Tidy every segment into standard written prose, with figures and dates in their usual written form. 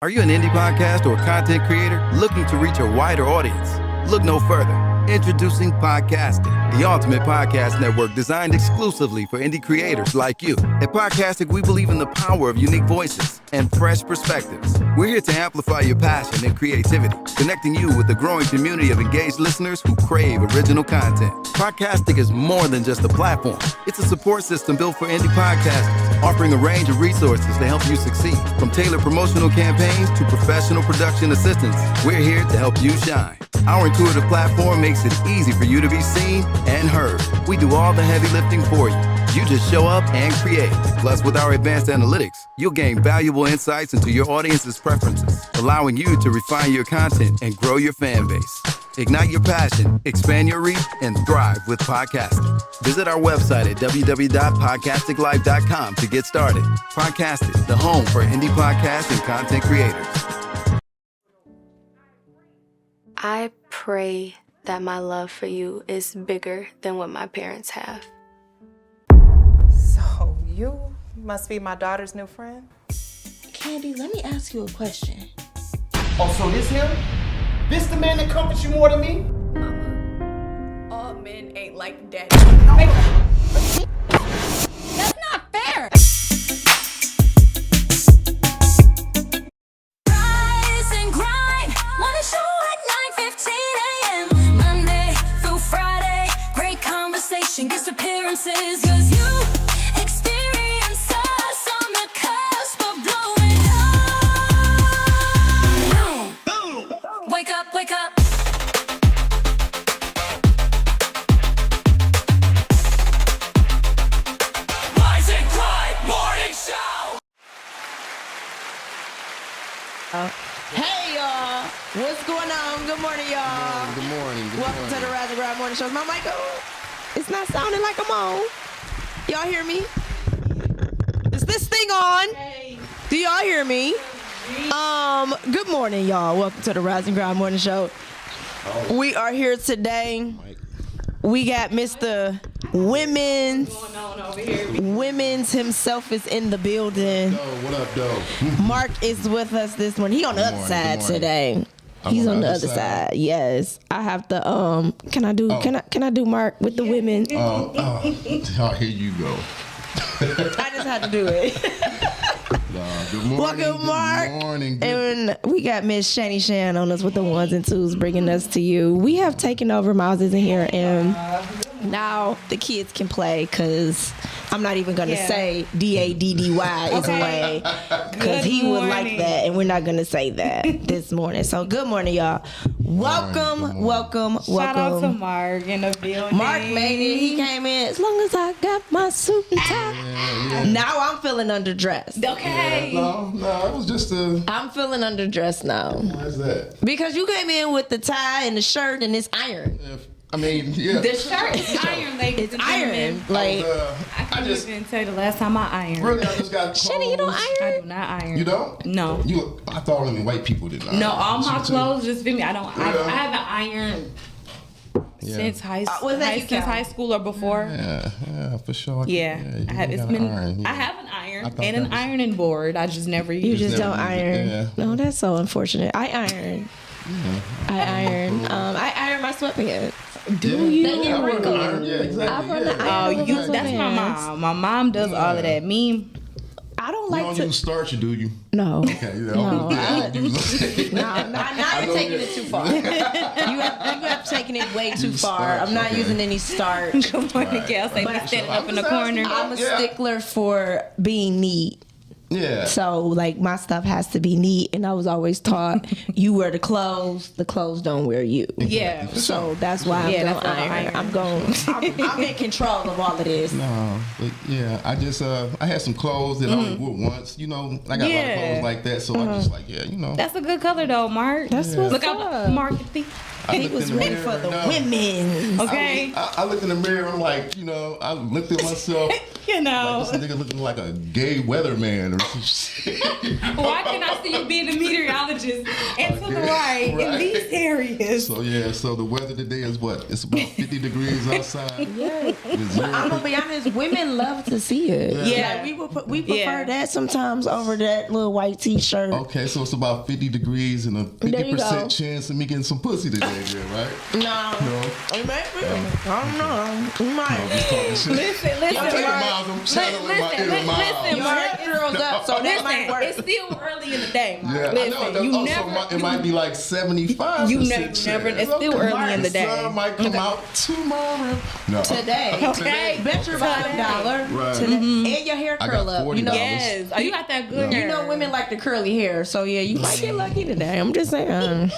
Are you an indie podcast or content creator looking to reach a wider audience? Look no further. Introducing Podcastic, the ultimate podcast network designed exclusively for indie creators like you. At Podcastic, we believe in the power of unique voices and fresh perspectives. We're here to amplify your passion and creativity, connecting you with the growing community of engaged listeners who crave original content. Podcastic is more than just a platform. It's a support system built for indie podcasters, offering a range of resources to help you succeed. From tailored promotional campaigns to professional production assistance, we're here to help you shine. Our intuitive platform makes it easy for you to be seen and heard. We do all the heavy lifting for you. You just show up and create. Plus, with our advanced analytics, you'll gain valuable insights into your audience's preferences, allowing you to refine your content and grow your fan base. Ignite your passion, expand your reach, and thrive with podcasting. Visit our website at www.podcasticlife.com to get started. Podcasting, the home for indie podcasts and content creators. I pray that my love for you is bigger than what my parents have. So you must be my daughter's new friend? Candy, let me ask you a question. Oh, so this him? This the man that comforts you more than me? Mama, all men ain't like daddy. That's not fair! Rise and grind, wanna show at 9:15 a.m. Monday through Friday, great conversation, guest appearances, 'cause you experience us on the cusp of blowing up. Boom! Wake up, wake up. Rise and grind, morning show. Hey, y'all. What's going on? Good morning, y'all. Good morning. Welcome to the Rise and Grind Morning Show. My mic on? It's not sounding like I'm on. Y'all hear me? Is this thing on? Do y'all hear me? Good morning, y'all. Welcome to the Rise and Grind Morning Show. We are here today. We got Mr. Women's himself is in the building. Yo, what up, though? Mark is with us this morning. He on the other side today. He's on the other side. Yes. I have to can I do Mark with the women? Oh, here you go. I just had to do it. Good morning. Welcome, Mark. Good morning. And we got Miss Shani Shan on us with the ones and twos, bringing us to you. We have taken over. Miles isn't here, and now the kids can play because I'm not even going to say D-A-D-D-Y is away because he would like that, and we're not going to say that this morning. So good morning, y'all. Welcome. Shout out to Mark in the building. Mark made it. He came in. As long as I got my suit and tie. Now I'm feeling underdressed. Okay. No, it was just a... I'm feeling underdressed now. Why is that? Because you came in with the tie and the shirt and it's iron. I mean, yeah. The shirt is Iron, ladies. It's iron. Like, I can't even tell you the last time I ironed. Really, I just got clothes. Shitty, you don't I iron? do not iron. You don't? No. I thought only white people did not. No, all my You too? clothes just fit me. I don't. I Yeah. haven't ironed since high was that you since count? high school or before. Yeah, for sure. Yeah, you I have. It's gotta been. iron, yeah. I have an iron thought and that an was- ironing board. I just never use. you just never don't used it, iron. yeah. No, that's so unfortunate. I iron. I iron. I iron my sweatpants. Do you? They get wrinkled. Yeah, exactly. I run the yeah. iron. Oh, that's my mom. My mom does all of that. Me, I don't You like don't to. use starch, do you? No. Okay, yeah. No, Yeah, I- I don't use Now you're taking it too far. you have taken it way too Use far. starch, I'm not okay. using any starch. good morning, Gal. Say me standing up in the corner. I'm a Yeah. stickler for being neat. Yeah. So, like, my stuff has to be neat. And I was always taught, you wear the clothes don't wear you. Yeah. So that's why I'm Yeah, going that's why I iron. iron. I'm going. I'm in control of all of this. No, but yeah, I just I had some clothes that I only wore once. You know, I got a lot of Yeah. clothes like that, so I just like That's a good color though, Mark. That's what's Look up. out, Mark. I He looked was in the ready mirror, for the no. women. Okay. I looked in the mirror. I'm like, I looked at myself. You know. Like, this nigga looking like a gay weatherman or some shit. Why can I see you being a meteorologist and to the right in these areas? So yeah, so the weather today is what? It's about 50 degrees outside. Yeah. But I'm gonna be honest, women love to see it. Yeah. Like, we prefer that sometimes over that little white t-shirt. Okay, so it's about 50 degrees and a There you go. 50% chance of me getting some pussy today, then, right? No. No. Maybe. I don't know. You might. I'm just talking shit. Listen, I'm taking miles. I'm channeling my inner miles. Your hair curls up, so that might work. It's still early in the day, Mark. Yeah, Listen, I know. you Also, never. it might be like 75. You never. It's still early in the day. The sun might come out tomorrow. No. Today. Okay. Bet your bottom dollar. Right. Today. And your hair I curl got up. $40. You know. Yes. Oh, you got that good You hair. know women like the curly hair, so yeah, you might get lucky today. I'm just saying.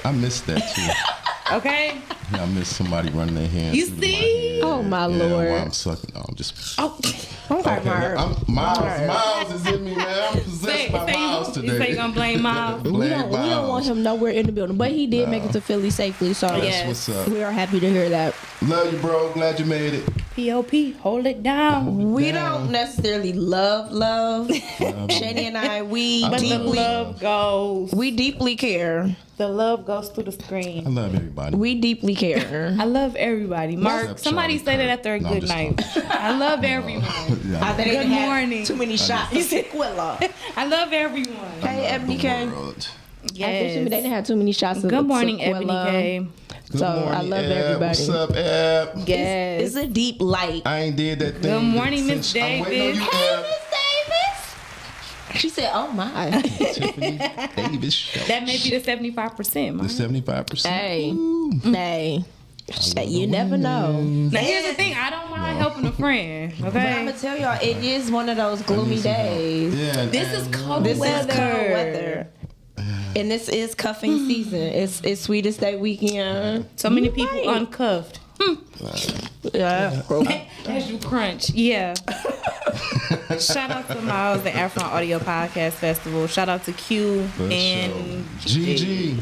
I missed that too. Okay. Yeah, I miss somebody running their hands. You through see? My hair. Oh, my Yeah, Lord. while I'm sucking. No, I'm just. Oh. Okay, Mark. Miles is in me, man. I'm possessed by Miles today. You say you gonna blame Miles? We don't want him nowhere in the building, but he did make it to Philly safely, so Yes. What's up? we are happy to hear that. Love you, bro. Glad you made it. P.O.P. Hold it down. We don't necessarily love. Shani and I, we But the deeply, love goes. we deeply care. The love goes through the I screen. love everybody. We deeply care. I love everybody. Mark, Except somebody Charlie say that Kirk. after a No, I'm good just night. talking. I love everyone. Yeah, I think Good they had morning. too many shots. You said Quilla. I love everyone. Hey, Ebony K. world. I think Yes. they didn't have too many shots. Of Good morning, Sequilla. Ebony K. Good So, I morning, love Eb. everybody. What's up, Eb? Yes. It's a deep light. I ain't did that thing. Good morning, Miss since- I'm waiting on Davis. you, Eb. She said, "Oh my." Tiffany Davis show. That may be the 75%, The Mark. 75%. Hey, hey. You never know. Now, here's the thing. I don't mind helping a friend, But I'm okay? gonna tell y'all, it is one of those gloomy days. Yeah, This is cold This weather. is cold weather. And this is cuffing season. It's Sweetest Day weekend. So many people uncuffed. Yeah. As you crunch. Yeah. Shout out to Miles, the Afro Audio Podcast Festival. Shout out to Q and GG.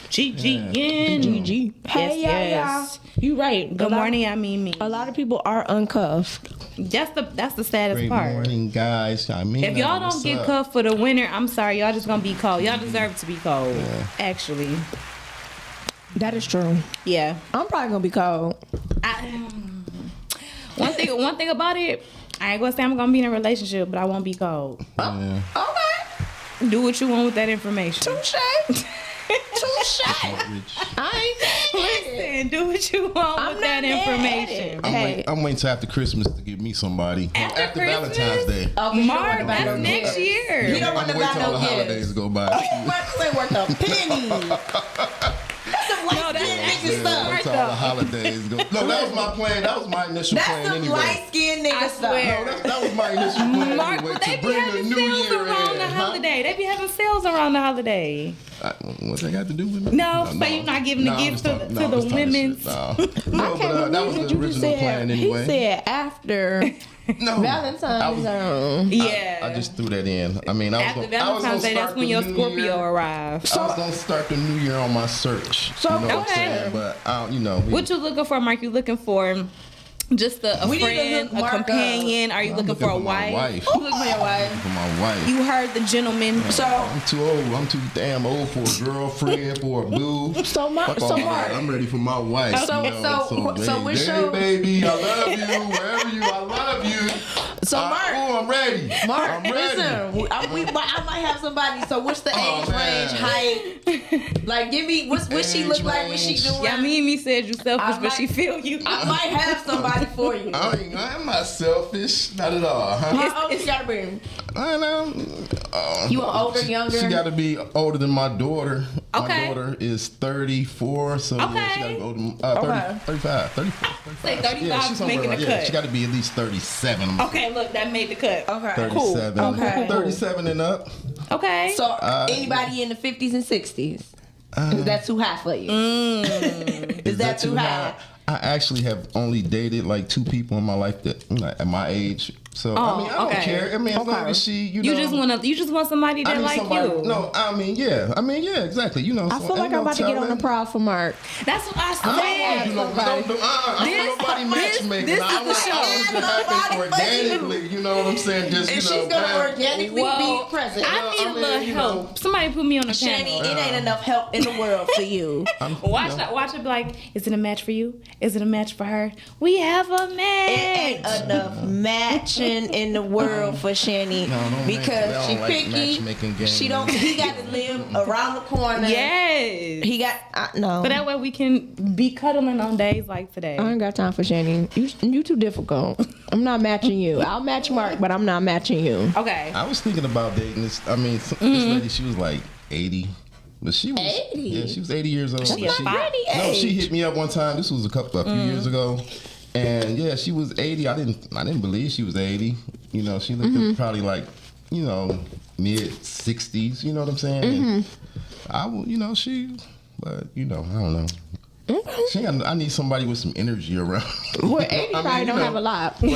GG. Hey, Yes. You right. Good morning, I mean me. A lot of people are uncuffed. That's the saddest Great part. morning, guys. I mean, If y'all what's don't get up? cuffed for the winter, I'm sorry, y'all just gonna be cold. Y'all deserve to be cold. Actually. That is true. Yeah. I'm probably gonna be cold. One thing about it, I ain't gonna say I'm gonna be in a relationship, but I won't be cold. Yeah. Okay. Do what you want with that information. Touche. Touche. I ain't Listen, do what you want I'm with that not mad at information. it. I'm, I'm waiting till after Christmas to get me somebody. After Christmas? Valentine's Day. Mark, that's next year. You don't want I'm to wait buy till all no the gifts. holidays go by. Marcus ain't worth a penny. That's some light that's skinned actually nigga stuff. Wait till all the holidays go. No, that was my plan. That was my initial That's plan some anyway. light skinned nigga I stuff. swear. No, that was my initial plan Mark, anyway, they to be bring the having new sales year around in. the huh? holiday. They be having sales around the holiday. What they got to do with me? No, so you're not giving the I'm gifts just to talking- the I'm just talking women's. shit. No, but that was the original plan anyway. He said after No, Valentine's. Yeah. I just threw that in. I mean, I was After gonna, I was gonna Valentine's Day, that's start when the your new Scorpio year. arrives. I was gonna start the new year on my search. So, you know what I'm okay. saying? But I don't, you know, What you looking for, Mark? You looking for just a We need to friend, hook a Mark up. companion? Are you I'm looking for a my wife? You look for your wife. For my wife. You heard the gentleman. So, I'm too old. I'm too damn old for a girlfriend, for a boo. so Mark, Fuck all that. Mark. I'm ready for my wife. So- you know? so hey, what's hey, your- baby, I love you. Wherever you, I love you. So, Mark. Oh, I'm ready. Mark, I'm ready. listen, I might have somebody. So, what's the Oh, age man. range, height? Like, give me what she Age look like, what she range. doing. Yeah, me said you selfish, I but might- she feel you. I might have somebody for you. I'm not selfish, not at all. Huh? How old you gotta be? I know. You an older, younger? She got to be older than my daughter. Okay. My daughter is 34, so yeah, she got to Okay. be older than 30, Okay. 35, 34, 35. Say 35 yeah, she's is somewhere making like, the yeah, cut. she got to be at least 37. Okay, look, that made the cut. Okay, 37. cool. Okay, 37 and up. Okay. So, anybody in the 50s and 60s? Is that too high for you? Is that too high? I actually have only dated like 2 people in my life that like, at my age So I mean, I don't care. I mean, as long as she, you know, you just want somebody that like you. No, I mean, yeah, exactly. You know, I feel like I'm about to get on the prowl for Mark. That's what I said. I don't want nobody matchmaking. This I is the show. want it to happen organically. You know what I'm saying? Just And she's gonna organically be present. I need a little help. Somebody put me on the Shani, panel. it ain't enough help in the world for you. Watch it. Be like, is it a match for you? Is it a match for her? We have a match. It ain't enough matching in the world for Shani because she picky. She don't. He got to live around the corner. Yes. He got no. But that way we can be cuddling on days like today. I ain't got time for Shani. You too difficult. I'm not matching you. I'll match Mark, but I'm not matching you. Okay. I was thinking about dating this. I mean, this lady, she was like 80. But she was 80? Yeah, she was 80 years old. That's not pretty age. No, she hit me up one time. This was a few years ago. And yeah, she was 80. I didn't believe she was 80. You know, she looked probably like, you know, mid 60s. You know what I'm saying? And I will, you know, but you know, I don't know. I need somebody with some energy around. Well, 80 probably don't have a lot. Right.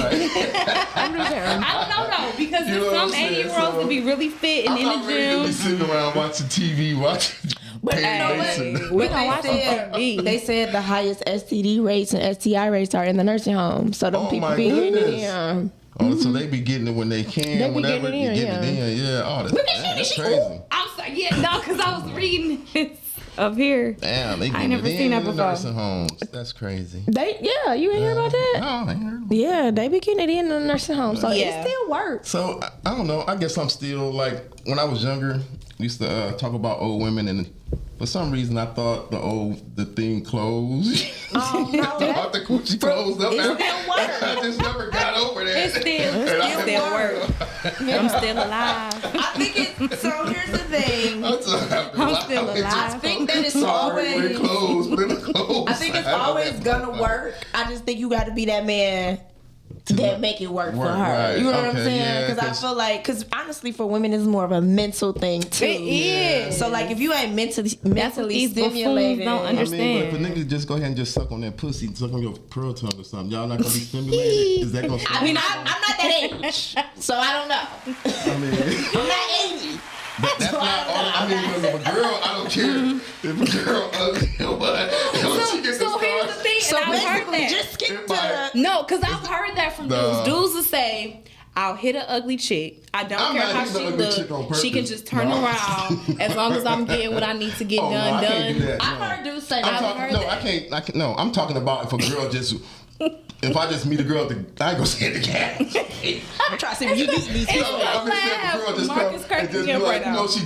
I'm just saying. I don't know because You know some what I'm saying? 80-year-olds to be really fit and I'm in not the ready to be gym. sitting around watching TV, watching. But you know what? We gonna watch TV. They said the highest STD rates and STI rates are in the nursing home. So them people my be getting it goodness. in. Oh, so they be getting it when they can, They be whenever getting it in, you get it in. Yeah, oh, that's crazy. I'm sorry. Yeah, no, because I was reading this up here. Damn, they I getting never it seen in that the before. nursing homes. That's crazy. You ain't hear about that? No, I ain't heard about Yeah, they be getting it in the nursing home. So Yeah. it still works. So I don't know. I guess I'm still like when I was younger. We used to talk about old women, and for some reason I thought the thing closed. Oh, no, I thought the coochie closed up. It still works. I just never got over that. It still works. I'm still alive. I think it's so. Here's the thing. I'm still alive. I think that it's Sorry, always. we're closed. We're closed. I think it's always gonna work. I just think you got to be that man that make it work for her. right. You know what I'm Okay, saying? yeah, Because I 'cause- feel like, honestly, for women, it's more of a mental thing too. It is. So like, if you ain't mentally these buffoons stimulated, don't I mean, understand. but if a nigga just go ahead and just suck on that pussy, suck on your pearl tongue or something, y'all not gonna be stimulated? Is that gonna stop? I mean, I'm not that age, so I don't know. I mean, I'm not 80. but that's not all. I mean, because if a girl, I don't care if a girl ugly or what. She gets So here's the thing, So and I've heard basically, that. just skip to Everybody- the. No, because I've heard that from No. dudes. Dudes will say, I'll hit an ugly chick. I don't I'm care not how hitting she the ugly chick on looks. She can purpose. just turn No. around as long as I'm getting what I need to get Oh, no, done. I can't do that. I've No. heard dudes say I'm that. talking, heard no, that. I can't. No, I'm talking about if a girl just. If I just meet a girl at the, I ain't gonna say it again. I'm trying to see if you beat these people. I'm just saying if a girl just Marcus come and cracking just be up like, right you know, now. she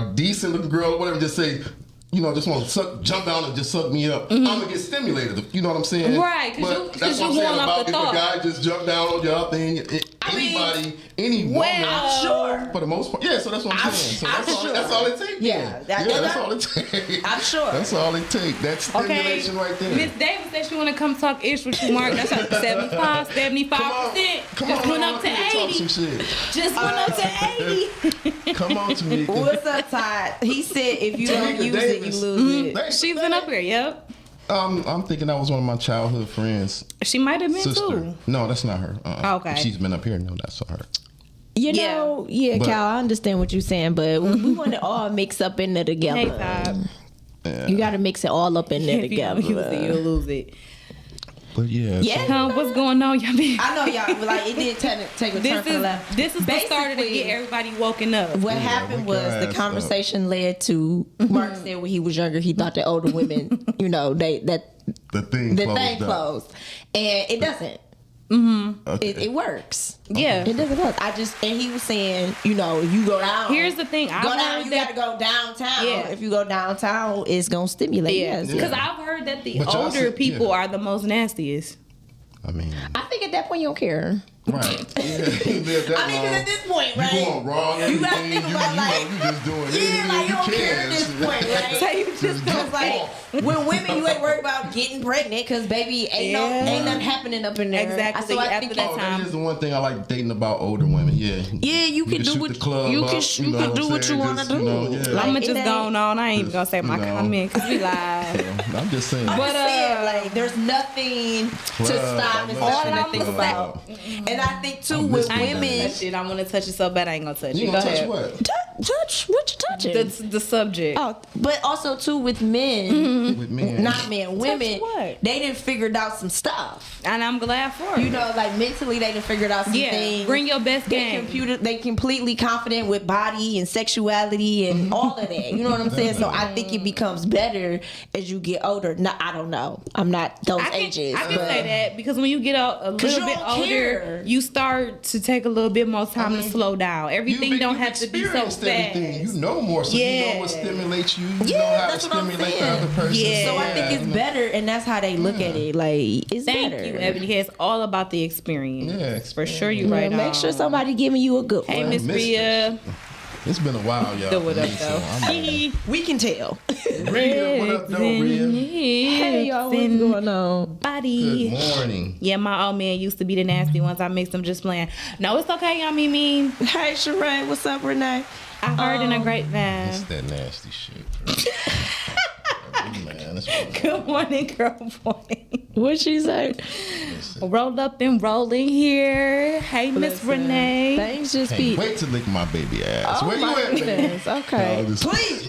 a decent looking girl or whatever, just say, you know, just want to jump down and just suck me up. I'm gonna get stimulated. You know what I'm saying? Right, 'cause But you- 'cause that's you what I'm saying going off about the if thought. a guy just jump down on your thing. Anybody, any woman. I'm sure. For the most part, yeah. So that's what I'm saying. So I'm sure. that's all it takes. Yeah, that's all it takes. I'm sure. That's all it takes. That's Okay, stimulation right there. Miss Davis said she want to come talk ish with you, Mark. That's like 75%. Come Just on, went up to talk some 80. shit. Just went up to 80. Come on, Tamika. What's up, Todd? He said if you don't Tamika use it, you Davis. lose it. Thanks. She's been up here, yep. I'm thinking that was one of my childhood friends' She might have been sister. too. No, that's not her. Okay. If she's been up here. No, that's her. You Yeah. know, But- Cal, I understand what you're saying, but we want it all mixed up in there together. Hey, Todd. Yeah. You got to mix it all up in there If you don't use it, together. you'll lose it. But yeah. Yeah. What's going on, y'all? I know y'all, but like it did take a turn for the left. This is the starter to Basically, get everybody woken up. What happened wake was your the ass conversation led to Mark said when he was younger he thought that older women, you know, the thing the closed thing up. closed, and it doesn't. Okay. It works. Yeah. It doesn't work. And he was saying, you know, if you go down. Here's the thing. Go I've down. heard You that. got to go downtown. Yeah. If you go downtown, it's gonna stimulate. Yeah, Yes. because I've heard that the But y'all older said- people yeah. are the most nastiest. I mean, I think at that point you don't care. right. Yeah, you live that I mean, 'cause long. at this point, right? You going wrong You gotta everything. think about, like, you just doing Yeah, anything like you don't you care at can. this point, right? So you just Cause like with women, you ain't worried about getting pregnant, cause baby ain't nothing happening up in there. Exactly, So I after think that Oh, time. that is the one thing I like dating about older women. Yeah. Yeah, you can do shoot what the club you up, can. you You know can what do I'm what you saying? want to Just, do. you know, yeah. Like, I'm gonna it just ain't- go on. I ain't even gonna say my You know. comment because we live. I'm just saying. I'm just saying, like, there's nothing to Club, stop I and love nothing all to think I'm about. And And I think too with I ain't gonna women, touch it. I want to touch it so bad. I ain't gonna touch You it. gonna Go touch ahead. what? touch what you touching? The subject. Oh, but also too with men, With men. not men, women. what? They didn't figured out some stuff. And I'm glad for You it. know, like mentally, they done figured out some Yeah, things. bring your best game. They completely confident with body and sexuality and all of that. You know what I'm saying? So I think it becomes better as you get older. No, I don't know. I'm not those ages. I can but- say that because when you get a little you bit don't older, care. you start to take a little bit more time to slow down. Everything don't have to be so fast. You know more, so you know what stimulates you. You know how to that's what I'm stimulate the saying. other person. Yeah. So I think it's better, and that's how they look at it. Like it's Thank better. you, Ebony. It's all about the experience. Yeah, For sure, you're right. Make sure somebody giving you a good Hey, one. Miss Mistress. Rhea. It's been a while, y'all. Throw it for up, me, though. so I'm We can tell. Rhea, what up, though, Rhea? Hey y'all, what's going on? Body. Good morning. Yeah, my old man used to be the nasty ones. I mixed them just playing. No, it's okay, y'all mean. Hey Sheree, what's up, Renee? I heard in a grapevine. It's that nasty shit. Bro. Man, that's what Good morning, girl boy. What'd she say? Rolled up and rolling here. Hey, Miss Renee. Things just Can't be. wait to lick my baby ass. Oh Where you my at, man? goodness. Okay. No, this- Please.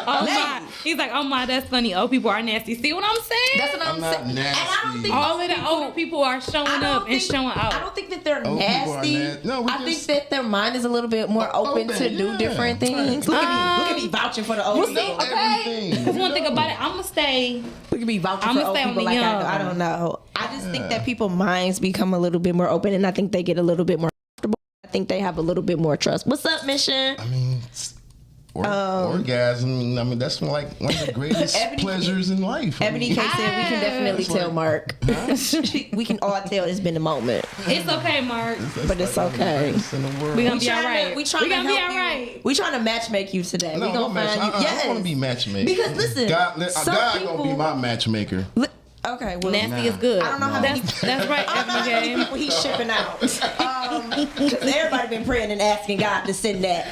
Oh my. He's like, oh my, that's funny. Old people are nasty. See what I'm saying? That's what I'm, I'm not saying. And I don't nasty. think All of the older people are showing I don't up and think- showing I out. don't think that they're Old people are nasty. nasty. No, we I think just- that their mind is a little bit more open to do yeah. different things. Look at me vouching for the old You know people. everything. Because one thing about it, I'm going to stay. Look at me vouching I'ma for old stay on people the like young. I don't know. I just think that people's minds become a little bit more open, and I think they get a little bit more comfortable. I think they have a little bit more trust. What's up, Mission? I mean, orgasm. I mean, that's like one of the greatest Ebony- pleasures in life. I Ebony mean, K said we can definitely It's like- tell Mark. We can all tell it's been a moment. It's okay, Mark. that's But it's like one of the okay. greatest in the world. We gonna be all right. We trying to gonna be help all you. right. We trying to matchmake you today. No, we don't gonna match. find you. I don't want to be Yes. matchmaker. Because listen, God, some God people gonna be my matchmaker. Okay, well, Nasty is good. I don't know how many. That's right, I don't know how many Ebony. people he's shipping out. Because everybody been praying and asking God to send that.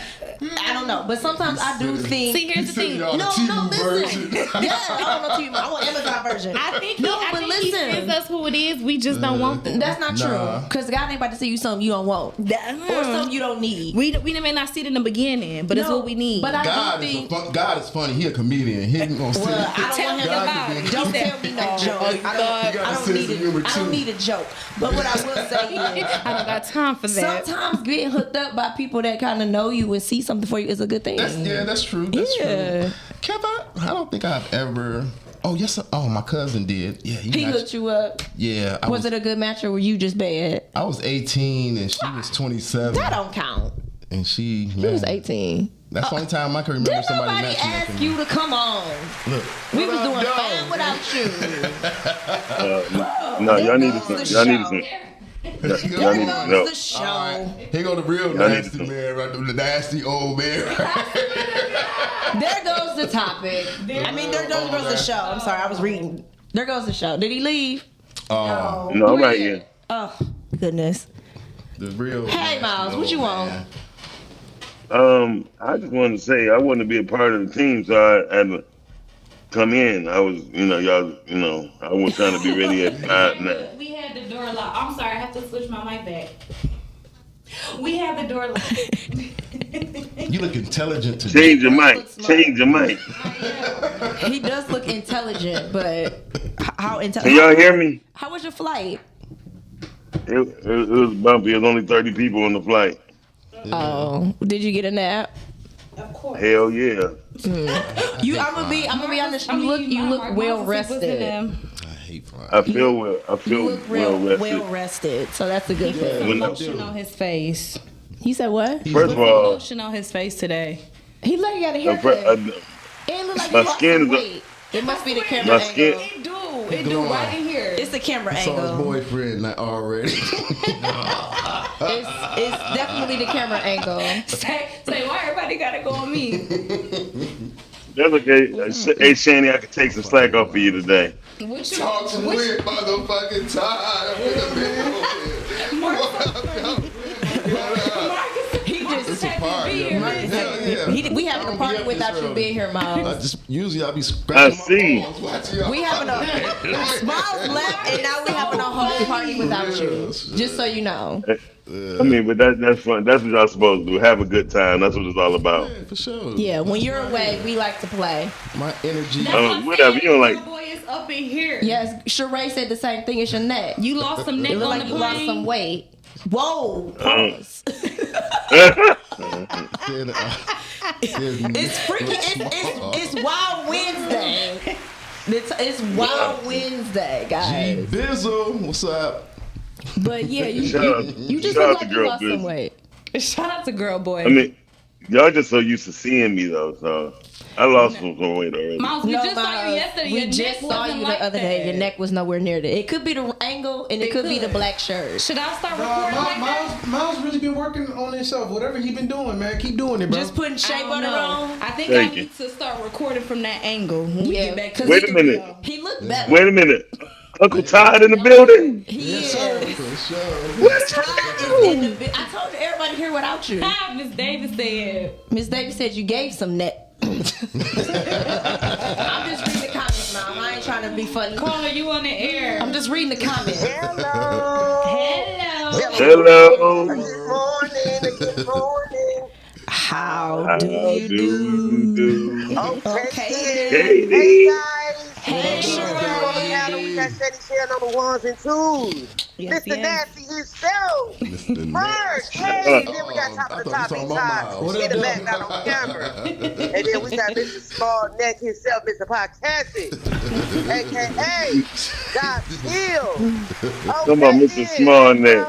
I don't know, but sometimes I do think. See, here's the thing. Y'all No, the no, Temu listen. version. Yeah, I don't know TV. I want Amazon version. I think No, I but think he listen. sends us who it is. We just don't want them. That's not Nah. true. Because God ain't about to send you something you don't want. Or something you don't need. We may not see it in the beginning, but it's No, what we need. but I God do is think. God is funny. He a comedian. He ain't gonna Well, I don't Tell want him him to about it. Don't tell me no joke. I don't need a joke. But what I will say is, I don't got time for that. sometimes getting hooked up by people that kind of know you and see something for you is a good thing. That's true. That's Yeah. true. Kev, I don't think I've ever. Oh yes. Oh, my cousin did. Yeah, He hooked you up. Yeah. Was it a good match or were you just bad? I was 18 and she was 27. That don't count. And she, He man, was 18. that's the only time I can remember Did somebody nobody matching ask with me. you to come on? Look, We was what doing up, fine dog? without you. No, y'all need goes to. the Y'all need show. to. There Y'all need to goes know. the show. All right. Here go the real Y'all need nasty to- man, right? The nasty old man. There goes the topic. I mean, there goes the show. I'm sorry, I was reading. There goes the show. Did he leave? No, I'm right here. Oh, goodness. The real. Hey, nasty Miles, what old you want? man. I just wanted to say I wanted to be a part of the team, so I had to come in. I was, y'all, I was trying to be ready at 5:09. We had the door locked. I'm sorry, I have to switch my mic back. We had the door locked. You look intelligent today. Change your mic. Change your mic. He does look intelligent, but how Can intelligent? y'all hear me? How was your flight? It was bumpy. There was only 30 people on the flight. Oh, did you get a nap? Hell yeah. I'm gonna be honest. You look well rested. I hate flying. I feel well. I You feel look well rested. well rested. So that's a good thing. When I- Lotion on his face. You said what? First of all, Lotion on his face today. He look got a the haircut. fir- It look like my he lost skin some is a- weight. It must be the camera My skin- angle. It do right in here. It's the camera I saw his angle. boyfriend already. It's definitely the camera angle. Say, why everybody gotta go on me? That's okay. Hey, Shani, I can take some slack off for you today. What you Talk some weird motherfucking time in the middle. He just It's a party, yo. Yeah. We having a party without you being here, Miles. Usually I be scratching see. my balls watching y'all. We having a Miles left, and now we having a whole party without you. Just so you know. I mean, but that's fun. That's what y'all supposed to do. Have a good time. That's what it's all about. Yeah, for sure. Yeah, when you're away, we like to play. My energy. Whatever. You don't like. Girl boy is up in here. Yes, Sheree said the same thing as your neck. You lost some neck It on looked the like you lost plane. some weight. Whoa, pause. It's freaking. It's Wild Wednesday. It's Wild Wednesday, guys. Bizzle, what's up? But yeah, you just shout out look to like you Girl lost some Business. weight. Shout out to girl boy. I mean, y'all just so used to seeing me though, so I lost some weight already. Miles, we just saw you yesterday. We Your just neck saw wasn't you like the other day. that. Your neck was nowhere near that. It could be the angle, and it could be the black shirt. Should I start recording like that? Miles really been working on himself. Whatever he been doing, man, keep doing it, bro. Just putting shea I don't butter know. on. I think Thank I you. need to start recording from that angle when we get back to Wait a the minute. studio. He looked better. Wait a minute. Uncle Todd in the building. He is. For sure. Todd is in the I told everybody here without you. How Miss Davis said. Miss Davis said you gave some neck. I'm just reading the comments now. I ain't trying to be funny. Caller, you on the air. I'm just reading the comments. Hello. Hello. Good morning. How do you do? Okay. Hey, Hey guys. Hey, We got Steady Share number ones and twos. Yes, Mr. yes. Nasty himself. Mr. Merch. Nasty. Hey, then we got top I of the thought top you big talking about time. Miles. In the back, not on camera. And then we got Mr. Small Neck himself, Mr. Podcastic. AKA God Chill. Come on, Mr. Small Neck.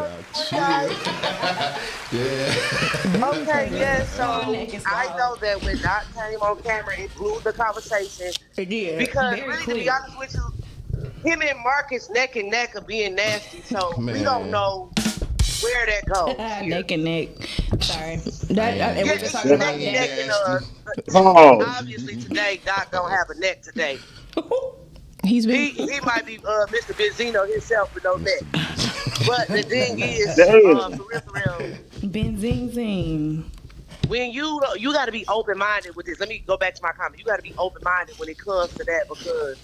Okay, yes, so I know that when Doc came on camera, it blew the conversation. It did. Because Very really, to clear. be honest with you, him and Marcus neck and neck of being nasty, so we Man. don't know where that goes. Neck and neck. Sorry. And we're Yeah, just he's talking neck about and neck. neck and Oh. obviously today Doc don't have a neck today. He's He been. might be Mr. Benzino himself with no neck. But the thing is, Damn. for real, Benzing zing. when you got to be open minded with this. Let me go back to my comment. You got to be open minded when it comes to that, because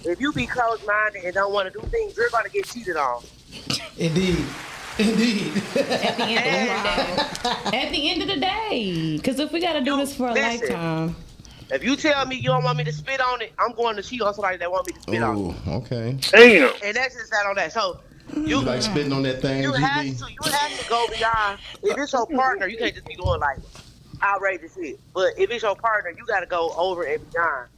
if you be closed minded and don't want to do things, you're gonna get cheated on. Indeed. At the end of the day. Because if we got to do this for a Listen. lifetime. If you tell me you don't want me to spit on it, I'm going to cheat on somebody that want me to spit on it. Oh, okay. Damn. And that's just that on that. So You like spitting on that thing, you have GB? to go beyond. If it's your partner, you can't just be doing like outrageous shit. But if it's your partner, you got to go over and beyond.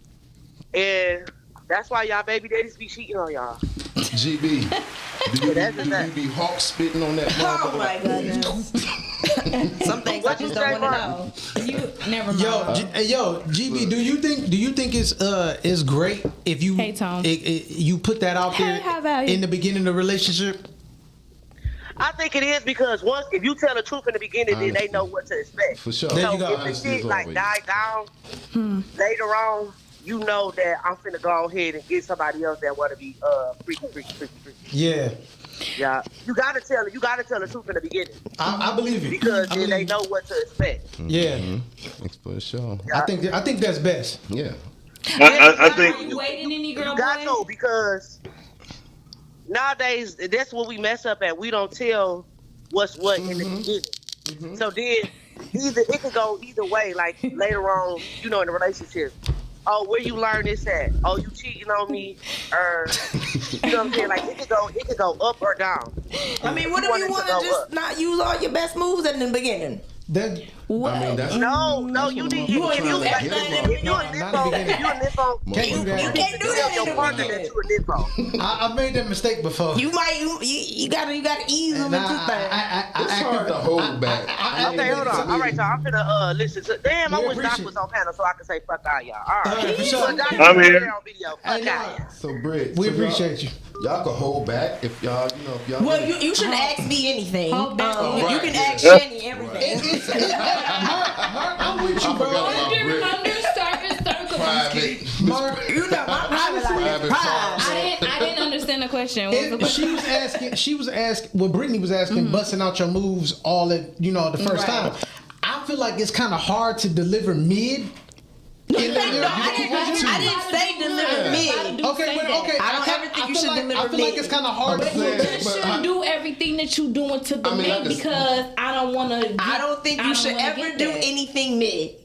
And that's why y'all baby daddies be cheating on y'all. GB. Do you be hawk spitting on that Oh motherfucker? my goodness. Some things I just don't want to know. You never mind. Yo, GB, do you think it's great if you Hey, Tom. you put that out there Hey, how about you? in the beginning of the relationship? I think it is, because once if you tell the truth in the beginning, then they know what to expect. For sure. There you So go. if the Honesty shit is like always- die down later on, you know that I'm finna go ahead and get somebody else that want to be freaky. Yeah, Yeah, you gotta tell the truth in the beginning, I believe it. because I then they believe know what to expect. Yeah, For sure. I think that's best. Yeah. I Are think you waiting any girl You got boy? to, because nowadays that's what we mess up at. We don't tell what's what in the beginning. So then it could go either way. Like later on, in the relationship. Oh, where you learn this at? Oh, you cheating on me? Or you know what I'm saying? Like it could go up or down. I mean, what if you want to just not use all your best moves in the beginning? That I mean, that's No, you need You ain't if you use everything. if you a nympho, can't do that. You can't do that in your the partner that beginning. you a nympho. I made that mistake before. You gotta ease them And into things. I it's hard to hold back. Okay, hold on. All right, y'all. I'm finna listen to. Damn, I We wish Doc appreciate was on panel so I could say fuck all y'all. All right, for sure. But Doc is I'm here. there on video. Fuck all y'all. So, Britt, We so appreciate you. Y'all can hold back if y'all, if y'all. Well, you shouldn't ask me anything. Hold back. You Right. can ask Shani everything. I'm with you, I bro. forgot about Britt. Under certain circumstances. Private. Mark, You know my private life Private is private. I didn't understand the question. What was the question? she was asking, well, Brittany was asking, busting out your moves all at, the first time. I'm feel like it's kind of hard to deliver mid. I didn't say deliver mid. Okay. I don't ever think you should deliver mid. I feel like it's kind of hard to You just shouldn't do everything that you doing to the mid because I don't want to. I don't think you should ever do anything mid.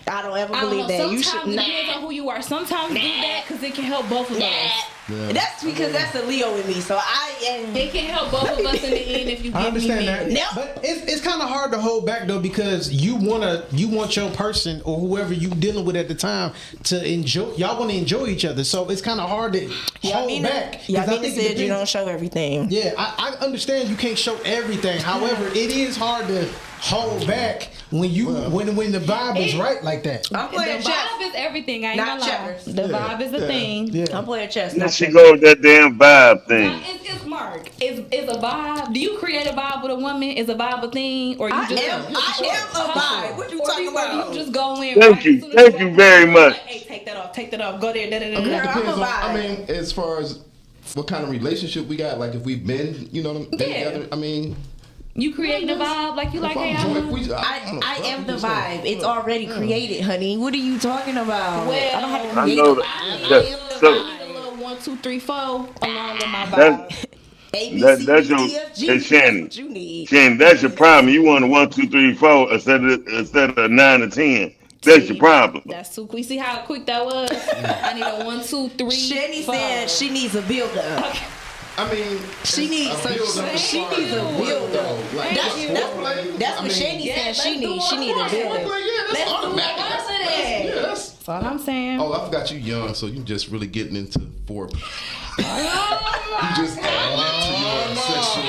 I don't ever believe that. You should. Sometimes it depends on who you are. Sometimes do that because it can help both of us. Yeah. That's because that's a Leo in me. So it can help both of us in the end if you give me. I understand that. But it's kind of hard to hold back though because you want your person or whoever you dealing with at the time to enjoy. Y'all want to enjoy each other. So it's kind of hard to hold back. Yeah, I think said you don't show everything. Yeah, I understand you can't show everything. However, it is hard to hold back when the vibe is right like that. The vibe is everything. I ain't gonna lie. The vibe is a thing. Yeah. I'm playing chess. There she go with that damn vibe thing. It's Mark. It's a vibe. Do you create a vibe with a woman? Is a vibe a thing, or you I just am a vibe. What you talking about? You just go in. Thank you very much. Hey, take that off. Go there. It depends on. I mean, as far as what kind of relationship we got, like if we've been, together. I mean. You creating a vibe like you like. Hey, I am the vibe. It's already created, honey. What are you talking about? Well, I don't have to I create know it. that. A little 1, 2, 3, 4 along with my vibe. That's your Shanny, that's your problem. You want a 1, 2, 3, 4 instead of 9 or 10. That's your problem. That's too quick. See how quick that was? I need a 1, 2, 3. Shanny said she needs a build up. Okay. I mean, she needs a build up. That's what Shanny said. She needs a build up. That's automatic. That's all I'm saying. Oh, I forgot you young, so you just really getting into foreplay. You just add to your sexual.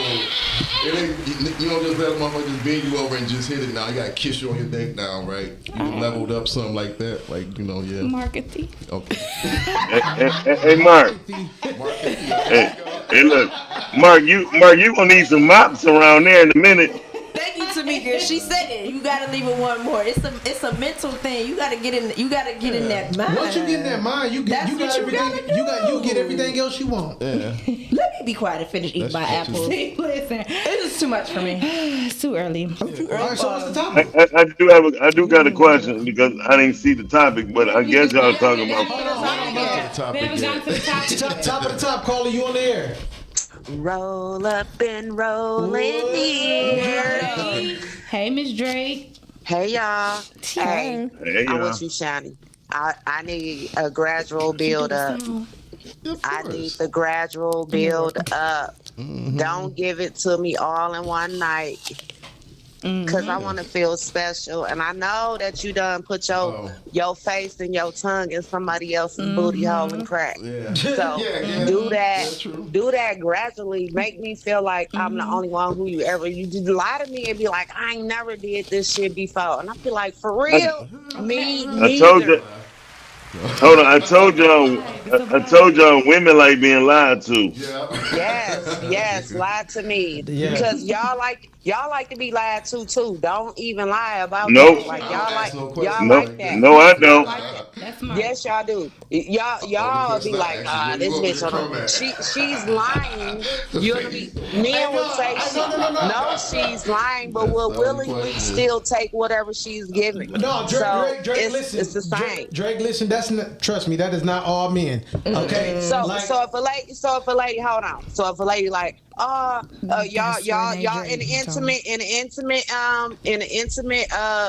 You don't just let a motherfucker just bend you over and just hit it now. You gotta kiss you on your neck now, right? You leveled up something like that, yeah. Marketing. Okay. Hey, Mark. Hey, look, Mark, you gonna need some mops around there in a minute. Thank you, Tamika. She said it. You gotta leave it one more. It's a mental thing. You gotta get in that mind. Once you get in that mind, you get everything else you want. Yeah. Let me be quiet and finish eating my apples. Listen, it is too much for me. It's too early. All right, so what's the topic? I do got a question because I didn't see the topic, but I guess y'all talking about. Top of the top, caller, you on the air. Roll up and roll in here. Hey, Miss Drake. Hey, y'all. Hey, I want you, Shani. I need a gradual build up. I need the gradual build up. Don't give it to me all in one night. Because I want to feel special. And I know that you done put your face and your tongue in somebody else's booty hole and crack. Yeah. So do that gradually. Make me feel like I'm the only one who you just lie to me and be like, I ain't never did this shit before. And I feel like, for real? I told you. Hold on, I told y'all women like being lied to. Yes, lie to me. Yeah. Because y'all like to be lied to too. Don't even lie about Nope. that. Like y'all like that. No, I don't. Yes, y'all do. Y'all be like, this bitch she's lying. Men would say she's lying, but will willingly still take whatever she's giving. No, Drake, listen. It's the same. Drake, listen. That's not. Trust me, that is not all men. Okay. So if a lady, hold on. So if a lady like, y'all in an intimate,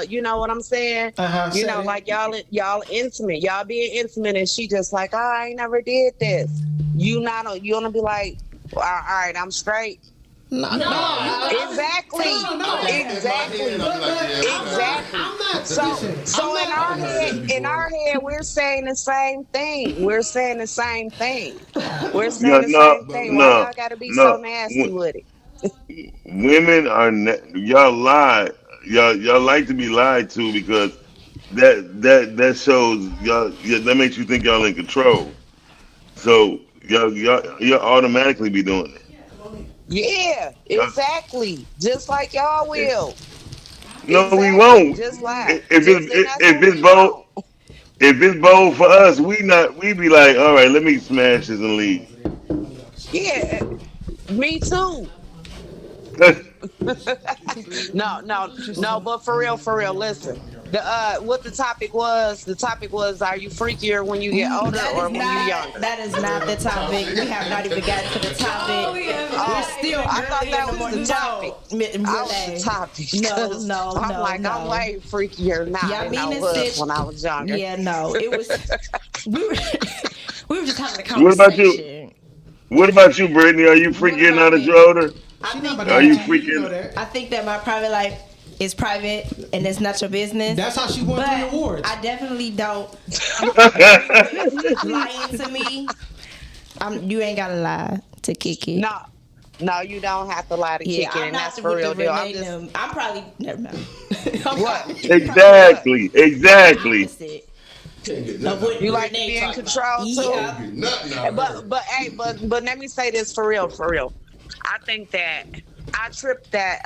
you know what I'm saying? You know, like y'all intimate, y'all being intimate, and she just like, I ain't never did this. You gonna be like, all right, I'm straight. No. Exactly. So in our head, we're saying the same thing. Why y'all gotta be so nasty with it? Women are y'all lie. Y'all like to be lied to because that shows y'all. That makes you think y'all in control. So y'all automatically be doing it. Yeah, exactly. Just like y'all will. No, we won't. Just lie. If it's bold for us, we be like, all right, let me smash this and leave. Yeah, me too. No, but for real, listen. What the topic was, are you freakier when you get older or when you're younger? That is not the topic. We have not even gotten to the topic. We're still I thought that was the topic. No, I was the topic. No. I'm way freakier now than I was when I was younger. Yeah, no. It was we were just having a conversation. What about you, Brittany? Are you freakier now that you're older? Are you freaking? I think that my private life is private and it's not your business. That's how she won 3 awards. I definitely don't. Lying to me. You ain't gotta lie to kick it. No, you don't have to lie to kick it, and that's for real deal. I'm probably never mind. What? Exactly. You like to be in control too? Yeah. But let me say this for real. I think that I tripped that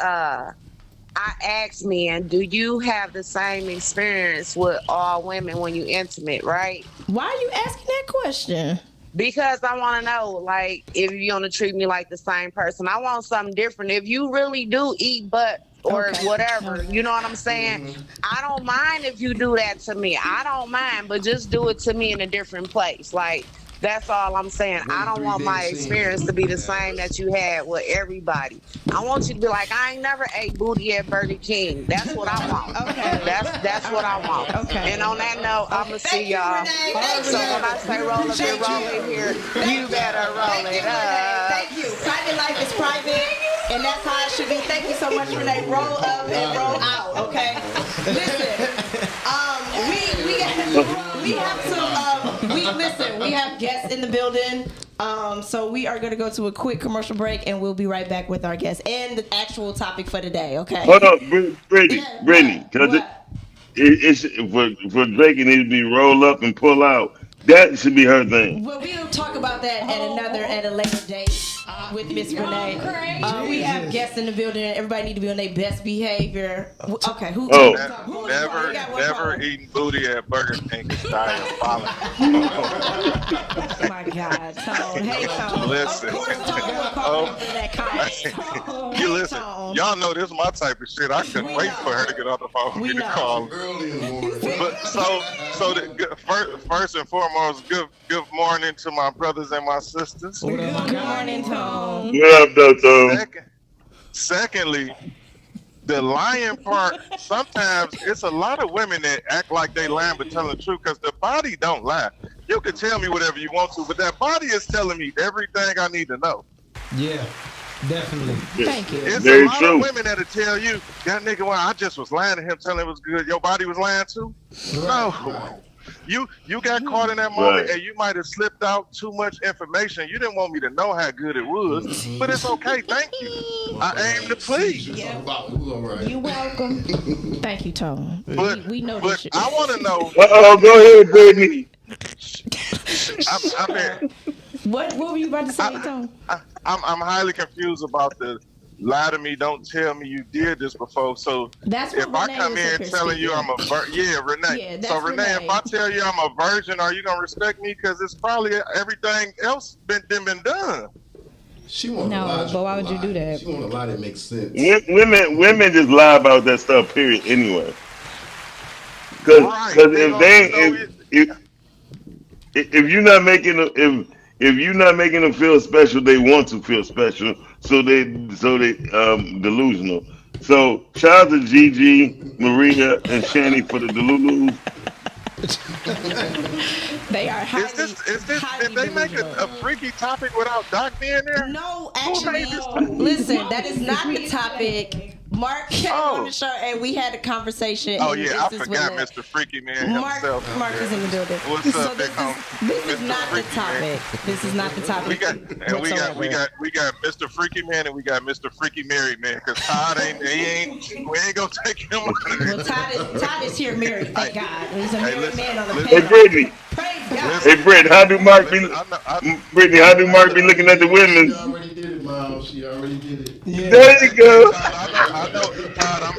I asked men, do you have the same experience with all women when you intimate, right? Why are you asking that question? Because I want to know, like, if you're going to treat me like the same person. I want something different. If you really do eat butt or whatever, you know what I'm saying? I don't mind if you do that to me. I don't mind, but just do it to me in a different place. Like, that's all I'm saying. I don't want my experience to be the same that you had with everybody. I want you to be like, I ain't never ate booty at Burger King. That's what I want. Okay. That's what I want. Okay. And on that note, I'm going to see y'all. So when I say roll up and roll in here, you better roll it up. Thank you. Private life is private, and that's how it should be. Thank you so much, Renee. Roll up and roll out, okay? Listen, we have guests in the building. So we are going to go to a quick commercial break, and we'll be right back with our guests and the actual topic for today, okay? Hold on, Brittany, because it's for Drake, it needs to be roll up and pull out. That should be her thing. Well, we'll talk about that at a later date with Miss Renee. We have guests in the building. Everybody need to be on their best behavior. Okay, who? Never eating booty at Burger King is diabolical. Oh my God, Tone. Hey, Tone. Listen. Of course, Tone will call for that comment. You listen. Y'all know this is my type of shit. I couldn't wait for her to get on the phone for me to call. But first and foremost, good morning to my brothers and my sisters. Good morning, Tone. What up, though, Tone? Secondly, the lying part, sometimes it's a lot of women that act like they lying but telling the truth because the body don't lie. You can tell me whatever you want to, but that body is telling me everything I need to know. Yeah, definitely. Thank you. It's Very a lot true. of women that'll tell you, that nigga, well, I just was lying to him, telling him it was good. Your body was lying too? No. You got caught in that moment and you might have slipped out too much information. You didn't want me to know how good it was, but it's okay. Thank you. I aim to please. Yeah. You're welcome. Thank you, Tone. We know this shit. I want to know. Go ahead, Brittany. What were you about to say, Tone? I'm highly confused about the lie to me, don't tell me you did this before. So that's if I come in telling you I'm a virgin, Renee. So Renee, if I tell you I'm a virgin, are you gonna respect me? Because it's probably everything else been done. She won't but why would you do that? She won't a lie that makes sense. Women just lie about that stuff. Period. Anyway, because if you're not making if you're not making them feel special, they want to feel special. So they delusional. So shout out to Gigi, Maria, and Shani for the Delulus. They are highly, did they make a freaky topic without Doc being there? No, actually, listen, that is not the topic. Mark came on the show and we had a conversation. Oh yeah, I forgot Mr. Freaky Man himself. Mark is in the building. What's up, big homie? This is not the topic. This is not the topic. We got Mr. Freaky Man and we got Mr. Freaky Married Man because Todd we ain't gonna take him. Well, Todd is here married. Thank God. He's a married man on the panel. Hey, Brittany. Praise God. Hey, Britt, how do Mark be looking at the women? She already did it, Mom. She already did it. Yeah. There you go. I know, Todd, I'm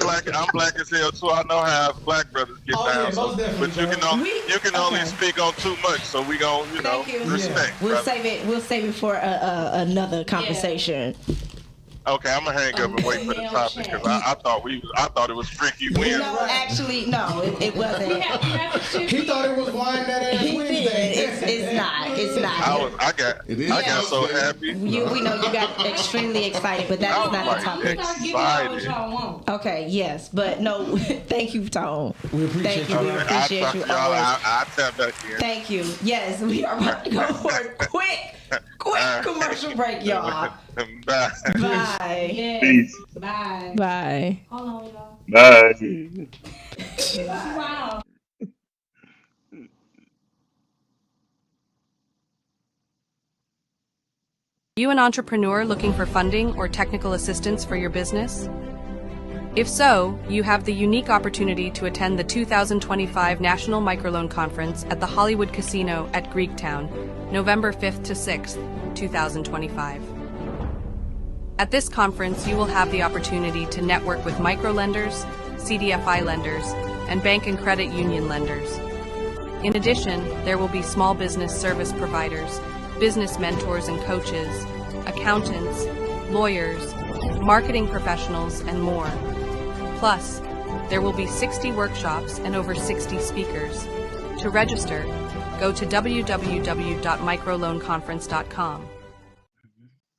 black as hell too. I know how black brothers get down. Yeah, but you can only speak on too much, so we gon' respect. We'll save it for another conversation. Okay, I'm gonna hang up and wait for the topic because I thought it was Freaky Wednesday. No, actually, no, it wasn't. He thought it was Wine That Ass Wednesday. It's not. It's not. I got so happy. We know you got extremely excited, but that is not the topic. Excited. Okay, yes, but no. Thank you, Tone. We appreciate Thank you. We appreciate you y'all. always. I tap back in. Thank you. Yes, we are about to go for a quick commercial break, y'all. Bye. Bye. Peace. Bye. Bye. Hold on, y'all. Bye. Wow. Are you an entrepreneur looking for funding or technical assistance for your business? If so, you have the unique opportunity to attend the 2025 National Microloan Conference at the Hollywood Casino at Greektown, November 5th to 6th, 2025. At this conference, you will have the opportunity to network with microlenders, CDFI lenders, and bank and credit union lenders. In addition, there will be small business service providers, business mentors and coaches, accountants, lawyers, marketing professionals, and more. Plus, there will be 60 workshops and over 60 speakers. To register, go to www.microloanconference.com.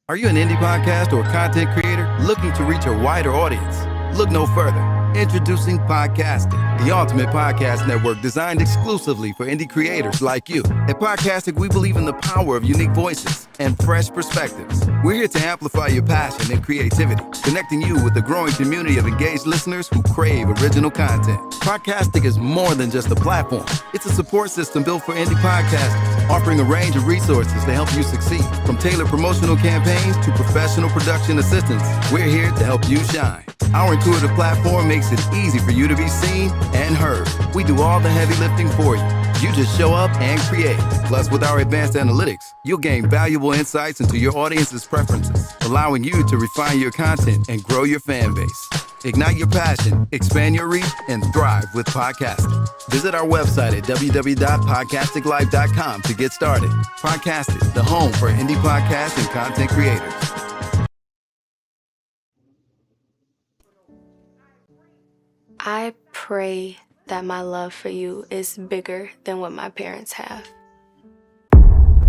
Are you an indie podcast or content creator looking to reach a wider audience? Look no further. Introducing Podcastic, the ultimate podcast network designed exclusively for indie creators like you. At Podcastic, we believe in the power of unique voices and fresh perspectives. We're here to amplify your passion and creativity, connecting you with the growing community of engaged listeners who crave original content. Podcastic is more than just a platform. It's a support system built for indie podcasters, offering a range of resources to help you succeed. From tailored promotional campaigns to professional production assistance, we're here to help you shine. Our intuitive platform makes it easy for you to be seen and heard. We do all the heavy lifting for you. You just show up and create. Plus, with our advanced analytics, you'll gain valuable insights into your audience's preferences, allowing you to refine your content and grow your fan base. Ignite your passion, expand your reach, and thrive with podcasting. Visit our website at www.podcasticlife.com to get started. Podcasting, the home for indie podcasts and content creators. I pray that my love for you is bigger than what my parents have.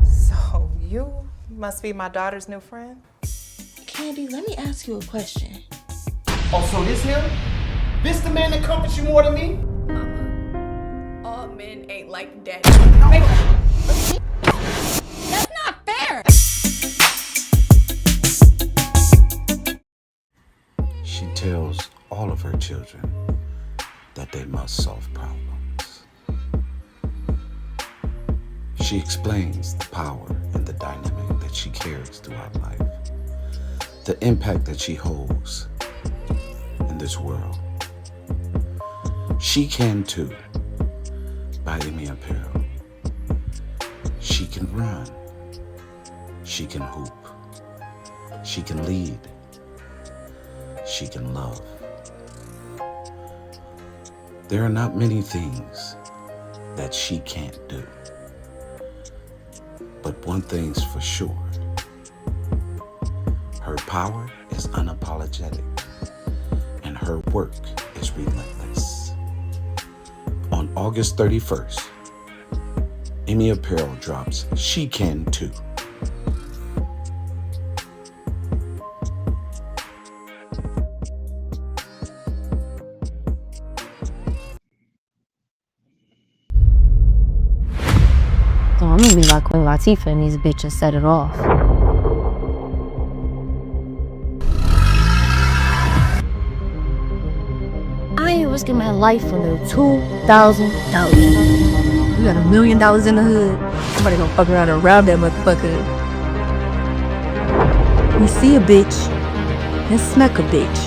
So you must be my daughter's new friend? Candy, let me ask you a question. Oh, so this him? This the man that comforts you more than me? All men ain't like daddy. That's not fair. She tells all of her children that they must solve problems. She explains the power and the dynamic that she carries throughout life, the impact that she holds in this world. She Can Too by Amy Apparel. She can run. She can hoop. She can lead. She can love. There are not many things that she can't do. But one thing's for sure. Her power is unapologetic, and her work is relentless. On August 31st, Amy Apparel drops She Can Too. So I'm gonna be like Queen Latifah and these bitches set it off. I ain't risking my life for no $2,000. You got $1 million in the hood. Somebody gonna fuck around and rob that motherfucker. You see a bitch, and smack a bitch.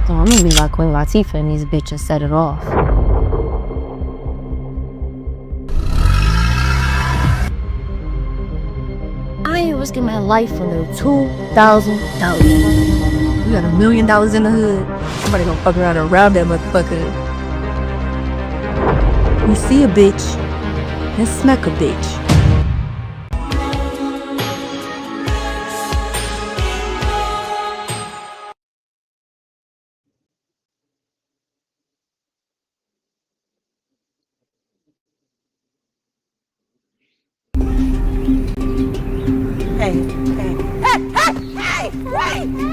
So I'm gonna be like Queen Latifah and these bitches set it off. I ain't risking my life for no $2,000. You got $1 million in the hood. Somebody gonna fuck around and rob that motherfucker. We see a bitch and smack a bitch.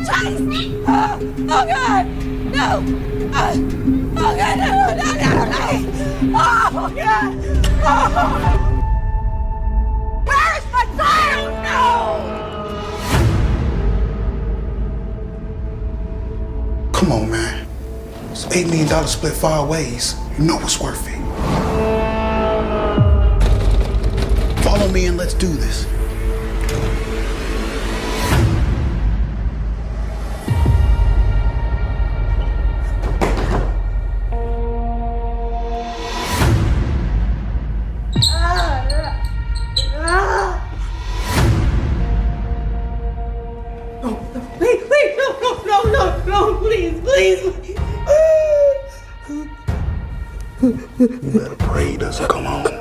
Chase! Oh God! No! Oh God! No! Oh God! Oh! Where's my child? No! Come on, man. It's $8 million split 5 ways. You know it's worth it. Follow me and let's do this. Please. You better pray he doesn't come home. No,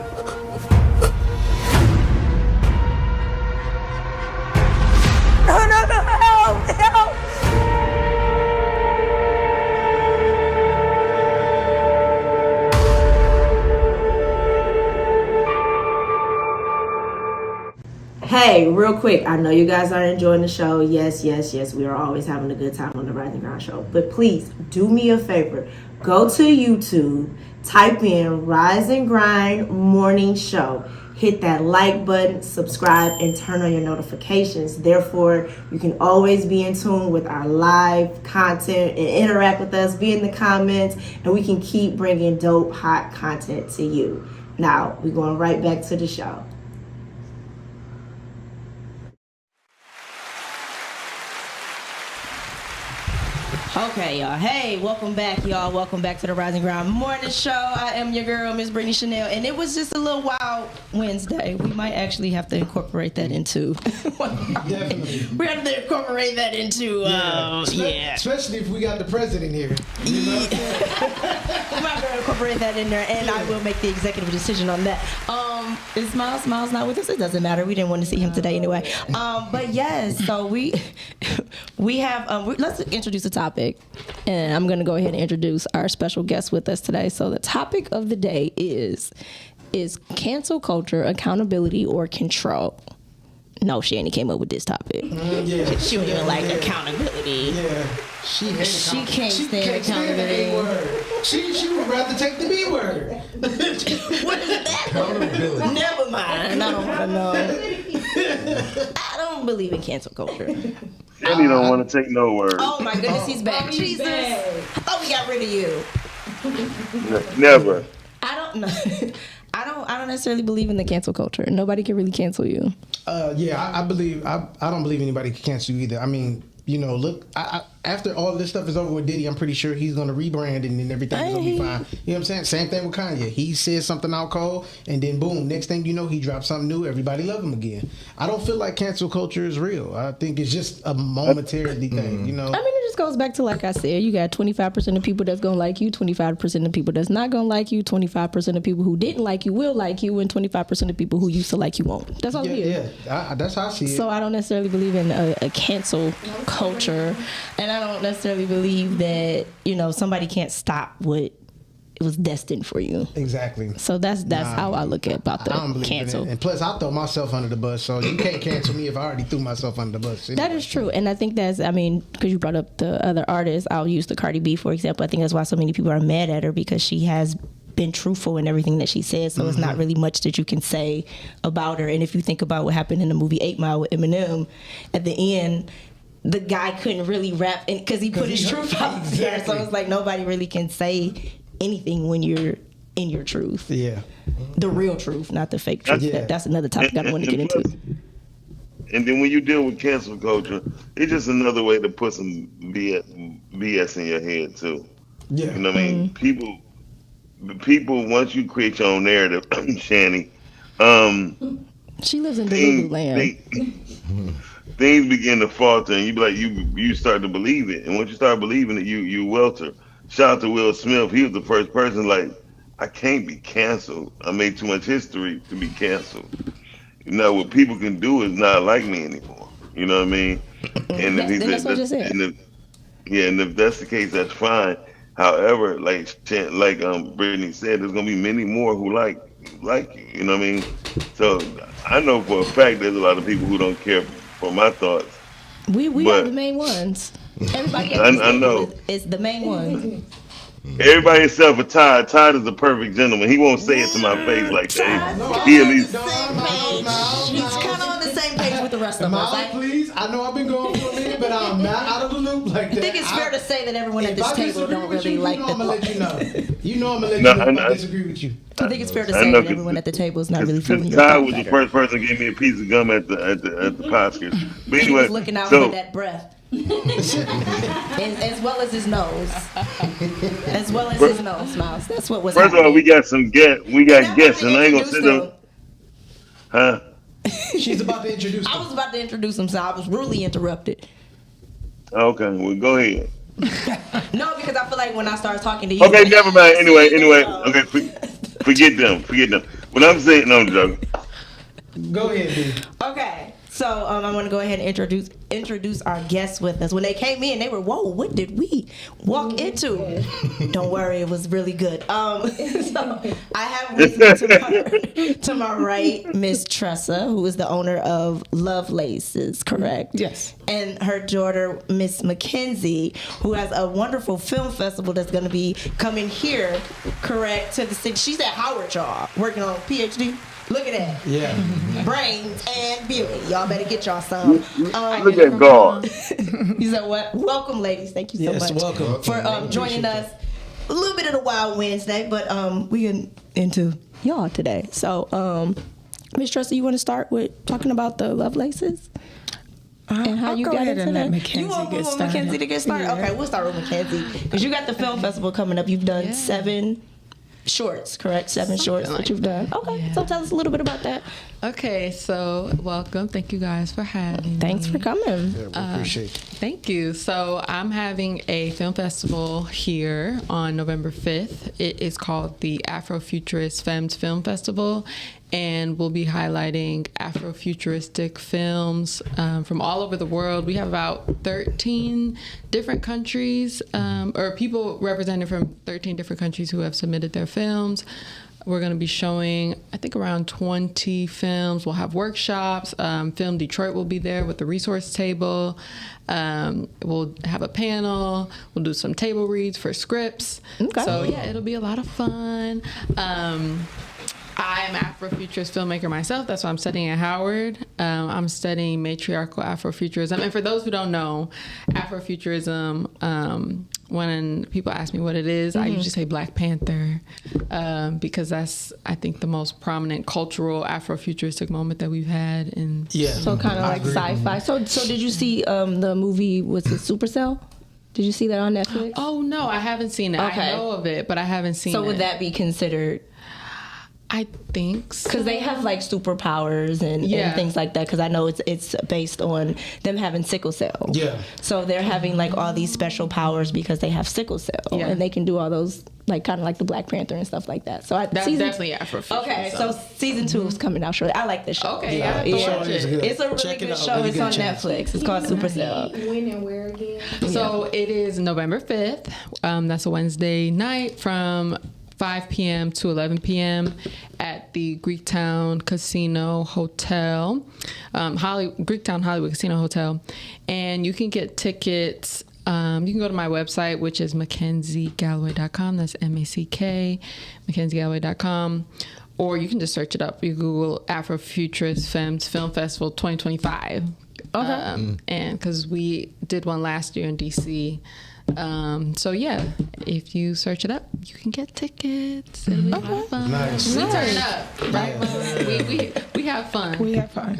help! Hey, real quick, I know you guys are enjoying the show. Yes, we are always having a good time on the Rising Ground Show. But please, do me a favor. Go to YouTube, type in Rise and Grind Morning Show. Hit that like button, subscribe, and turn on your notifications. Therefore, you can always be in tune with our live content and interact with us, be in the comments, and we can keep bringing dope, hot content to you. Now, we're going right back to the show. Okay, y'all. Hey, welcome back, y'all. Welcome back to the Rising Ground Morning Show. I am your girl, Miss Brittany Chanel, and it was just a little wild Wednesday. We might actually have to incorporate that into. Definitely. We have to incorporate that into. Especially if we got the president here. You know? We might have to incorporate that in there, and I will make the executive decision on that. Is Miles not with us? It doesn't matter. We didn't want to see him today anyway. But yes, so we have. Let's introduce the topic, and I'm going to go ahead and introduce our special guest with us today. So the topic of the day is cancel culture accountability or control? No, Shani came up with this topic. She don't even like accountability. Yeah. She can't stand accountability. She would rather take the B word. What is that? Accountability. Never mind. I don't want to know. I don't believe in cancel culture. Shani don't want to take no word. Oh my goodness, he's back. Jesus. I thought we got rid of you. Never. I don't know. I don't necessarily believe in the cancel culture. Nobody can really cancel you. I don't believe anybody can cancel you either. I mean, you know, look, after all this stuff is over with Diddy, I'm pretty sure he's going to rebrand and then everything is going to be fine. You know what I'm saying? Same thing with Kanye. He says something out cold and then boom, next thing you know, he drops something new. Everybody love him again. I don't feel like cancel culture is real. I think it's just a momentary thing, you know? I mean, it just goes back to, like I said, you got 25% of people that's going to like you, 25% of people that's not going to like you, 25% of people who didn't like you will like you, and 25% of people who used to like you won't. That's all it is. Yeah, that's how I see it. So I don't necessarily believe in a cancel culture, and I don't necessarily believe that, you know, somebody can't stop what it was destined for you. Exactly. So that's how I look at about the cancel. And plus, I throw myself under the bus, so you can't cancel me if I already threw myself under the bus. Anyway. That is true, and I think because you brought up the other artists, I'll use the Cardi B for example. I think that's why so many people are mad at her, because she has been truthful in everything that she says, so it's not really much that you can say about her. And if you think about what happened in the movie 8 Mile with Eminem, at the end, the guy couldn't really rap because he put his truth out there. So it's like nobody really can say anything when you're in your truth. Yeah. The real truth, not the fake truth. Yeah. That's another topic I don't want to get into. And then when you deal with cancel culture, it's just another way to put some BS in your head too. Yeah. You know what I mean? People, once you create your own narrative, Shani, she lives in Delulu land. Things begin to falter, and you be like, you start to believe it, and once you start believing it, you welter. Shout out to Will Smith. He was the first person like, I can't be canceled. I made too much history to be canceled. You know, what people can do is not like me anymore. You know what I mean? And That's what you said. and if that's the case, that's fine. However, like Brittany said, there's gonna be many more who like you. You know what I mean? So I know for a fact there's a lot of people who don't care for my thoughts. We are the main ones. Everybody I know. It's the main one. Everybody except for Todd. Todd is a perfect gentleman. He won't say it to my face like that. He at least. He's kind of on the same page with the rest of us. Miles, please. I know I've been going for a minute, but I'm not out of the loop like that. I think it's fair to say that everyone at this table don't really like the. I'm gonna let you know. You know I'm gonna let you know if I disagree with you. I think it's fair to say that everyone at the table is not really feeling your Todd was the first person who gave me a piece of gum at the Oscars. But He anyway, was looking out for that breath. as well as his nose. As well as his nose, Miles. That's what was first of all, we got some guests. We got guests, and I ain't gonna sit there. Huh? She's about to introduce I was about to introduce him, so I was rudely interrupted. Okay, well, go ahead. No, because I feel like when I start talking to you. Okay, never mind. Anyway. Okay, forget them. What I'm saying, no, I'm joking. Go ahead, dude. Okay, so I'm going to go ahead and introduce our guests with us. When they came in, they were, whoa, what did we walk into? Don't worry, it was really good. So I have with me to my right, Miss Tressa, who is the owner of Lovelaces, correct? Yes. And her daughter, Miss Mackenzie, who has a wonderful film festival that's going to be coming here, correct, to the city. She's at Howard, y'all, working on a PhD. Look at that. Yeah. Brains and beauty. Y'all better get y'all some. Look at God. You said what? Welcome, ladies. Thank you so much. Yes, welcome. For joining us. A little bit of the Wild Wednesday, but we get into y'all today. So, Miss Tressa, you want to start with talking about the Lovelaces? And how I'll you go got ahead into and let that? Mackenzie You want get started. Mackenzie to get started? Yeah. Okay, we'll start with Mackenzie. Because you got the film festival coming up. You've done 7 shorts, correct? 7 shorts that you've done. Okay, so tell us a little bit about that. Okay, so welcome. Thank you guys for having Thanks me. for coming. Yeah, we appreciate it. Thank you. So I'm having a film festival here on November 5th. It is called the Afrofuturist Femmes Film Festival, and we'll be highlighting Afrofuturistic films from all over the world. We have about 13 different countries, or people represented from 13 different countries who have submitted their films. We're going to be showing, I think, around 20 films. We'll have workshops. Film Detroit will be there with the resource table. We'll have a panel. We'll do some table reads for scripts. Okay. So, yeah, it'll be a lot of fun. I'm an Afrofuturist filmmaker myself. That's why I'm studying at Howard. I'm studying matriarchal Afrofuturism. And for those who don't know, Afrofuturism, when people ask me what it is, I usually say Black Panther, because that's, I think, the most prominent cultural Afrofuturistic moment that we've had. So kind of like sci-fi. So did you see the movie, was it Supercell? Did you see that on Netflix? Oh, no, I haven't seen it. Okay. I know of it, but I haven't seen it. So would that be considered? I think so. Because they have like superpowers and things like that. Because I know it's based on them having sickle cell. Yeah. So they're having like all these special powers because they have sickle cell, and they can do all those like kind of like the Black Panther and stuff like that. So that's definitely Afrofuturism. Okay, so season 2 is coming out shortly. I like this show. Okay, I have to watch it. It's a really good show. It's on Netflix. It's called Supercell. When and where again? So it is November 5th. That's a Wednesday night from 5 p.m. to 11 p.m. at the Greektown Casino Hotel, Greektown Hollywood Casino Hotel. And you can get tickets. You can go to my website, which is MackenzieGalloway.com. That's MACK, MackenzieGalloway.com. Or you can just search it up. You Google Afrofuturist Femmes Film Festival 2025. Okay. And because we did one last year in D.C., so yeah, if you search it up, you can get tickets. It'll be a lot of fun. Nice. We turn up, right? We have fun. We have fun.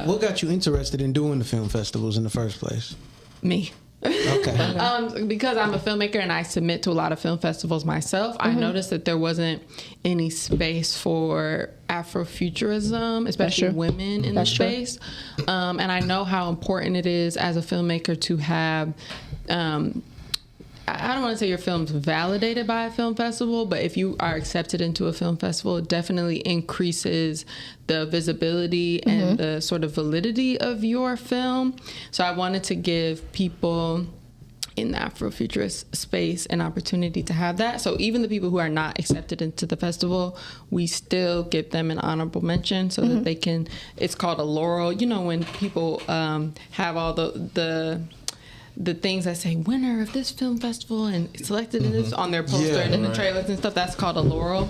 What got you interested in doing the film festivals in the first place? Me. Okay. Because I'm a filmmaker and I submit to a lot of film festivals myself, I noticed that there wasn't any space for Afrofuturism, especially women in the space. And I know how important it is as a filmmaker to have I don't want to say your film's validated by a film festival, but if you are accepted into a film festival, it definitely increases the visibility and the sort of validity of your film. So I wanted to give people in the Afrofuturist space an opportunity to have that. So even the people who are not accepted into the festival, we still give them an honorable mention so that they can, it's called a laurel. You know, when people have all the things that say winner of this film festival and selected in this on their poster and in the trailers and stuff, that's called a laurel.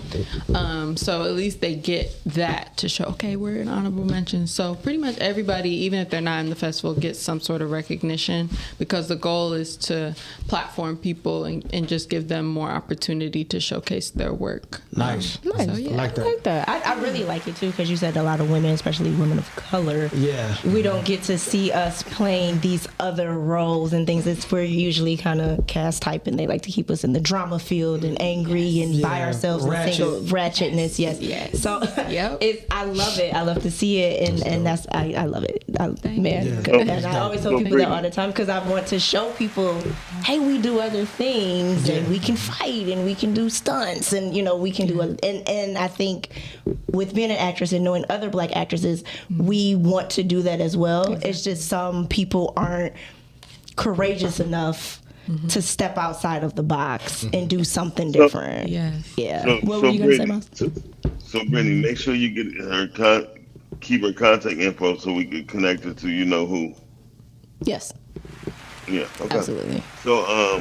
So at least they get that to show, okay, we're an honorable mention. So pretty much everybody, even if they're not in the festival, gets some sort of recognition, because the goal is to platform people and just give them more opportunity to showcase their work. Nice. So, yeah. I like that. I really like it too, because you said a lot of women, especially women of color, we don't get to see us playing these other roles and things. It's we're usually kind of cast type, and they like to keep us in the drama field and angry and by ourselves and single ratchetness. Yes. So I love it. I love to see it, and that's I love it. And I always tell people that all the time, because I want to show people, hey, we do other things, and we can fight, and we can do stunts, and we can do and I think with being an actress and knowing other Black actresses, we want to do that as well. It's just some people aren't courageous enough to step outside of the box and do something different. What were you gonna say, Miles? So Brittany, make sure you get her keep her contact info so we can connect her to who. Yes. Yeah. Okay. Absolutely. So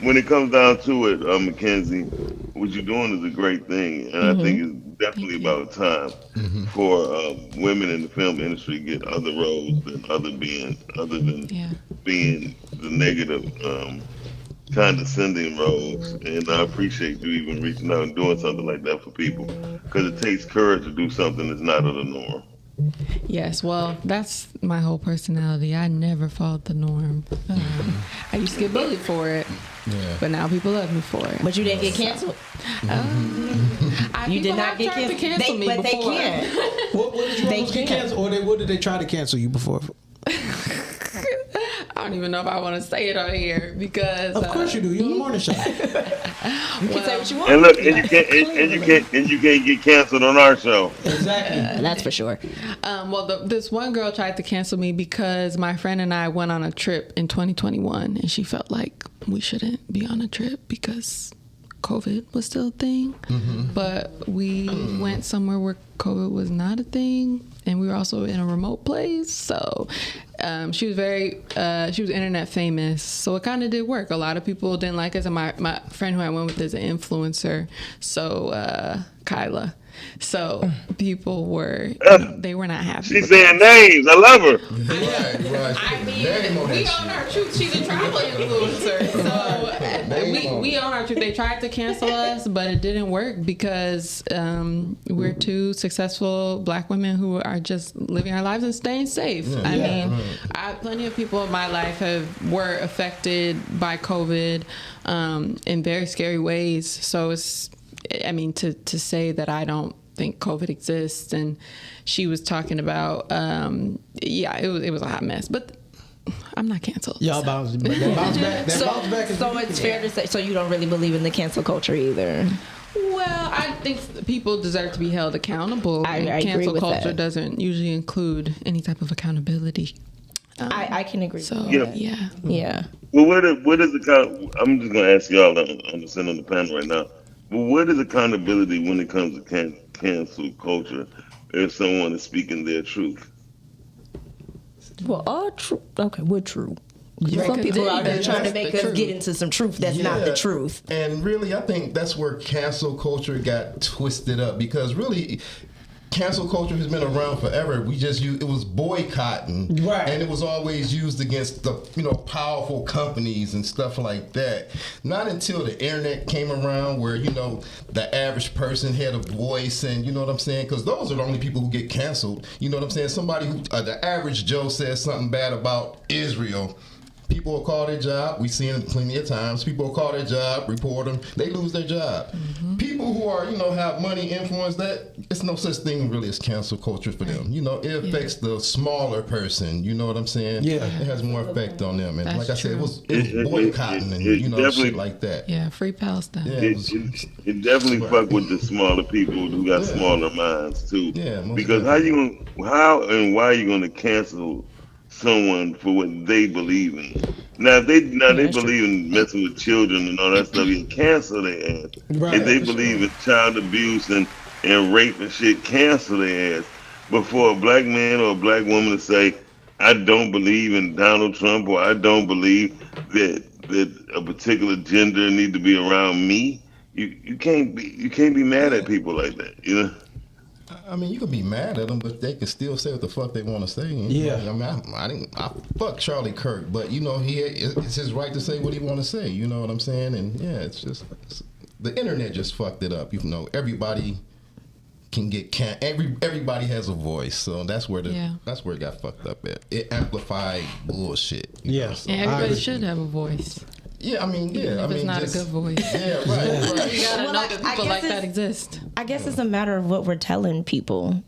when it comes down to it, Mackenzie, what you're doing is a great thing, and I think it's definitely about time for women in the film industry to get other roles other than being the negative, condescending roles. And I appreciate you even reaching out and doing something like that for people, because it takes courage to do something that's not of the norm. Yes, well, that's my whole personality. I never followed the norm. I used to get bullied for it, but now people love me for it. But you didn't get canceled. You did not get canceled. Cancel me but before. They can. What did you almost get canceled, or what did they try to cancel you before? I don't even know if I want to say it on here, because of course you do. You're on the morning show. You can say what you want. And look, and you can't get canceled on our show. Exactly. That's for sure. Well, this one girl tried to cancel me because my friend and I went on a trip in 2021, and she felt like we shouldn't be on a trip because COVID was still a thing. But we went somewhere where COVID was not a thing, and we were also in a remote place. So she was internet famous, so it kind of did work. A lot of people didn't like us, and my friend who I went with is an influencer, so Kyla. So people were, they were not happy. She's saying names. I love her. I mean, we own our truth. She's a travel influencer. So we own our truth. They tried to cancel us, but it didn't work because we're two successful Black women who are just living our lives and staying safe. I mean, plenty of people in my life were affected by COVID in very scary ways. So to say that I don't think COVID exists, and she was talking about, it was a hot mess, but I'm not canceled. Y'all bounce back. So it's fair to say, so you don't really believe in the cancel culture either? Well, I think people deserve to be held accountable. I agree cancel with culture that. doesn't usually include any type of accountability. I can agree. So with that. yeah. Well, what is the I'm just gonna ask y'all on the panel right now. But what is accountability when it comes to cancel culture if someone is speaking their truth? Well, all true. Okay, we're true. Some people out there trying to make us get into some truth that's not the truth. And really, I think that's where cancel culture got twisted up, because really, cancel culture has been around forever. It was boycotting, and it was always used against the powerful companies and stuff like that. Not until the internet came around, where the average person had a voice, and you know what I'm saying, because those are the only people who get canceled. You know what I'm saying? Somebody who the average Joe says something bad about Israel, people will call their job. We've seen it plenty of times. People will call their job, report them. They lose their job. People people who are, have money, influence, that it's no such thing really as cancel culture for them. It affects the smaller person. You know what I'm saying? Yeah. It has more effect on them. And That's like I said, it true. was boycotting and shit like that. Yeah, free Palestine. Yeah, It definitely fuck with the smaller people who got smaller minds too. Yeah, most because how and why are you gonna cancel someone for what they believe in? Now if they believe in messing with children and all that stuff, you cancel their ass. Right, if they for believe in child abuse and rape and shit, cancel their ass. But for a black man or a black woman to say, I don't believe in Donald Trump, or I don't believe that a particular gender need to be around me, you can't be mad at people like that, I mean, you could be mad at them, but they can still say what the fuck they want to say. Yeah. I mean, I fuck Charlie Kirk, but it's his right to say what he want to say. You know what I'm saying? And yeah, the internet just fucked it up. Everybody can get everybody has a voice, so that's where it got fucked up at. It amplified bullshit. Yeah. And everybody should have a voice. Yeah, I mean, Even if it's not a good voice. Yeah, right. You gotta know that people like that exist. I guess it's a matter of what we're telling people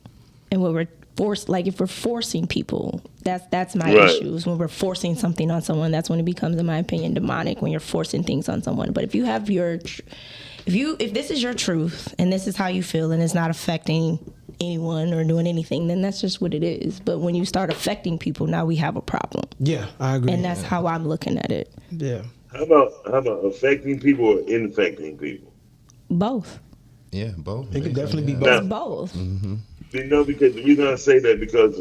and what we're if we're forcing people, that's my issue. Is when we're forcing something on someone, that's when it becomes, in my opinion, demonic, when you're forcing things on someone. But if you have if this is your truth and this is how you feel and it's not affecting anyone or doing anything, then that's just what it is. But when you start affecting people, now we have a problem. Yeah, I agree. And that's how I'm looking at it. Yeah. How about affecting people or infecting people? Both. Yeah, both. It could definitely be Now, both. Both. Mm-hmm. Because the reason I say that, because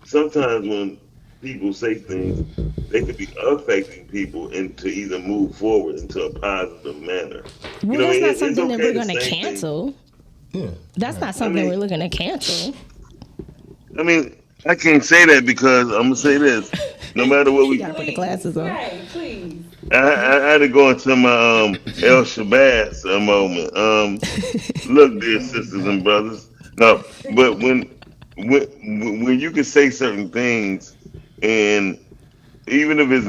sometimes when people say things, they could be affecting people and to either move forward into a positive manner. Well, that's not something that we're going to cancel. Yeah. That's not something we're looking to cancel. I mean, I can't say that because I'm gonna say this. No matter what we, You gotta put the glasses on. Please. I had to go into my El Shabazz moment. Look, dear sisters and brothers. No, but when you can say certain things, and even if it's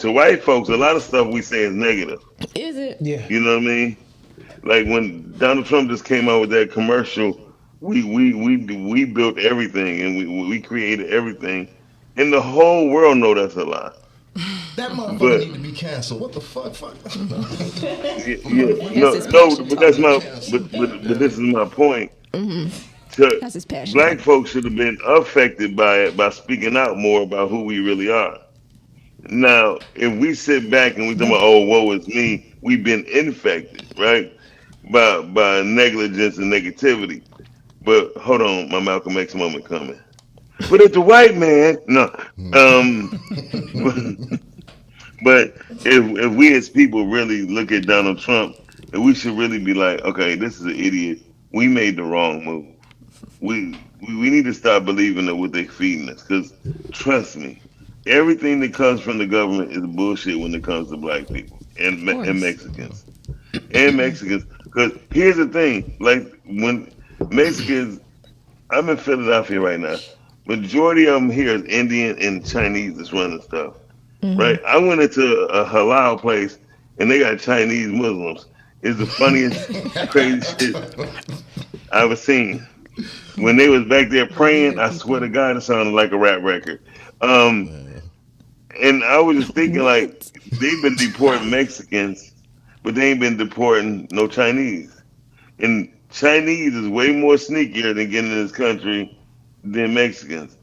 to white folks, a lot of stuff we say is negative. Is it? Yeah. You know what I mean? Like when Donald Trump just came out with that commercial, we built everything and we created everything, and the whole world know that's a lie. That motherfucker need to be canceled. What the fuck? But this is my point. Mm-hmm. That's his passion. Black folks should have been affected by it by speaking out more about who we really are. Now, if we sit back and we talk about, oh, woe is me, we've been infected, right, by negligence and negativity. But hold on, my Malcolm X moment coming. But it's the white man, no. But if we as people really look at Donald Trump, we should really be like, okay, this is an idiot. We made the wrong move. We need to stop believing that what they're feeding us. Because trust me, everything that comes from the government is bullshit when it comes to black people and Mexicans. And Mexicans. Because here's the thing, like when Mexicans, I'm in Philadelphia right now. Majority of them here is Indian and Chinese that's running stuff, right? I went into a halal place and they got Chinese Muslims. It's the funniest, crazy shit I've ever seen. When they was back there praying, I swear to God, it sounded like a rap record. And I was just thinking, like, they've been deporting Mexicans, but they ain't been deporting no Chinese. And Chinese is way more sneakier than getting in this country than Mexicans.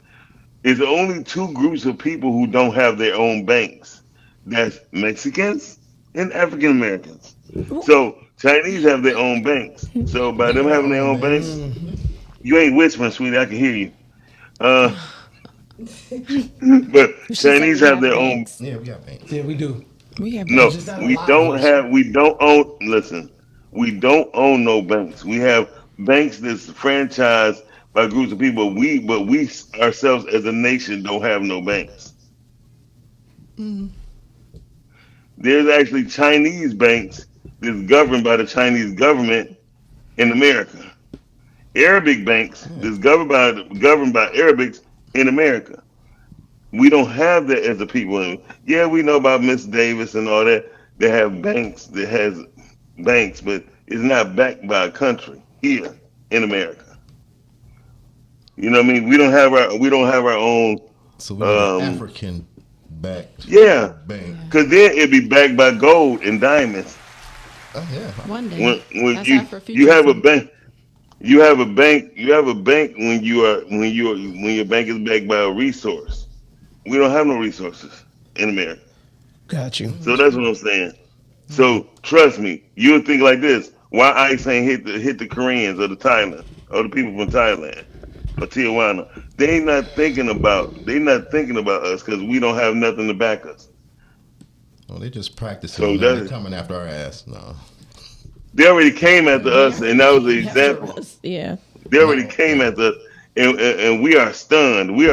It's only two groups of people who don't have their own banks. That's Mexicans and African Americans. So Chinese have their own banks. So by them having their own banks, you ain't whispering, sweetie, I can hear you. But Chinese have their own. Yeah, we got banks. Yeah, we do. We have No, banks. we don't own. Listen, we don't own no banks. We have banks that's franchised by groups of people. But we ourselves as a nation don't have no banks. There's actually Chinese banks that's governed by the Chinese government in America. Arabic banks that's governed by Arabics in America. We don't have that as a people. Yeah, we know about Miss Davis and all that. They have banks that has banks, but is not backed by a country here in America. You know what I mean? We don't have our own. So we have an African backed. Yeah, bank. Because then it'd be backed by gold and diamonds. Oh yeah. One day. When That's you have a bank. You have a bank when your bank is backed by a resource. We don't have no resources in America. Got you. So that's what I'm saying. So trust me, you'll think like this. Why ICE ain't hit the Koreans or the Thailand or the people from Thailand or Tijuana? They not thinking about us because we don't have nothing to back us. Well, they just practicing. So They're coming after our ass. No. They already came after us, and that was the example. Yeah. They already came after us, and we are stunned. We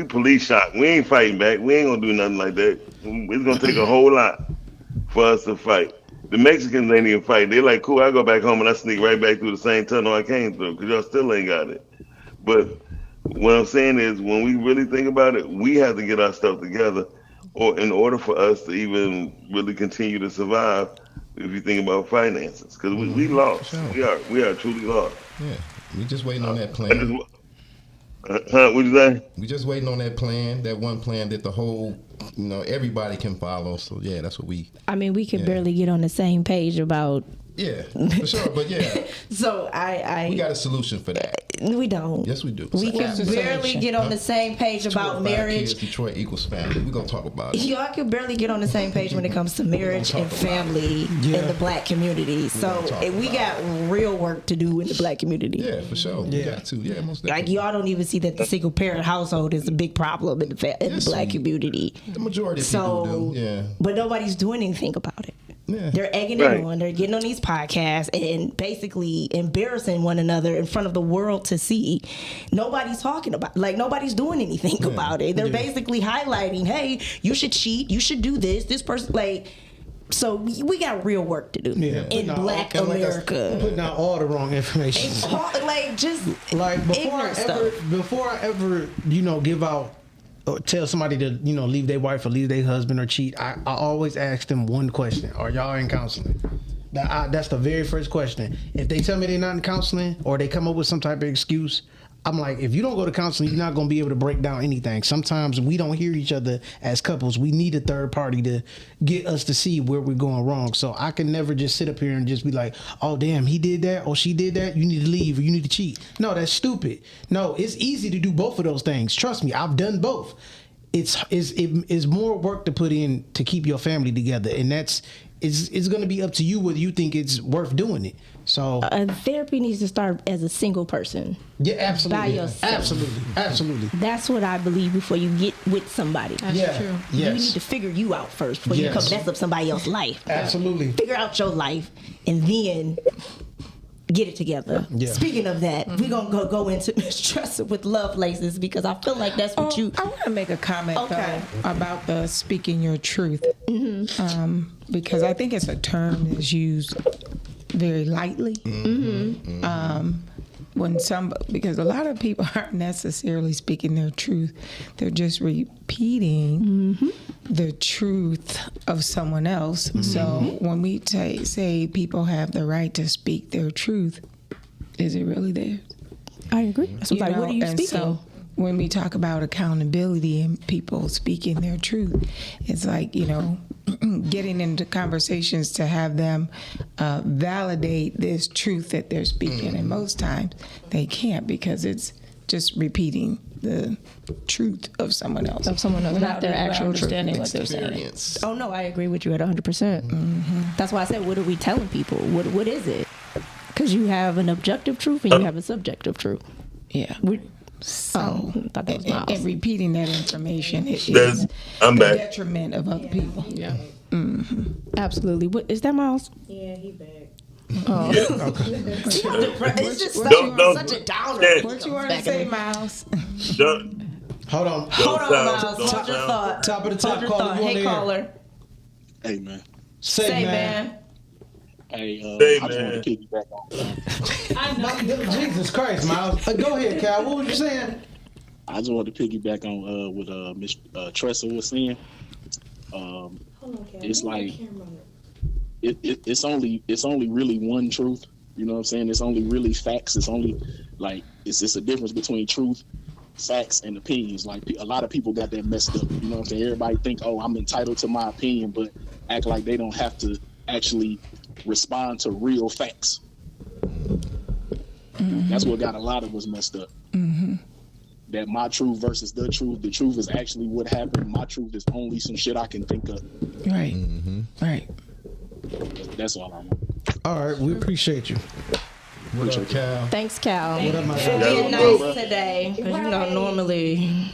police shocked. We ain't fighting back. We ain't gonna do nothing like that. It's gonna take a whole lot for us to fight. The Mexicans ain't even fight. They like, cool, I go back home and I sneak right back through the same tunnel I came through because y'all still ain't got it. But what I'm saying is, when we really think about it, we have to get our stuff together, or in order for us to even really continue to survive. If you think about finances, because we lost, sure. we are truly lost. Yeah, we just waiting on that plan. What'd you say? We just waiting on that plan, that one plan that the whole, everybody can follow. So yeah, that's what we. I mean, we could barely get on the same page about. Yeah, for sure, but yeah. So we got a solution for that. We don't. Yes, we do. We can barely get on the same page about marriage. Kids, Detroit equals family. We're gonna talk about it. Y'all can barely get on the same page when it comes to marriage and family in the black community. So we got real work to do in the black community. Yeah, for sure. Yeah, we got to. Yeah, most definitely. Like y'all don't even see that the single parent household is a big problem in the black community. The majority of people do. Yeah. But nobody's doing anything about it. Yeah. They're egging it on. They're getting on these podcasts and basically embarrassing one another in front of the world to see. Nobody's talking about, nobody's doing anything about it. They're basically highlighting, hey, you should cheat, you should do this person, so we got real work to do in Black America. Putting out all the wrong information. Before I ever give out. Or tell somebody to leave their wife or leave their husband or cheat, I always ask them one question: are y'all in counseling? That's the very first question. If they tell me they're not in counseling or they come up with some type of excuse, I'm like, if you don't go to counseling, you're not going to be able to break down anything. Sometimes we don't hear each other as couples. We need a third party to get us to see where we're going wrong. So I can never just sit up here and just be like, oh, damn, he did that or she did that. You need to leave or you need to cheat. No, that's stupid. No, it's easy to do both of those things. Trust me, I've done both. It's more work to put in to keep your family together. And it's going to be up to you whether you think it's worth doing it. So therapy needs to start as a single person. Yeah, absolutely. By yourself. Absolutely. That's what I believe before you get with somebody. That's true. You need to figure you out first before you come mess up somebody else's life. Absolutely. Figure out your life and then get it together. Yeah. Speaking of that, we're going to go into Miss Tressa with Love Laces because I feel like that's what you... I want to make a comment, though, about the speaking your truth. Mm-hmm. Because I think it's a term that's used very lightly. Mm-hmm. Because a lot of people aren't necessarily speaking their truth. They're just repeating the truth of someone else. Mm-hmm. So when we say people have the right to speak their truth, is it really theirs? I agree. So what are you speaking? So when we talk about accountability and people speaking their truth, it's like, getting into conversations to have them validate this truth that they're speaking. And most times they can't because it's just repeating the truth of someone else. Not their actual understanding truth. What they're saying. Oh, no, I agree with you at 100%. Mm-hmm. That's why I said, what are we telling people? What is it? Because you have an objective truth and you have a subjective truth. Yeah. And repeating that information is the detriment of other people. Yeah. Mm-hmm. Absolutely. What is that, Miles? Yeah, he back. Oh. It's just such a downer. What you want to say, Miles? Hold on, Miles. Hold your thought. Top of the top caller. Hey, caller. Hey, man. Say, man. Hey, I just want to piggyback on. Jesus Christ, Miles. Go ahead, Cal. What was you saying? I just want to piggyback on what Miss Tressa was saying. It's like it's only really one truth. You know what I'm saying? It's only really facts. It's only like it's a difference between truth, facts, and opinions. Like a lot of people got that messed up. You know what I'm saying? Everybody think, oh, I'm entitled to my opinion, but act like they don't have to actually respond to real facts. Mm-hmm. That's what got a lot of us messed up. Mm-hmm. That my truth versus the truth. The truth is actually what happened. My truth is only some shit I can think of. Right. Right. That's all I want. All right, we appreciate you. What up, Cal? Thanks, Cal. What up, my For guy? being nice today. 'Cause you know, normally.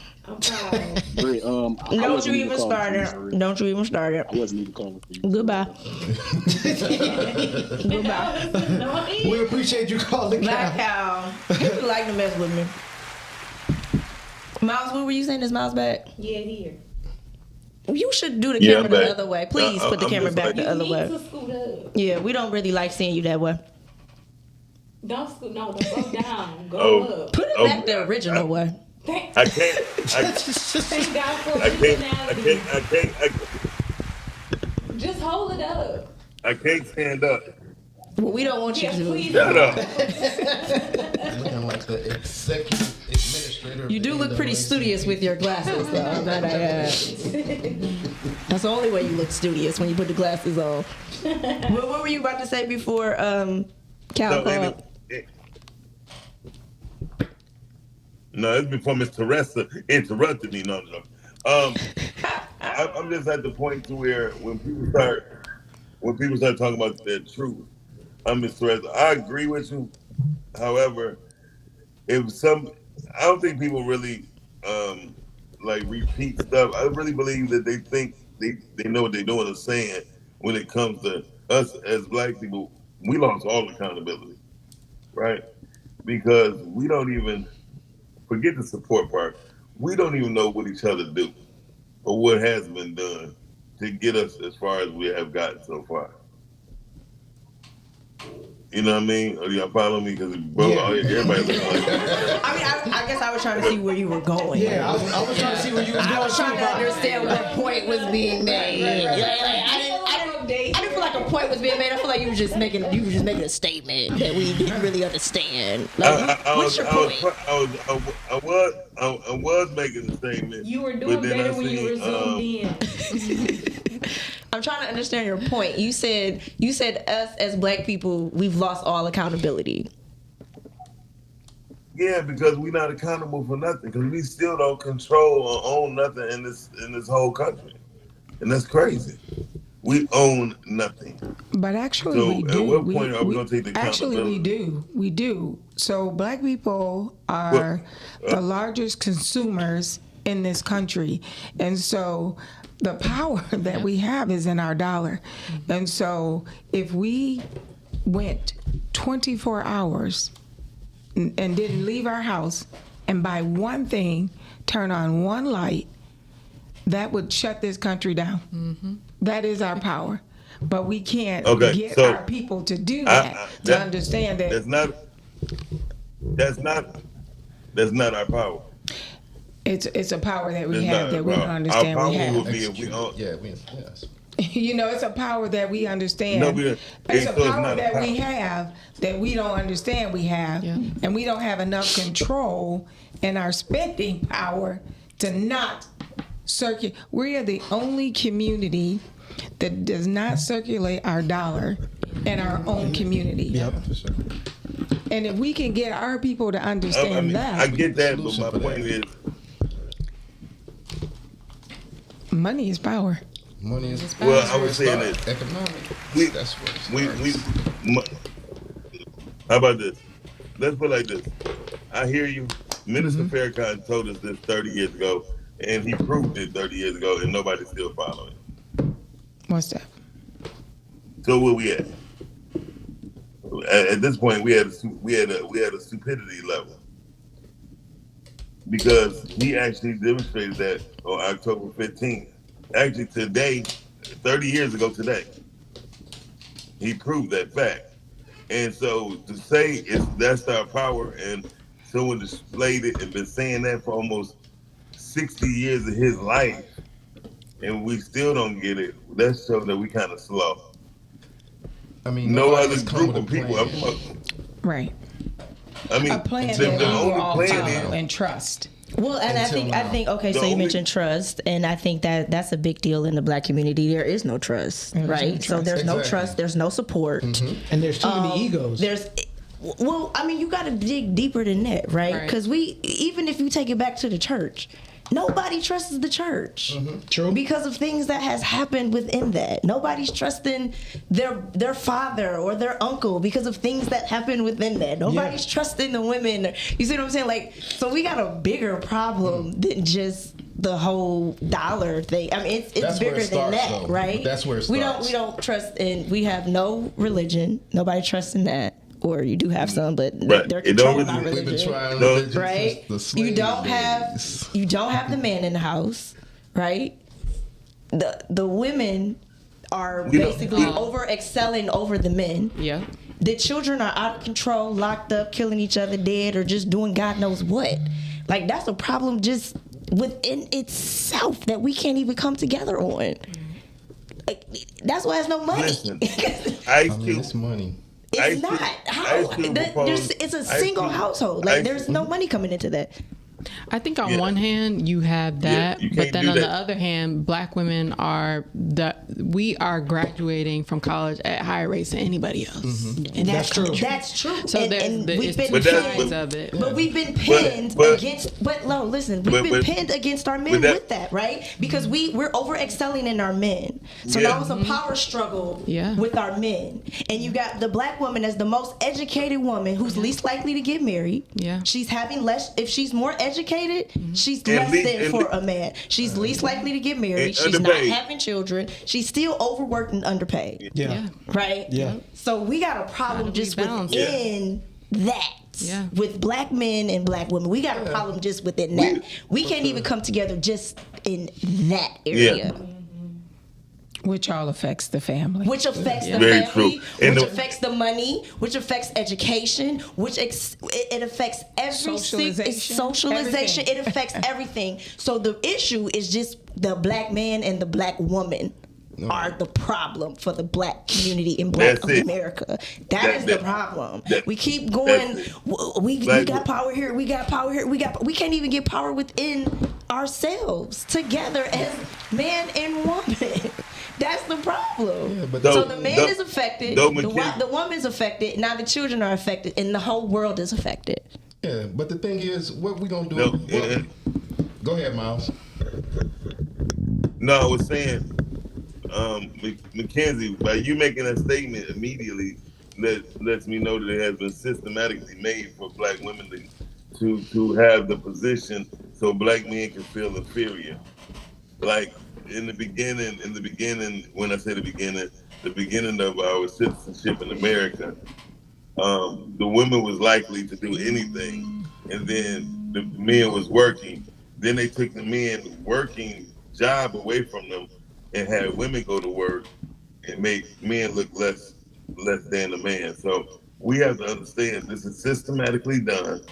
Bri, Don't you even start it. Don't you even start it. I wasn't even calling for you. Goodbye. Goodbye. We appreciate you calling, Black Cal. Cal. You like to mess with me. Miles, what were you saying? Is Miles back? Yeah, here. You should do the Yeah, camera I'm the back. other way. Please put the I'm camera just back like- the other way. Scoot up. Yeah, we don't really like seeing you that way. Don't scoot. No, don't go down. Go Oh. up. Put it back the original way. Thank I can't. thank God for I personality. can't. Just hold it up. I can't stand up. Well, we don't want you Yeah, to. please. Shut up. Looking like the executive administrator. You do look pretty studious with your glasses, though. That I That's the only way you look studious, when you put the glasses on. What were you about to say before Cal So, called? No, it's before Miss Teresa interrupted me. No. I'm just at the point to where when people start talking about their truth, Miss Teresa, I agree with you. However, I don't think people really like repeat stuff. I really believe that they think they know what they're doing and saying when it comes to us as Black people. We lost all accountability, right? Because we don't even forget the support part. We don't even know what each other do or what has been done to get us as far as we have gotten so far. You know what I mean? Or y'all follow me? Because everybody looking like that. I mean, I guess I was trying to see where you were going. Yeah, I was trying to see where you was going. I was trying to understand what point was being made. Right. I didn't feel like a point was being made. I feel like you were just making a statement that we didn't really understand. Like, what's your point? I was making a statement. You were but doing then better I when you were zoomed in. I'm trying to understand your point. You said us as Black people, we've lost all accountability. Yeah, because we're not accountable for nothing. Because we still don't control or own nothing in this whole country, and that's crazy. We own nothing. But actually, So we at do. what point are we gonna take the Actually, we accountability? do. We do. So Black people are the largest consumers in this country, and so the power that we have is in our dollar. And so if we went 24 hours and didn't leave our house and buy one thing, turn on one light, that would shut this country down. That is our power. But we can't get so our people to do that, to understand that. That's not our power. It's a power that we That's have not that our we don't power. understand Our we power have. would be if we own. Yes. You know, it's a power that we understand. No, It's a so it's power not a that we power. have that we don't understand we have. And we don't have enough control in our spending power to not circulate. We are the only community that does not circulate our dollar in our own community. Yep, for sure. And if we can get our people to understand that. I get that, but my point is, money is power. Money is power. well, I was saying that Economic. That's what how about this? Let's put it like this. I hear you. Minister Farrakhan told us this 30 years ago, and he proved it 30 years ago, and nobody's still following. What's that? So where we at? At this point, we had a stupidity level because he actually demonstrated that on October 15th. Actually, today, 30 years ago today, he proved that fact. And so to say that's our power, and someone displayed it and been saying that for almost 60 years of his life, and we still don't get it, that shows that we kind of slow. I mean, no other nobody's come group of with a people. plan. Right. I mean, A plan the that we will only all plan follow is and trust. Well, and I think okay. So you mentioned trust, and I think that's a big deal in the Black community. There is no trust, right? So there's no trust. There's no support, and there's too many egos. Well, I mean, you got to dig deeper than that, right? Because even if you take it back to the church, nobody trusts the church. True. Because of things that has happened within that. Nobody's trusting their father or their uncle because of things that happen within that. Nobody's trusting the women. You see what I'm saying? Like, so we got a bigger problem than just the whole dollar thing. I mean, it's bigger than that, though. Right? That's where it starts. We don't trust in. We have no religion. Nobody trusts in that. Or you do have some, but they're controlled by religion, right? You don't have the man in the house, right? The women are basically over excelling over the men. Yeah. The children are out of control, locked up, killing each other, dead, or just doing God knows what. Like, that's a problem just within itself that we can't even come together on. Like, that's why there's no money. Listen, it's money. It's not. How? It's a single household. Like, there's no money coming into that. I think on one hand you have that, but then on the other hand, Black women we are graduating from college at higher rates than anybody else. And that's true. That's true. So we've been pinned of it. But we've been pinned against. But no, listen, we've been pinned against our men with that, right? Because we're over excelling in our men. So now it's a power struggle with our men, and you got the Black woman as the most educated woman who's least likely to get married. Yeah, she's having less. If she's more educated, she's less than for a man. She's least likely to get married. She's not having children. She's still overworked and underpaid. Yeah. Right? Yeah. So we got a problem just within that. Yeah. With Black men and Black women. We got a problem just within that. We can't even come together just in that area. Which all affects the family. Which affects the family, which affects the money, which affects education, which it affects every socialization. It affects everything. So the issue is just the Black man and the Black woman are the problem for the Black community in Black America. That is the problem. We keep going. We got power here. We got power here. We can't even get power within ourselves together as man and woman. That's the problem. Yeah, so the man is affected, the woman's affected, now the children are affected, and the whole world is affected. Yeah, but the thing is, what we gonna do? Go ahead, Miles. No, I was saying, Mackenzie, by you making that statement immediately, lets me know that it has been systematically made for Black women to have the position so Black men can feel inferior. Like, in the beginning, when I say the beginning of our citizenship in America, the women was likely to do anything, and then the men was working. Then they took the men working job away from them and had women go to work and make men look less than the man. So we have to understand this is systematically done,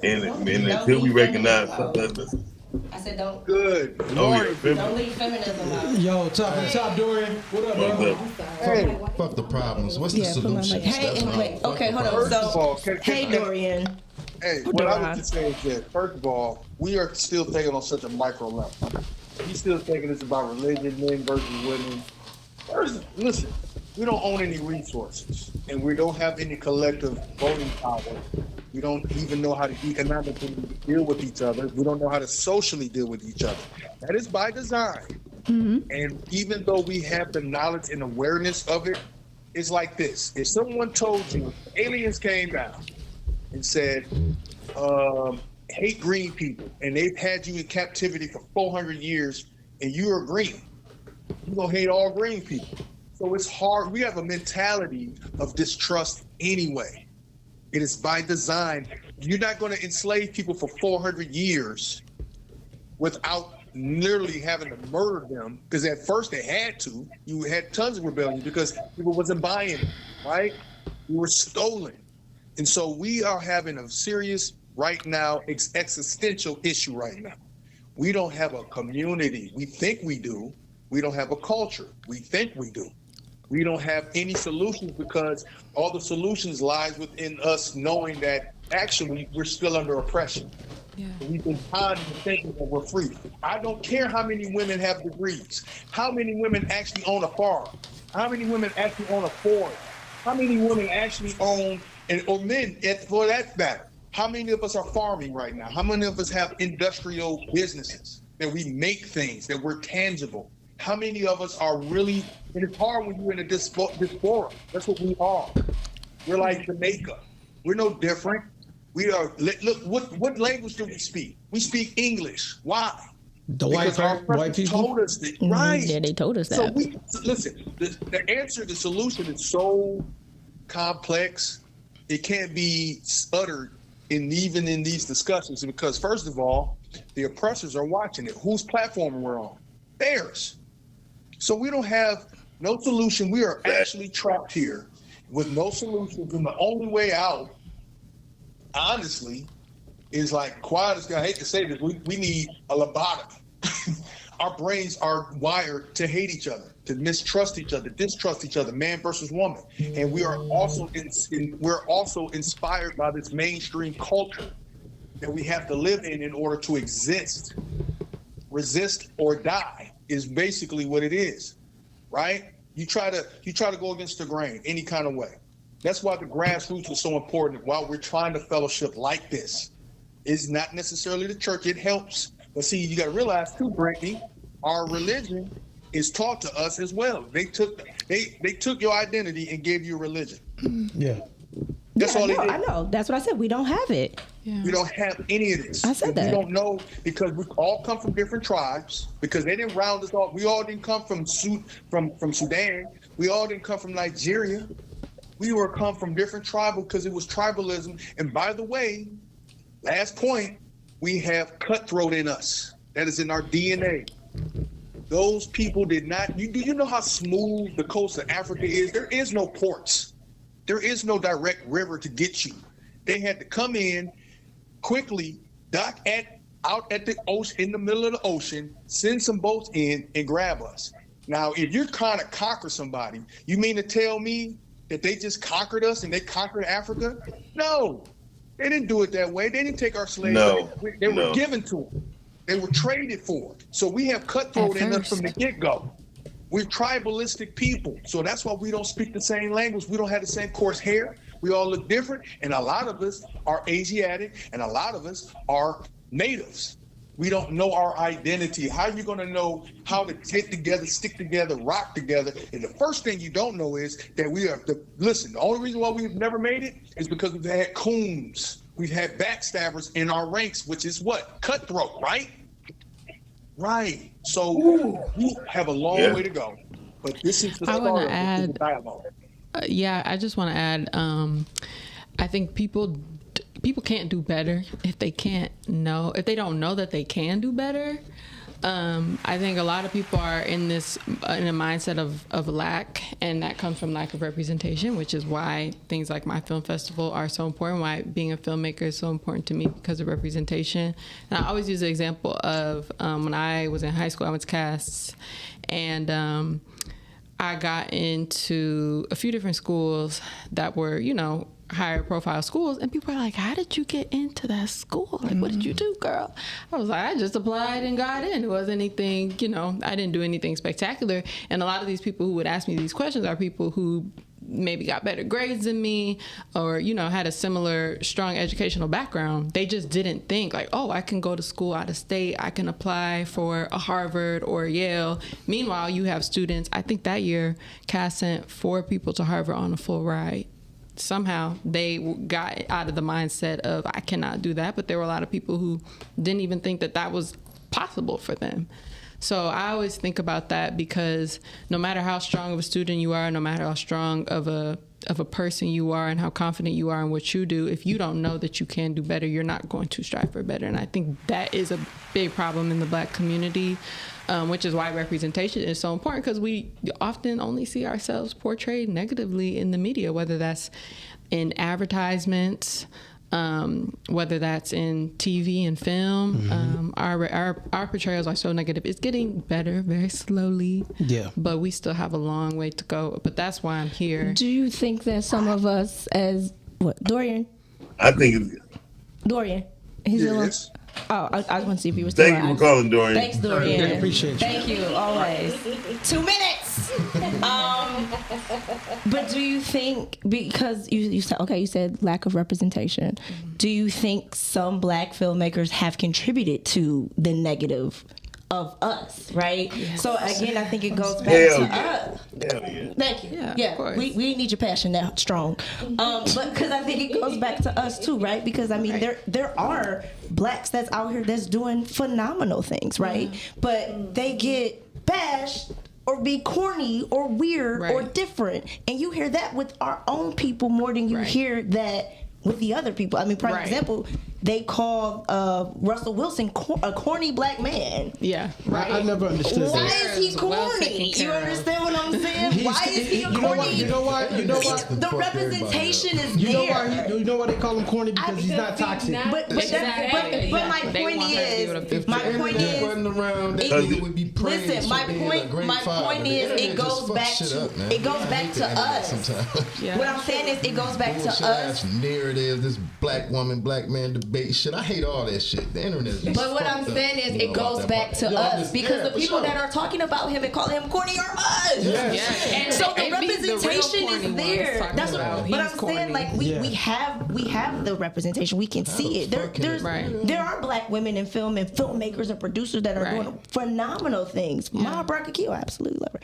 and until we recognize something. I said don't. Good. Don't leave feminism out. Yo, top Dorian. What up, bro? Hey, fuck the problems. What's the solution? Hey, okay, hold on. So, hey, Dorian. Hey, what I was just saying is that, first of all, we are still thinking on such a micro level. We still thinking it's about religion, men versus women. Listen, we don't own any resources, and we don't have any collective voting power. We don't even know how to economically deal with each other. We don't know how to socially deal with each other. That is by design. And even though we have the knowledge and awareness of it, it's like this. If someone told you, aliens came down and said, hate green people, and they've had you in captivity for 400 years, and you're green, you're going to hate all green people. So it's hard. We have a mentality of distrust anyway. It is by design. You're not going to enslave people for 400 years without literally having to murder them, because at first they had to. You had tons of rebellion because people wasn't buying it, right? We were stolen. And so we are having a serious, right now, existential issue right now. We don't have a community. We think we do. We don't have a culture. We think we do. We don't have any solutions because all the solutions lies within us knowing that actually we're still under oppression. Yeah. We've been hiding and thinking that we're free. I don't care how many women have degrees, how many women actually own a farm, how many women actually own a Ford, how many women actually own, or men for that matter, how many of us are farming right now? How many of us have industrial businesses that we make things, that we're tangible? How many of us are really, and it's hard when you're in a diaspora. That's what we are. We're like Jamaica. We're no different. We are, look, what language do we speak? We speak English. Why? The Because our white people told us that, right? Yeah, they told us So that. listen, the answer, the solution is so complex, it can't be uttered even in these discussions because first of all, the oppressors are watching it. Whose platform we're on? Theirs. So we don't have no solution. We are actually trapped here with no solutions. And the only way out, honestly, is like quiet as I hate to say this, we need a lobotomy. Our brains are wired to hate each other, to mistrust each other, distrust each other, man versus woman. And we are also we're also inspired by this mainstream culture that we have to live in order to exist. Resist or die is basically what it is, right? You try to go against the grain any kind of way. That's why the grassroots is so important. While we're trying to fellowship like this, it's not necessarily the church. It helps, but see, you got to realize too, Brittany, our religion is taught to us as well. They took your identity and gave you a religion. Yeah. That's all they did. I know. That's what I said. We don't have it. Yeah. We don't have any of this. I said that. We don't know because we all come from different tribes. Because they didn't round us off. We all didn't come from Sudan. We all didn't come from Nigeria. We were come from different tribal because it was tribalism. And by the way, last point, we have cutthroat in us. That is in our DNA. Those people did not. Do you know how smooth the coast of Africa is? There is no ports. There is no direct river to get you. They had to come in quickly, dock out at the ocean, in the middle of the ocean, send some boats in and grab us. Now, if you're trying to conquer somebody, you mean to tell me that they just conquered us and they conquered Africa? No, they didn't do it that way. They didn't take our slaves. No, They were given to them. They were traded for. So we have cutthroat in us from the get-go. We're tribalistic people. So that's why we don't speak the same language. We don't have the same coarse hair. We all look different. And a lot of us are Asiatic and a lot of us are natives. We don't know our identity. How are you going to know how to get together, stick together, rock together? And the first thing you don't know is that listen, the only reason why we've never made it is because we've had coons. We've had backstabbers in our ranks, which is what? Cutthroat, right? Right. So we have a long way to go. But this is the start of the dialogue. Yeah, I just want to add, I think people can't do better if they don't know that they can do better. I think a lot of people are in a mindset of lack, and that comes from lack of representation, which is why things like my film festival are so important, why being a filmmaker is so important to me, because of representation. And I always use the example of when I was in high school, I went to Casts, and I got into a few different schools that were, higher profile schools, and people are like, how did you get into that school? Like, what did you do, girl? I was like, I just applied and got in. It wasn't anything, I didn't do anything spectacular. And a lot of these people who would ask me these questions are people who maybe got better grades than me or, had a similar strong educational background. They just didn't think like, oh, I can go to school out of state. I can apply for a Harvard or Yale. Meanwhile, you have students, I think that year, Cass sent 4 people to Harvard on a full ride. Somehow they got out of the mindset of I cannot do that, but there were a lot of people who didn't even think that was possible for them. So I always think about that, because no matter how strong of a student you are, no matter how strong of a person you are and how confident you are in what you do, if you don't know that you can do better, you're not going to strive for better. And I think that is a big problem in the Black community, which is why representation is so important, because we often only see ourselves portrayed negatively in the media, whether that's in advertisements, whether that's in TV and film. Our portrayals are so negative. It's getting better very slowly. Yeah. But we still have a long way to go. But that's why I'm here. Do you think that some of us, as what, Dorian? I think it's. Dorian. He's Yes. Oh, I was going to see if he was still Thank you alive. for calling, Dorian. Thanks, Dorian. I appreciate you. Thank you, always. 2 minutes. But do you think, because you said lack of representation, do you think some black filmmakers have contributed to the negative of us, right? Yes. So again, I think it goes back to us. Thank you. Yeah, we need your passion that strong. But because I think it goes back to us too, right? Because I mean, there are blacks that's out here that's doing phenomenal things, right? But they get bashed or be corny or weird or different, and you hear that with our own people more than you hear that with the other people. I mean, for example, they call Russell Wilson a corny black man. Yeah, right. I never understood Why that. is he corny? You understand what I'm saying? Why is he a corny? You know why? The representation is you know there. You know why they call him corny? Because he's not toxic. But my point is, listen, my point is, it goes back to us. What I'm saying is, it goes back to us. Narrative, this black woman, black man debate shit. I hate all that shit. The internet is just But what I'm saying is, it goes back to us because the people that are talking about him and calling him corny are us. And so the the representation is there. That's what I'm saying. corny. Like we have the representation. We can see it. There are black women in film and filmmakers and producers that are doing phenomenal things. Mara Bracakio, I absolutely love her.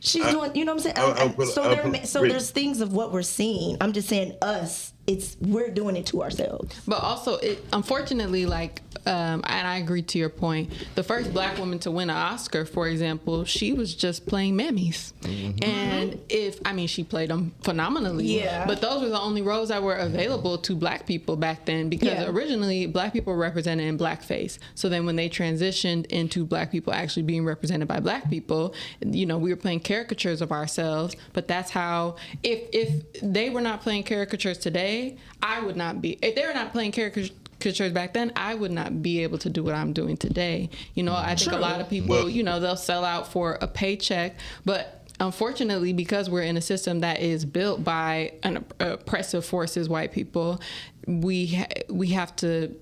She's doing, you know what I'm saying? So there's things of what we're seeing. I'm just saying us. We're doing it to ourselves. But also, unfortunately, and I agree to your point, the first black woman to win an Oscar, for example, she was just playing mammies. And she played them phenomenally. Yeah. But those were the only roles that were available to black people back then because originally black people were represented in blackface. So then when they transitioned into black people actually being represented by black people, we were playing caricatures of ourselves. But that's how, if they were not playing caricatures today, I would not be. If they were not playing caricatures back then, I would not be able to do what I'm doing today. I think a lot of people, they'll sell out for a paycheck, but unfortunately, because we're in a system that is built by an oppressive forces, white people, we have to,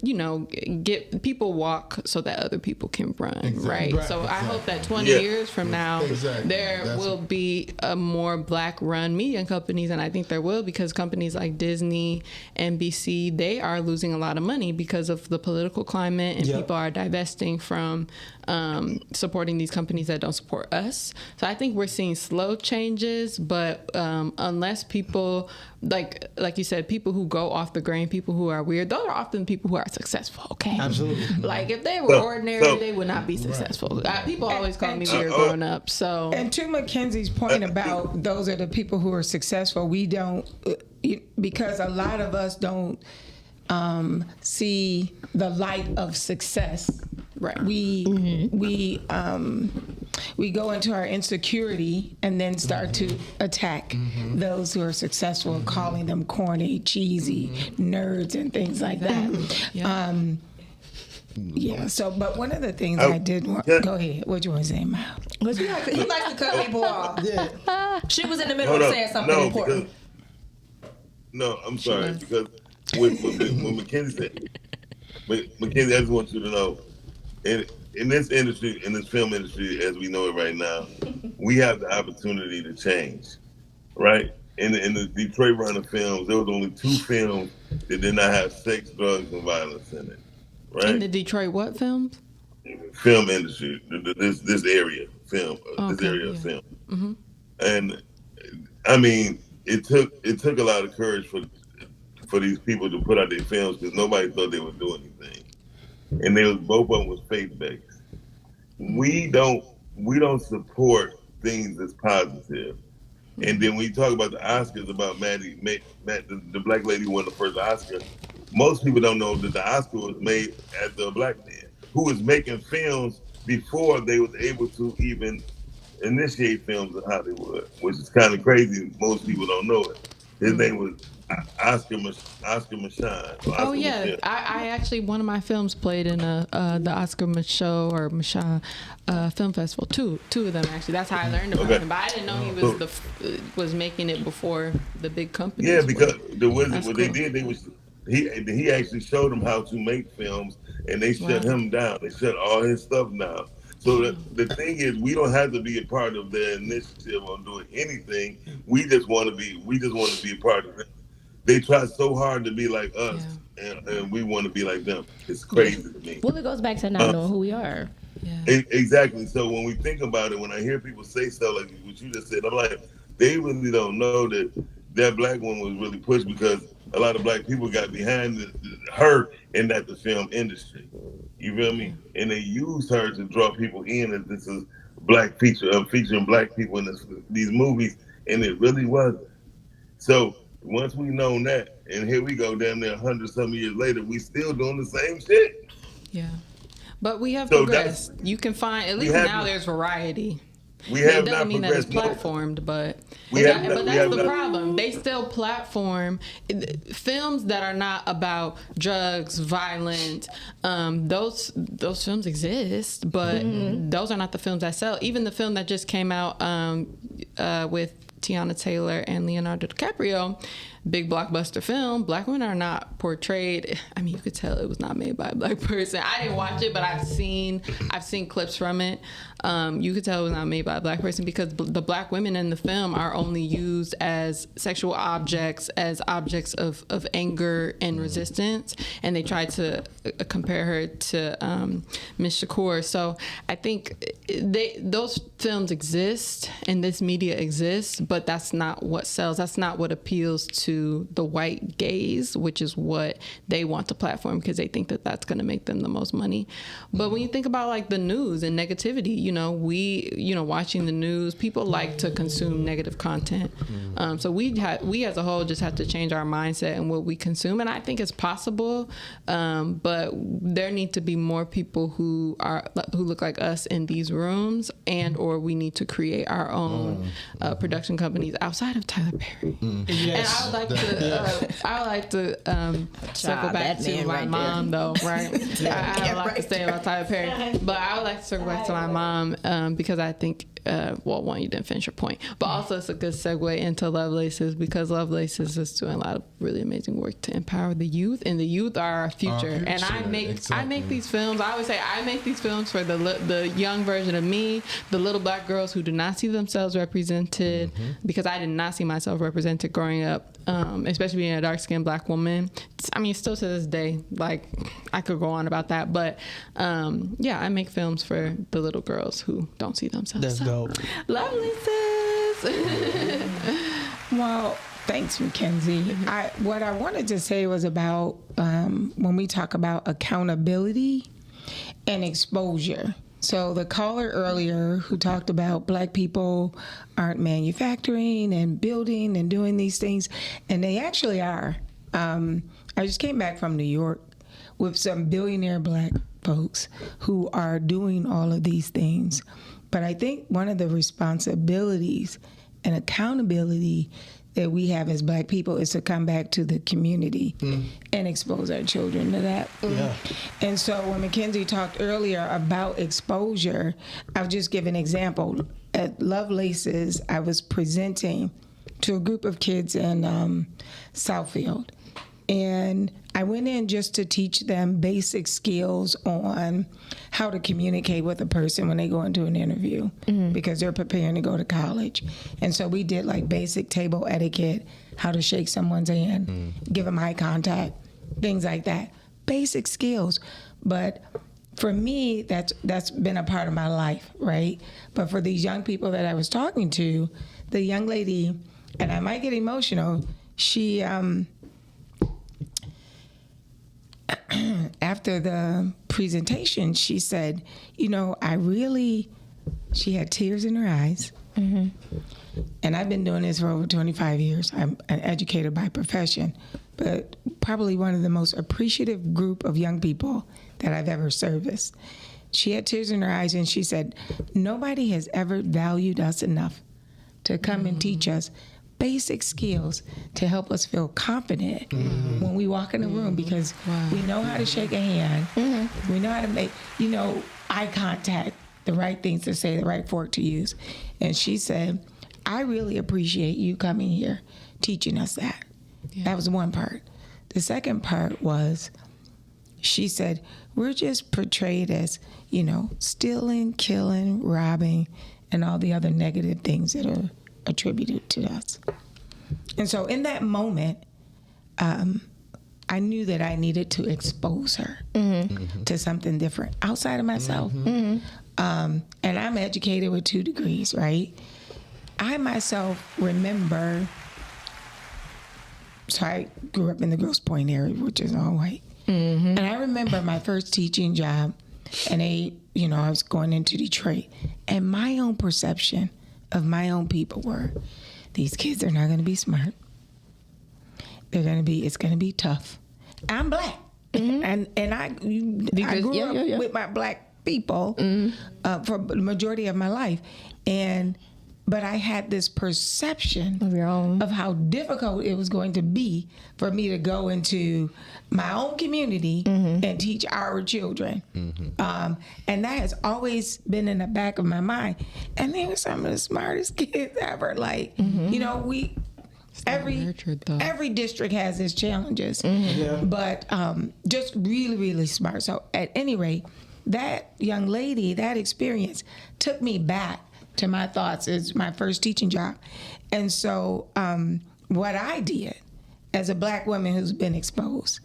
get people walk so that other people can run, right? So I hope that 20 years from now, there will be a more black-run media companies, and I think there will, because companies like Disney, NBC, they are losing a lot of money because of the political climate, and people are divesting from supporting these companies that don't support us. So I think we're seeing slow changes, but unless people, like you said, people who go off the grain, people who are weird, those are often people who are successful, okay? Absolutely. Like, if they were ordinary, they would not be successful. People always call me weird growing up, so. And to Mackenzie's point about those are the people who are successful, we don't, because a lot of us don't see the light of success. Right. We go into our insecurity and then start to attack those who are successful, calling them corny, cheesy, nerds, and things like that. So, but one of the things I did want, go ahead. What do you want to say, Miles? Because he likes to cut people off. She was in the middle of saying something important. I'm sorry, because when Mackenzie said, Mackenzie, I just want you to know, in this industry, in this film industry, as we know it right now, we have the opportunity to change, right? In the Detroit run of films, there was only 2 films that did not have sex, drugs, and violence in it, right? In the Detroit what films? Film industry, this area, film, this area of film. And I mean, it took a lot of courage for these people to put out their films because nobody thought they would do anything. And both of them was faith-based. We don't support things that's positive. And then when you talk about the Oscars, about the black lady who won the first Oscar, most people don't know that the Oscar was made after a black man who was making films before they was able to even initiate films in Hollywood, which is kind of crazy. Most people don't know it. His name was Oscar Michon. Oh yeah, I actually, one of my films played in the Oscar Michaud film festival. Two of them actually. That's how I learned about him. But I didn't know he was making it before the big companies. Yeah, because they did, he actually showed them how to make films, and they shut him down. They shut all his stuff down. So the thing is, we don't have to be a part of their initiative on doing anything. We just want to be a part of it. They try so hard to be like us, and we want to be like them. It's crazy to me. Well, it goes back to not knowing who we are. Exactly. So when we think about it, when I hear people say stuff like what you just said, I'm like, they really don't know that black woman was really pushed because a lot of black people got behind her in the film industry. You feel me? And they used her to draw people in, and this is black featuring black people in these movies, and it really wasn't. So once we know that, and here we go, damn near 100-some years later, we still doing the same shit. Yeah, but we have progressed. You can find, at least now there's variety. It doesn't mean that it's platformed, but that's the problem. They still platform films that are not about drugs, violence. Those films exist, but those are not the films that sell. Even the film that just came out with Tiana Taylor and Leonardo DiCaprio, big blockbuster film, black women are not portrayed. I mean, you could tell it was not made by a black person. I didn't watch it, but I've seen clips from it. You could tell it was not made by a black person because the black women in the film are only used as sexual objects, as objects of anger and resistance, and they tried to compare her to Miss Shakur. So I think those films exist and this media exists, but that's not what sells. That's not what appeals to the white gaze, which is what they want to platform because they think that that's going to make them the most money. But when you think about like the news and negativity, watching the news, people like to consume negative content. So we as a whole just have to change our mindset and what we consume. And I think it's possible, but there need to be more people who look like us in these rooms, and or we need to create our own production companies outside of Tyler Perry. Yes. And I would like to circle back to my mom, though, right? I have a lot to say about Tyler Perry, but I would like to circle back to my mom because I think, one, you didn't finish your point, but also it's a good segue into Lovelaces because Lovelaces is doing a lot of really amazing work to empower the youth, and the youth are our future. And I make these films. I always say I make these films for the young version of me, the little black girls who do not see themselves represented, because I did not see myself represented growing up, especially being a dark-skinned black woman. I mean, still to this day, like I could go on about that, but I make films for the little girls who don't see themselves. That's dope. Lovelaces. Well, thanks, Mackenzie. What I wanted to say was about when we talk about accountability and exposure. So the caller earlier who talked about black people aren't manufacturing and building and doing these things, and they actually are. I just came back from New York with some billionaire black folks who are doing all of these things. But I think one of the responsibilities and accountability that we have as black people is to come back to the community and expose our children to that. And so when Mackenzie talked earlier about exposure, I'll just give an example. At Lovelaces, I was presenting to a group of kids in Southfield. And I went in just to teach them basic skills on how to communicate with a person when they go into an interview because they're preparing to go to college. And so we did like basic table etiquette, how to shake someone's hand, give them eye contact, things like that. Basic skills. But for me, that's been a part of my life, right? But for these young people that I was talking to, the young lady, and I might get emotional, she after the presentation, she said, she had tears in her eyes. And I've been doing this for over 25 years. I'm an educator by profession, but probably one of the most appreciative group of young people that I've ever serviced. She had tears in her eyes and she said, nobody has ever valued us enough to come and teach us basic skills to help us feel confident when we walk in the room, because we know how to shake a hand. We know how to make, eye contact, the right things to say, the right fork to use. And she said, I really appreciate you coming here, teaching us that. Yeah. That was one part. The second part was, she said, we're just portrayed as, stealing, killing, robbing, and all the other negative things that are attributed to us. And so in that moment, I knew that I needed to expose her to something different outside of myself. And I'm educated with 2 degrees, right? I myself remember, so I grew up in the Grosse Pointe area, which is all white. And I remember my first teaching job, and I was going into Detroit, and my own perception of my own people were, these kids are not going to be smart. It's going to be tough. I'm black, and I grew up with my black people for the majority of my life, but I had this perception of how difficult it was going to be for me to go into my own community and teach our children. And that has always been in the back of my mind. And they were some of the smartest kids ever. Like, every district has its challenges, but just really, really smart. So at any rate, that young lady, that experience took me back to my thoughts as my first teaching job. And so what I did as a black woman who's been exposed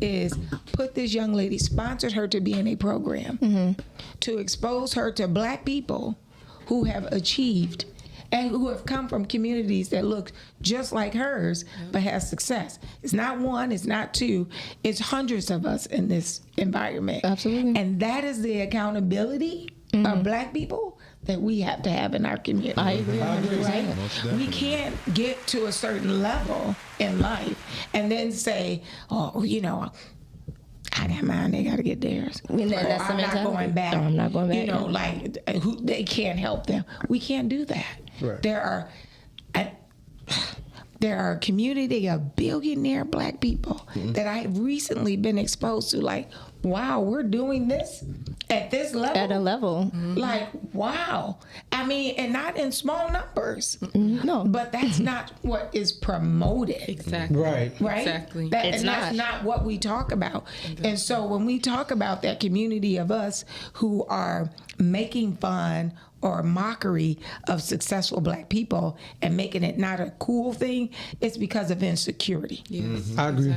is put this young lady, sponsored her to be in a program to expose her to black people who have achieved and who have come from communities that look just like hers, but has success. It's not one, it's not two, it's hundreds of us in this environment. Absolutely. And that is the accountability of black people that we have to have in our community. I agree. Right? We can't get to a certain level in life and then say, I got mine, they got to get theirs. I'm not going back. I'm not going back. They can't help them. We can't do that. Right. There are a community of billionaire black people that I've recently been exposed to. Like, wow, we're doing this at this level. At a level. Like, wow. I mean, and not in small numbers. No. But that's not what is promoted. Exactly. Right? Exactly. That's not what we talk about. Exactly. And so when we talk about that community of us who are making fun or mockery of successful black people and making it not a cool thing, it's because of insecurity. Yes. I agree.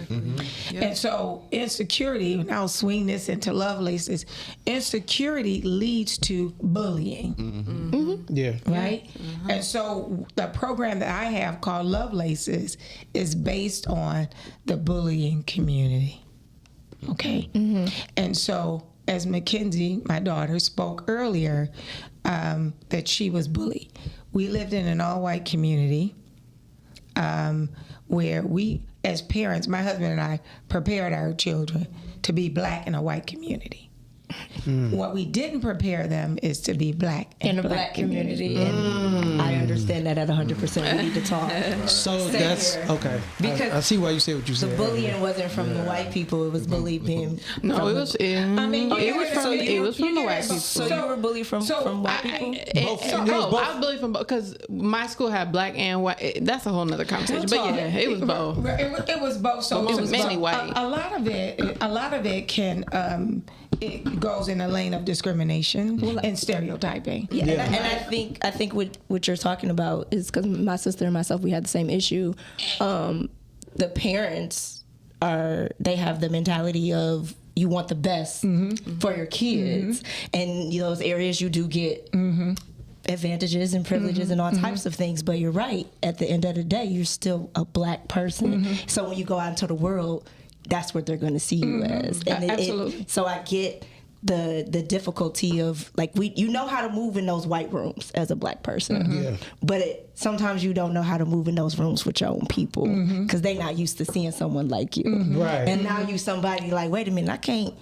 Yep. And so insecurity, and I'll swing this into Lovelaces, insecurity leads to bullying. Yeah. Right? And so the program that I have called Lovelaces is based on the bullying community. Okay? And so as Mackenzie, my daughter, spoke earlier, that she was bullied. We lived in an all-white community where we, as parents, my husband and I, prepared our children to be black in a white community. What we didn't prepare them is to be black in a black community. And I understand that at 100%. We need to talk. So that's okay. Because I see why you say what you said. The bullying wasn't from the white people; it was bullied being. No, it was. It was from the white people. So you were bullied from white people. I was bullied from both because my school had black and white. That's a whole nother conversation. But yeah, it was both. It was both. So it was mainly white. A lot of it can. It goes in a lane of discrimination and stereotyping. Yeah. And I think what you're talking about is because my sister and myself, we had the same issue. The parents they have the mentality of you want the best for your kids, and those areas you do get advantages and privileges and all types of things. But you're right. At the end of the day, you're still a black person. So when you go out into the world, that's what they're going to see you as. And absolutely. So I get the difficulty of, like, you know how to move in those white rooms as a black person, but sometimes you don't know how to move in those rooms with your own people because they're not used to seeing someone like you. Right. And now you somebody like, wait a minute, I can't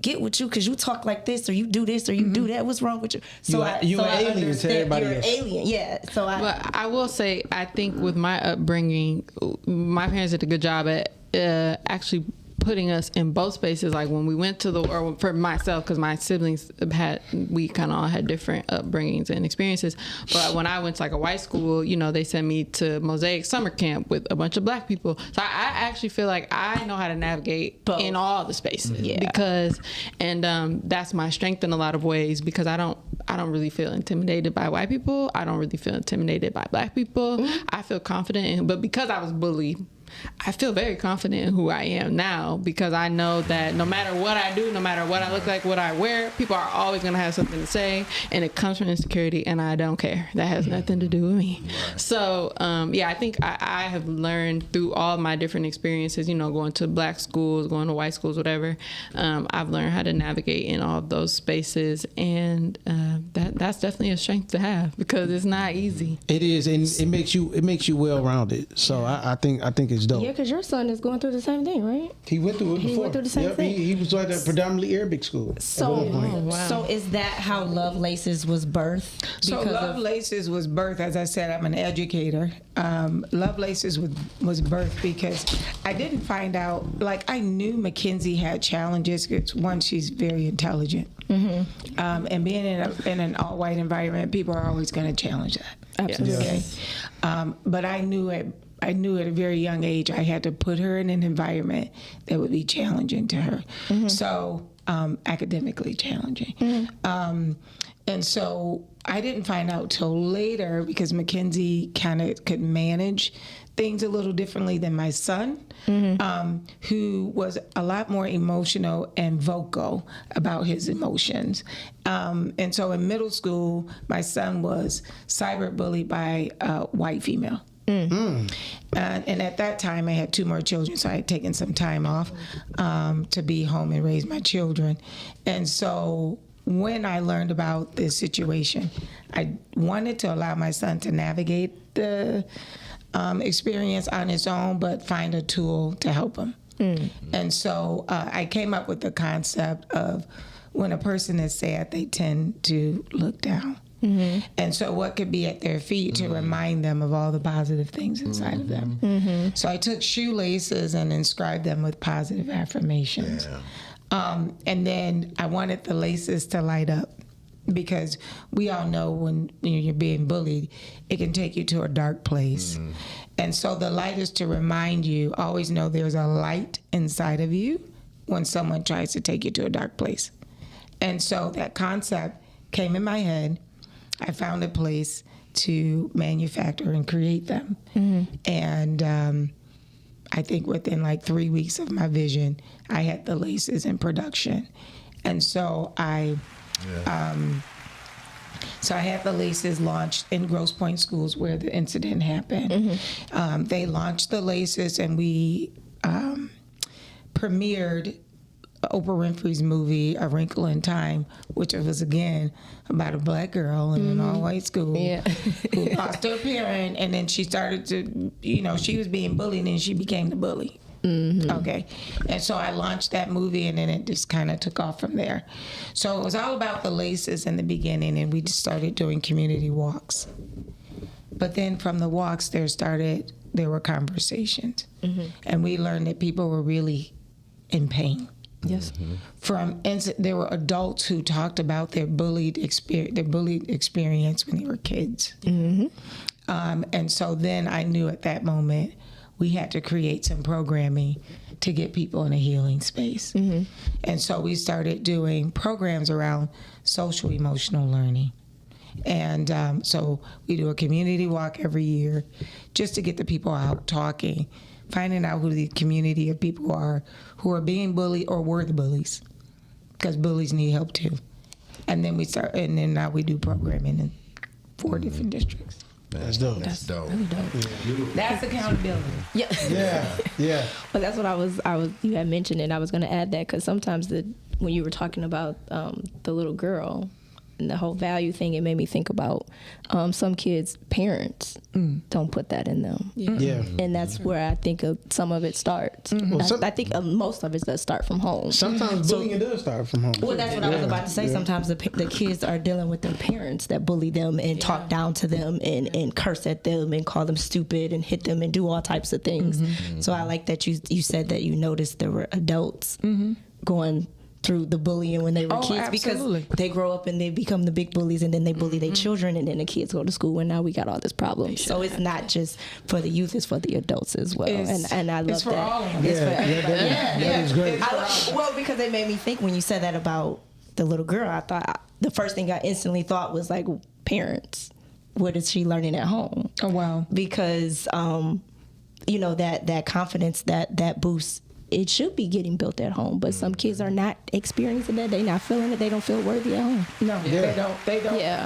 get with you because you talk like this or you do this or you do that. What's wrong with you? So you an alien to everybody you're else. An alien, yeah. So But I will say, I think with my upbringing, my parents did a good job at actually putting us in both spaces. Like when we went to or for myself, because my siblings we kind of all had different upbringings and experiences. But when I went to like a white school, you know, they sent me to Mosaic summer camp with a bunch of black people. So I actually feel like I know how to navigate in all the spaces because, and that's my strength in a lot of ways because I don't really feel intimidated by white people. I don't really feel intimidated by black people. I feel confident but because I was bullied, I feel very confident in who I am now because I know that no matter what I do, no matter what I look like, what I wear, people are always going to have something to say, and it comes from insecurity, and I don't care. That has nothing to do with me. Right. So, I think I have learned through all my different experiences, you know, going to black schools, going to white schools, whatever, I've learned how to navigate in all those spaces, and that's definitely a strength to have because it's not easy. It is, and it makes you well-rounded. So I think it's dope. Yeah, because your son is going through the same thing, right? He went through it before. He went through the same thing. He was at a predominantly Arabic school. So is that how Lovelaces was birthed? So Lovelaces was birthed, as I said, I'm an educator. Lovelaces was birthed because I didn't find out, like I knew Mackenzie had challenges because one, she's very intelligent. And being in an all-white environment, people are always going to challenge that. Absolutely. Okay? But I knew at a very young age I had to put her in an environment that would be challenging to her. So academically challenging. And so I didn't find out till later because Mackenzie kind of could manage things a little differently than my son, who was a lot more emotional and vocal about his emotions. And so in middle school, my son was cyberbullied by a white female. And at that time, I had 2 more children, so I had taken some time off to be home and raise my children. And so when I learned about this situation, I wanted to allow my son to navigate the experience on his own, but find a tool to help him. And so I came up with the concept of when a person is sad, they tend to look down. And so what could be at their feet to remind them of all the positive things inside of them. So I took shoelaces and inscribed them with positive affirmations. And then I wanted the laces to light up because we all know when you're being bullied, it can take you to a dark place. And so the light is to remind you, always know there's a light inside of you when someone tries to take you to a dark place. And so that concept came in my head. I found a place to manufacture and create them. And I think within like 3 weeks of my vision, I had the laces in production. And so I had the laces launched in Grosse Pointe schools where the incident happened. They launched the laces and we premiered Oprah Winfrey's movie, A Wrinkle in Time, which was, again, about a black girl in an all-white school who lost her parent, and then she started to, she was being bullied, and she became the bully. Okay. And so I launched that movie, and then it just kind of took off from there. So it was all about the laces in the beginning, and we just started doing community walks. But then from the walks, there were conversations. And we learned that people were really in pain. Yes. There were adults who talked about their bullied experience when they were kids. And so then I knew at that moment we had to create some programming to get people in a healing space. And so we started doing programs around social emotional learning. And so we do a community walk every year just to get the people out talking, finding out who the community of people are who are being bullied or were the bullies, because bullies need help too. And then now we do programming in 4 different districts. That's dope. That's dope. Really dope. That's accountability. Yeah. But that's what you had mentioned, and I was going to add that because sometimes when you were talking about the little girl, and the whole value thing, it made me think about some kids' parents don't put that in them. Yeah. And that's where I think some of it starts. Well, I think most of it does start from home. Sometimes bullying does start from home. Well, that's what I was about to say. Sometimes the kids are dealing with their parents that bully them and talk down to them and curse at them and call them stupid and hit them and do all types of things. So I like that you said that you noticed there were adults going through the bullying when they were kids, because they grow up and they become the big bullies, and then they bully their children, and then the kids go to school, and now we got all this problem. So it's not just for the youth, it's for the adults as well. And I love it's for that. all of them. It's for everybody. That is great. Well, because it made me think when you said that about the little girl, I thought the first thing I instantly thought was like, parents, what is she learning at home? Oh wow. Because that confidence, that boost, it should be getting built at home, but some kids are not experiencing that. They're not feeling it. They don't feel worthy at home. No, they don't. Yeah.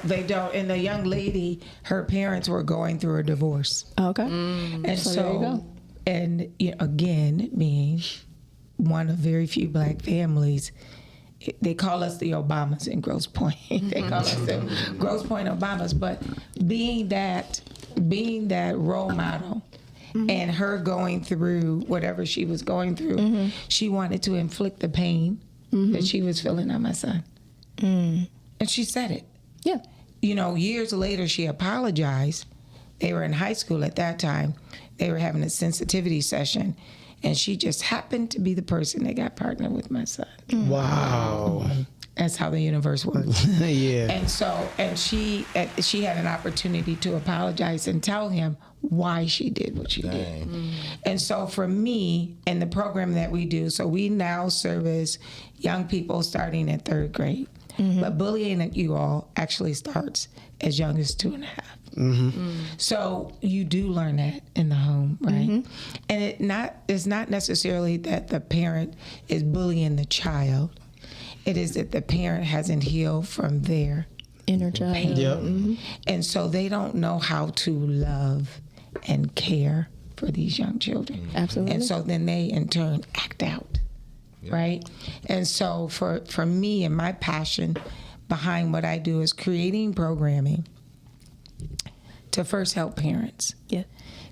They don't. And the young lady, her parents were going through a divorce. Okay. And So there you go. And again, being one of very few black families, they call us the Obamas in Grosse Pointe. They call us the Grosse Pointe Obamas. But being that role model, and her going through whatever she was going through, she wanted to inflict the pain that she was feeling on my son. And she said it. Yeah. Years later, she apologized. They were in high school at that time. They were having a sensitivity session, and she just happened to be the person that got partnered with my son. Wow. That's how the universe works. Yeah. And she had an opportunity to apologize and tell him why she did what she did. And so for me, and the program that we do, so we now service young people starting at 3rd grade. But bullying at you all actually starts as young as 2.5. So you do learn that in the home, right? And it's not necessarily that the parent is bullying the child. It is that the parent hasn't healed from their inner child. Pain. Yep. And so they don't know how to love and care for these young children. Absolutely. And so then they in turn act out. Right? And so for me, and my passion behind what I do is creating programming to first help parents. Yeah.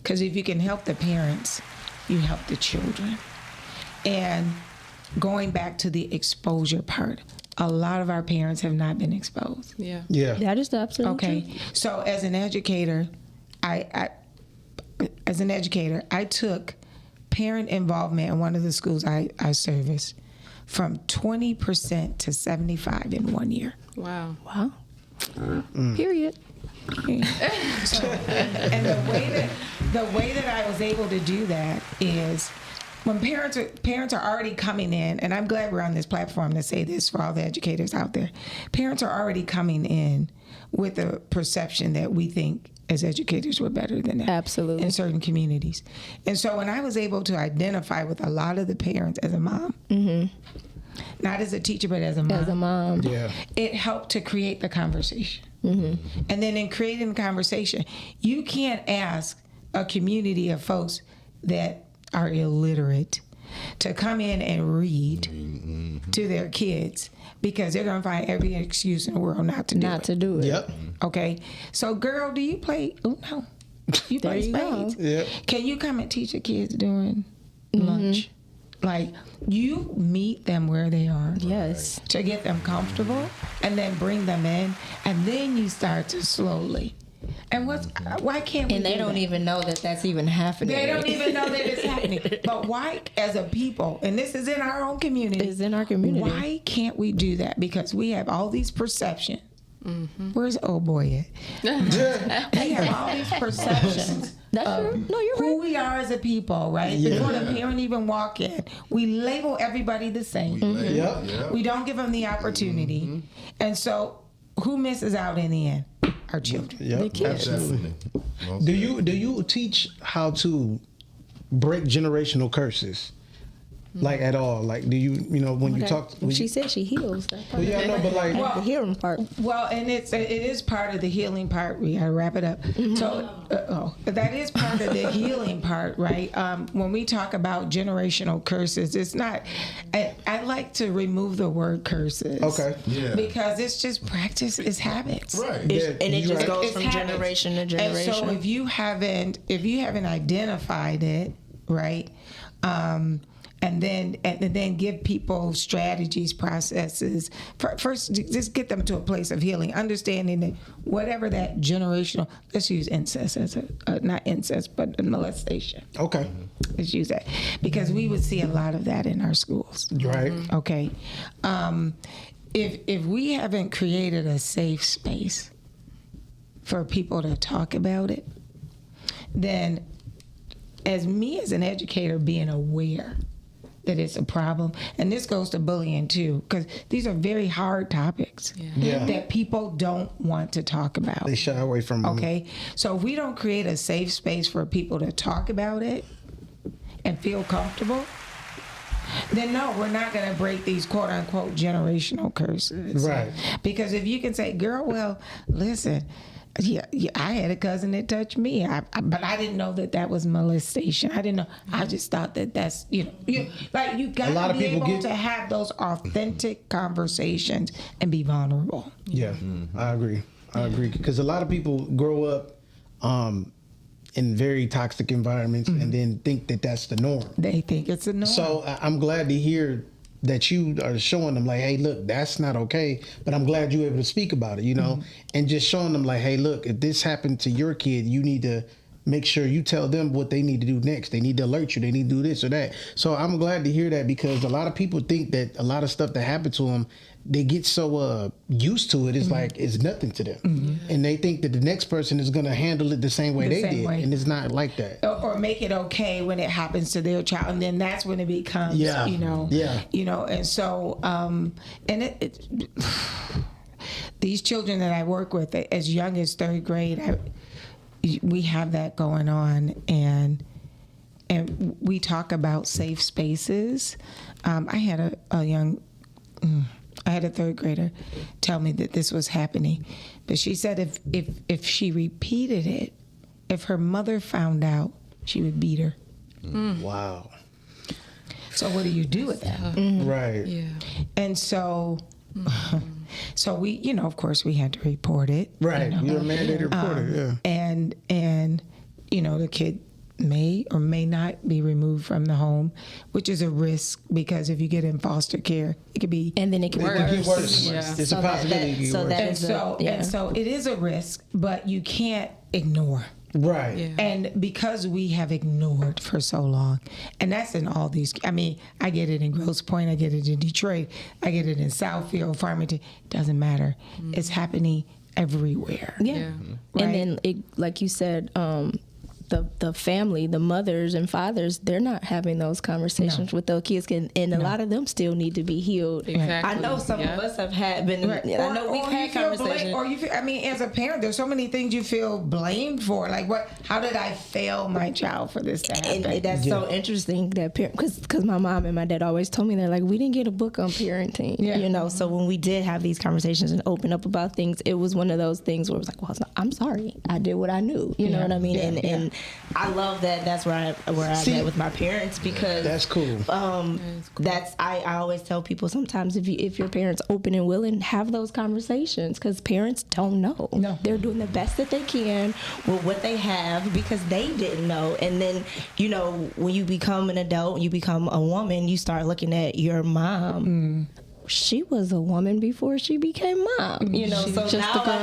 Because if you can help the parents, you help the children. And going back to the exposure part, a lot of our parents have not been exposed. Yeah. That is the absolute Okay. truth. So as an educator, I took parent involvement in one of the schools I service from 20% to 75% in 1 year. Wow. Period. So, and the way that I was able to do that is when parents are already coming in, and I'm glad we're on this platform to say this for all the educators out there. Parents are already coming in with a perception that we think as educators we're better than that. Absolutely. In certain communities. And so when I was able to identify with a lot of the parents as a mom, not as a teacher, but as a mom. As a mom. Yeah. It helped to create the conversation. And then in creating the conversation, you can't ask a community of folks that are illiterate to come in and read to their kids, because they're going to find every excuse in the world not to do it. Yep. Okay. So, girl, do you play? Oh, no. You play spades. Yep. Can you come and teach the kids during lunch? Like, you meet them where they are. Yes. To get them comfortable, and then bring them in, and then you start to slowly. And why can't we? And they do don't that? even know that that's even happening. They don't even know that it's happening. But why, as a people, and this is in our own community. It's in our community. Why can't we do that? Because we have all these perceptions. Where's old boy at? We have all these perceptions. That's true. No, you're who right. we are as a people, right? Yeah. Before the parent even walk in, we label everybody the same. Yep. We don't give them the opportunity. And so who misses out in the end? Our children. Yep. Absolutely. Do you teach how to break generational curses? Like at all? Like, do you know when you talk? She said she heals. Well, yeah, I know, but like the healing part. Well, and it is part of the healing part. We gotta wrap it up. So, that is part of the healing part, right? When we talk about generational curses, it's not. I like to remove the word curses. Okay. Yeah. Because it's just practice. It's habits. Right. And it just goes It's from habits. generation to generation. And so if you haven't identified it, right? And then give people strategies, processes. First, just get them to a place of healing, understanding that whatever that generational, let's use incest as not incest, but molestation. Okay. Let's use that. Because we would see a lot of that in our schools. Right. Okay. If we haven't created a safe space for people to talk about it, then as an educator being aware that it's a problem, and this goes to bullying too, because these are very hard topics that people don't want to talk about. They shy away from them. Okay, so if we don't create a safe space for people to talk about it and feel comfortable, then no, we're not going to break these quote unquote generational curses. Right. Because if you can say, girl, well, listen, yeah, I had a cousin that touched me, but I didn't know that was molestation. I didn't know. I just thought that's you got to be able to have those authentic conversations and be vulnerable. Yeah, I agree. Because a lot of people grow up in very toxic environments and then think that that's the norm. They think it's the norm. So I'm glad to hear that you are showing them like, hey, look, that's not okay. But I'm glad you're able to speak about it, and just showing them like, hey, look, if this happened to your kid, you need to make sure you tell them what they need to do next. They need to alert you. They need to do this or that. So I'm glad to hear that, because a lot of people think that a lot of stuff that happened to them, they get so used to it. It's like it's nothing to them, and they think that the next person is going to handle it the same way they did, and it's not like that. Or make it okay when it happens to their child, and then that's when it becomes, and so, these children that I work with, as young as 3rd grade, we have that going on, and we talk about safe spaces. I had I had a 3rd grader tell me that this was happening, but she said if she repeated it, if her mother found out, she would beat her. Wow. So what do you do with that? Right. Yeah. And so, so we, of course, we had to report it. Right. You're mandated to report it. Yeah. And the kid may or may not be removed from the home, which is a risk, because if you get in foster care, it could be, and then it could be worse. Yeah. It's a possibility. And so it is a risk, but you can't ignore. Right. Yeah. And because we have ignored for so long, and that's in all these, I get it in Grosse Pointe, I get it in Detroit, I get it in Southfield, Farmington, doesn't matter. It's happening everywhere. Yeah. Right? And then, like you said, the family, the mothers and fathers, they're not having those conversations with their kids, and a lot of them still need to be healed. Exactly. I know some of us have been. Right. I know we've had conversations. Or you feel, as a parent, there's so many things you feel blamed for. Like, how did I fail my child for this to happen? And that's so interesting that because my mom and my dad always told me that, like, we didn't get a book on parenting. Yeah. So when we did have these conversations and open up about things, it was one of those things where it was like, well, I'm sorry, I did what I knew. You know what I mean? And I love that. That's where I'm at with my parents, because that's cool. That's I always tell people, sometimes if your parents open and willing, have those conversations, because parents don't know. No, they're doing the best that they can with what they have, because they didn't know. And then when you become an adult, you become a woman, you start looking at your mom. She was a woman before she became mom, so just now a girl.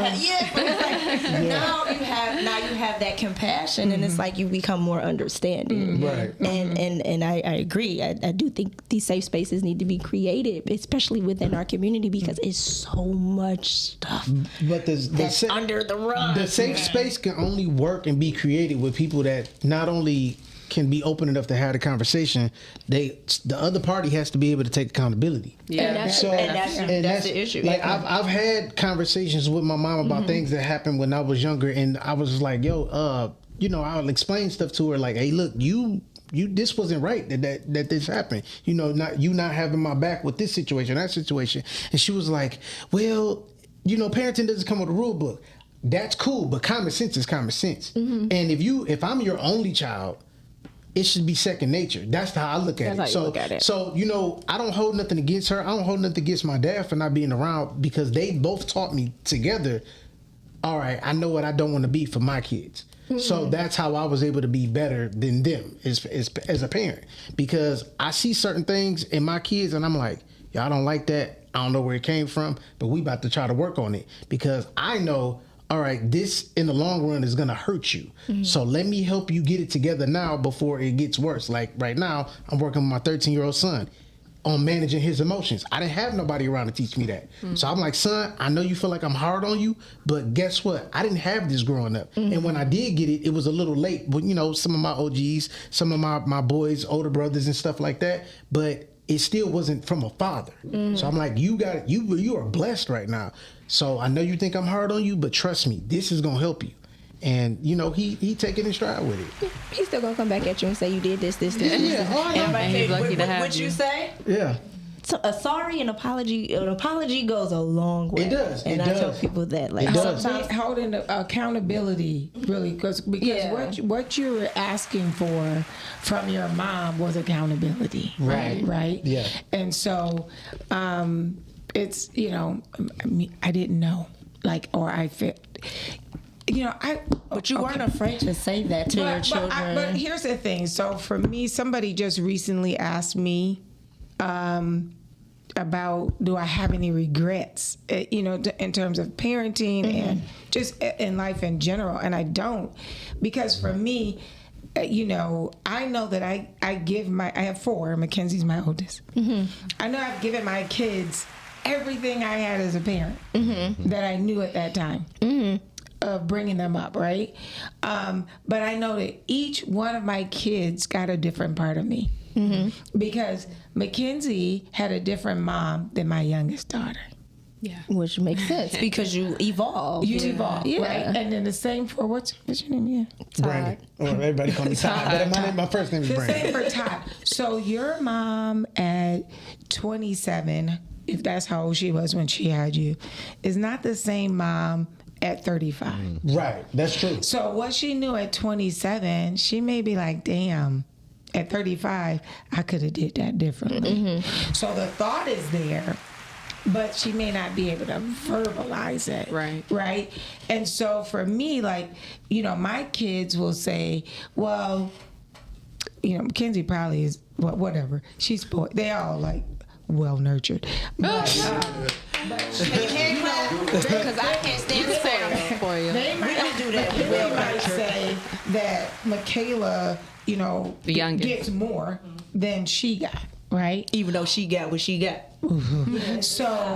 now you have that compassion, and it's like you become more understanding. Right. And I agree. I do think these safe spaces need to be created, especially within our community, because it's so much stuff but that's under the rug. The safe space can only work and be created with people that not only can be open enough to have the conversation, the other party has to be able to take accountability. Yeah, and that's the issue. Like I've had conversations with my mom about things that happened when I was younger, and I was like, I'll explain stuff to her like, hey, look, you this wasn't right that this happened. You know, not having my back with this situation, that situation. And she was like, well, you know, parenting doesn't come with a rule book. That's cool, but common sense is common sense. And if I'm your only child, it should be second nature. That's how I look at it. So, you know, I don't hold nothing against her. I don't hold nothing against my dad for not being around, because they both taught me together, all right, I know what I don't want to be for my kids. So that's how I was able to be better than them as a parent, because I see certain things in my kids and I'm like, y'all don't like that. I don't know where it came from, but we about to try to work on it, because I know, all right, this in the long run is going to hurt you. So let me help you get it together now before it gets worse. Like right now, I'm working with my 13-year-old son on managing his emotions. I didn't have nobody around to teach me that. So I'm like, son, I know you feel like I'm hard on you, but guess what? I didn't have this growing up. And when I did get it, it was a little late. But, you know, some of my OGs, some of my boys, older brothers and stuff like that, but it still wasn't from a father. So I'm like, you are blessed right now. So I know you think I'm hard on you, but trust me, this is going to help you. And, you know, he taking his stride with it. He's still going to come back at you and say you did this. Yeah. Oh, I know. And he's lucky to have what you say? Yeah. So a sorry and an apology goes a long way. It does. And I tell people that, like, sometimes holding the accountability, really, because what you were asking for from your mom was accountability. Right. Yeah. And so it's, you know, I didn't know, like, or I felt, you know, but you weren't afraid to say that to your children. But here's the thing. So for me, somebody just recently asked me about, do I have any regrets, you know, in terms of parenting and just in life in general. And I don't, because for me, you know, I know that I have 4. Mackenzie's my oldest. I know I've given my kids everything I had as a parent that I knew at that time. Of bringing them up, right? But I know that each one of my kids got a different part of me. Because Mackenzie had a different mom than my youngest daughter. Yeah. Which makes sense, because you evolve. You evolve, right? And then the same for, what's your name again? Brandon. Or everybody call me Todd. But my first name is Brandon. The same for Todd. So your mom at 27, if that's how old she was when she had you, is not the same mom at 35. Right, that's true. So what she knew at 27, she may be like, damn, at 35, I could have did that differently. So the thought is there, but she may not be able to verbalize it. Right. And so for me, like, you know, my kids will say, well, you know, Mackenzie probably is, well, whatever. She's spoiled. They all like well nurtured. But, because I can't stand the sound for you. They might do that. They might say that Michaela, you know, the youngest, gets more than she got, right? Even though she got what she got. So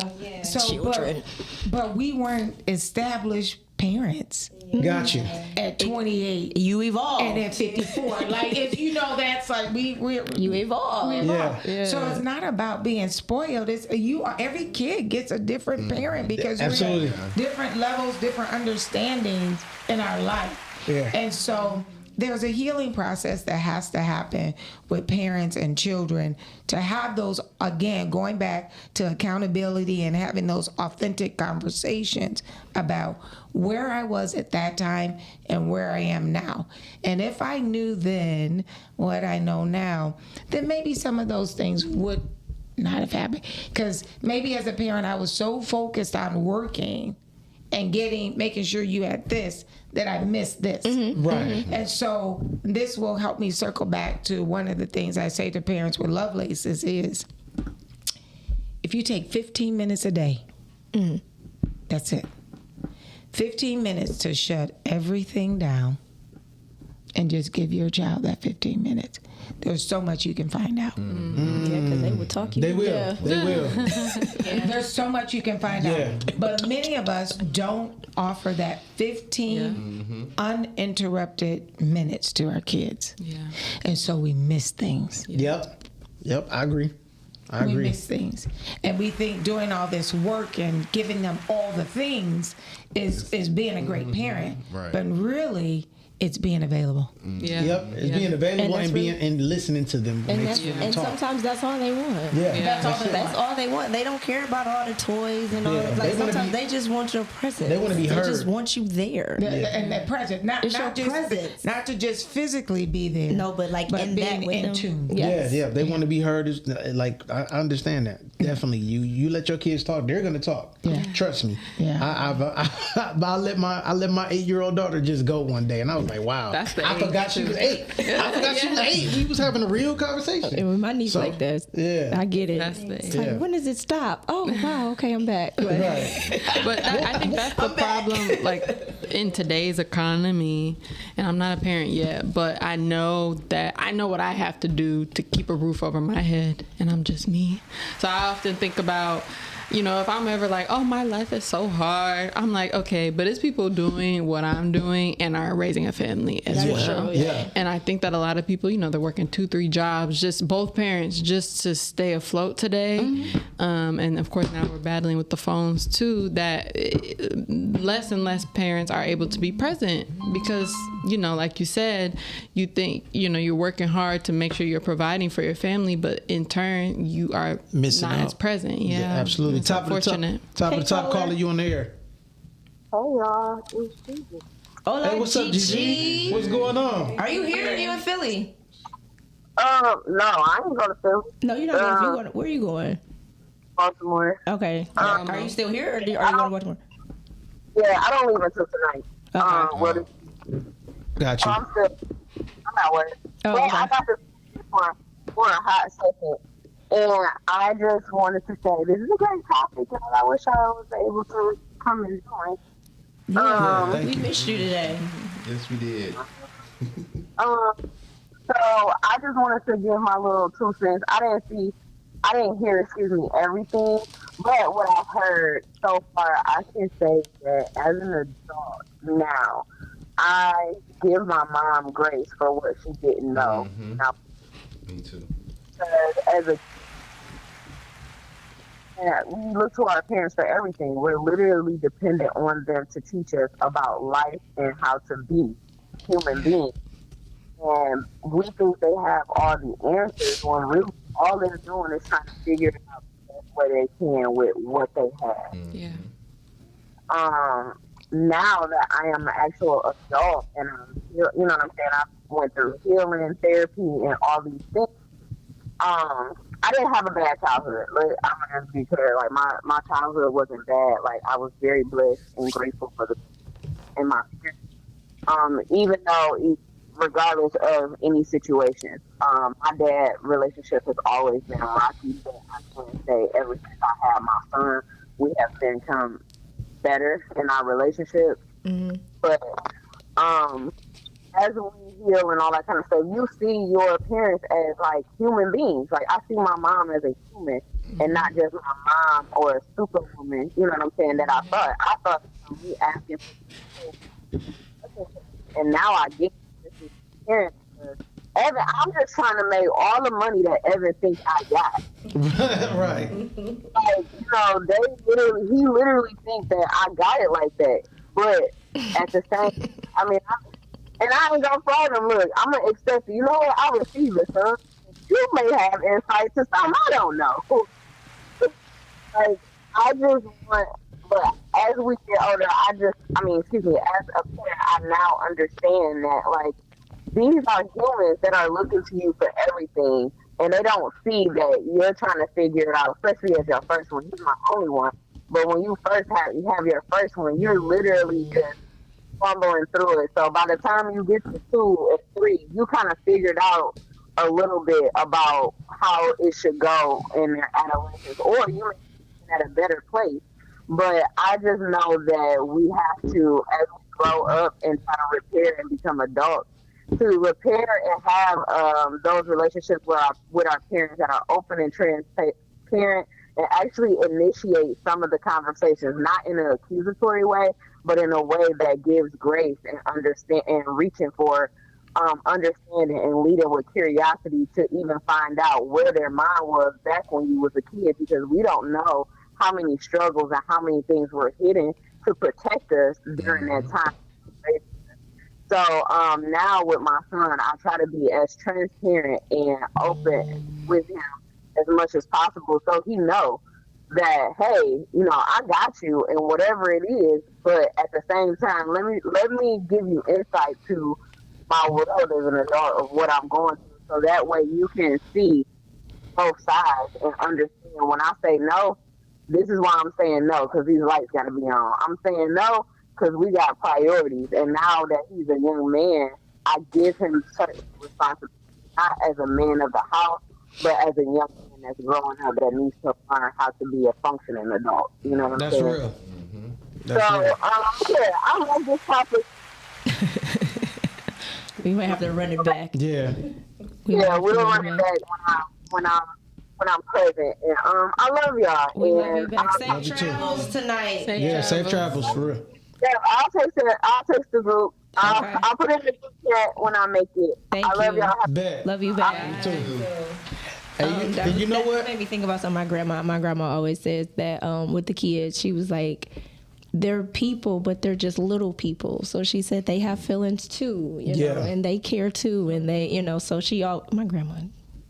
but we weren't established parents. Got you. At 28, you evolve, and at 54, like, if you know, that's like you evolve. Yeah. So it's not about being spoiled. It's every kid gets a different parent, because we're at different levels, different understandings in our life. Yeah. And so there's a healing process that has to happen with parents and children to have those, again, going back to accountability and having those authentic conversations about where I was at that time and where I am now. And if I knew then what I know now, then maybe some of those things would not have happened. Because maybe as a parent, I was so focused on working and making sure you had this, that I missed this. Right. And so this will help me circle back to one of the things I say to parents with Lovelaces is, if you take 15 minutes a day, that's it. 15 minutes to shut everything down and just give your child that 15 minutes. There's so much you can find out. Yeah, because they will talk you. They will. Yeah. They will. There's so much you can find out. But many of us don't offer that 15 uninterrupted minutes to our kids. Yeah. And so we miss things. Yep, I agree. We miss things. And we think doing all this work and giving them all the things is being a great parent. Right. But really, it's being available. Yeah. Yep, it's being available and being and listening to them. And sometimes that's all they want. Yeah. That's all they want. They don't care about all the toys and all. Like sometimes they just want your presence. They want to be heard. They just want you there. And that presence, not to just physically be there. No, but like in being that with in them. tune. Yeah. They want to be heard. Like I understand that definitely. You let your kids talk, they're gonna talk. Yeah. Trust me. Yeah. I let my 8-year-old daughter just go one day, and I was like, wow. That's the I age, forgot she was 8. I forgot she was 8. We was having a real conversation. And with my niece like that. Yeah. I get it. That's the It's like, when does it stop? Oh wow, okay, I'm back. Right. But I think that's the problem, like in today's economy, and I'm not a parent yet, but I know what I have to do to keep a roof over my head, and I'm just me. So I often think about, if I'm ever like, oh, my life is so hard, I'm like, okay, but it's people doing what I'm doing and are raising a family as well. Yeah. And I think that a lot of people, they're working 2-3 jobs, just both parents, just to stay afloat today. Mm-hmm. And of course, now we're battling with the phones too, that less and less parents are able to be present because, like you said, you think, you're working hard to make sure you're providing for your family, but in turn, you are missing not out. as present. Yeah, absolutely. It's Top of the top, caller, you on the air. Hey y'all, it's Gigi. Hola, Hey, what's up, Gigi? What's going on? Are you here? Are you in Philly? No, I ain't going to Philly. No, you're not going. Where are you going? Baltimore. Okay. Are you still here, or are you going to Baltimore? Yeah, I don't leave until tonight. Got you. I'm at work. Oh, But okay. I got this for a hot second. And I just wanted to say this is a great topic, and I wish I was able to come and join. We missed you today. Yes, we did. So I just wanted to give my little 2 cents. I didn't hear, everything, but what I've heard so far, I can say that as an adult now, I give my mom grace for what she didn't know. Mm-hmm. Now, me too. As we look to our parents for everything. We're literally dependent on them to teach us about life and how to be human beings. And we think they have all the answers when really all they're doing is trying to figure it out the best way they can with what they have. Yeah. Now that I am an actual adult and you know what I'm saying, I went through healing, therapy, and all these things. I didn't have a bad childhood. Like, I'm gonna just be clear. Like my childhood wasn't bad. Like I was very blessed and grateful for in my parents. Even though, regardless of any situation, my dad relationship has always been rocky. But I can't say ever since I had my son, we have become better in our relationship. Mm-hmm. But as we heal and all that kind of stuff, you see your parents as like human beings. Like I see my mom as a human and not just my mom or a superwoman. You know what I'm saying? That I thought me asking for, and now I get this is parents. Evan, I'm just trying to make all the money that Evan thinks I got. Right. Like, he literally thinks that I got it like that. But at the same, I ain't gonna fraud him. Look, I'm gonna accept it. You know what? I receive it, son. You may have insight to something I don't know. Like, I just want, but as we get older, as a parent, I now understand that, like, these are humans that are looking to you for everything, and they don't see that you're trying to figure it out, especially as your first one. He's my only one. But when you have your first one, you're literally just fumbling through it. So by the time you get to 2 or 3, you kind of figured out a little bit about how it should go in their adolescence, or you may be at a better place. But I just know that we have to, as we grow up and try to repair and become adults, to repair and have those relationships with our parents that are open and transparent, and actually initiate some of the conversations, not in an accusatory way, but in a way that gives grace and understand and reaching for understanding and leading with curiosity to even find out where their mind was back when you was a kid, because we don't know how many struggles and how many things were hidden to protect us during that time. So now with my son, I try to be as transparent and open with him as much as possible, so he knows that, hey, you know, I got you and whatever it is, but at the same time, let me give you insight to my world as an adult of what I'm going through, so that way you can see both sides and understand when I say no, this is why I'm saying no, because these lights got to be on. I'm saying no because we got priorities, and now that he's a young man, I give him certain responsibilities, not as a man of the house, but as a young man that's growing up that needs to learn how to be a functioning adult. You know what I'm saying? Real. So, yeah, I love this topic. We might have to run it back. Yeah. We'll run it back when I'm present. And I love y'all. We love you back. Love you Safe too. travels tonight. Safe travels for real. Yeah, I'll text the group. I'll put it in the group chat when I make it. I love y'all. Bet. Love you back. Hey, you know what? That made me think about something my grandma always says that with the kids, she was like, they're people, but they're just little people. So she said they have feelings too, you know, and they care too, and they, you know, so my grandma,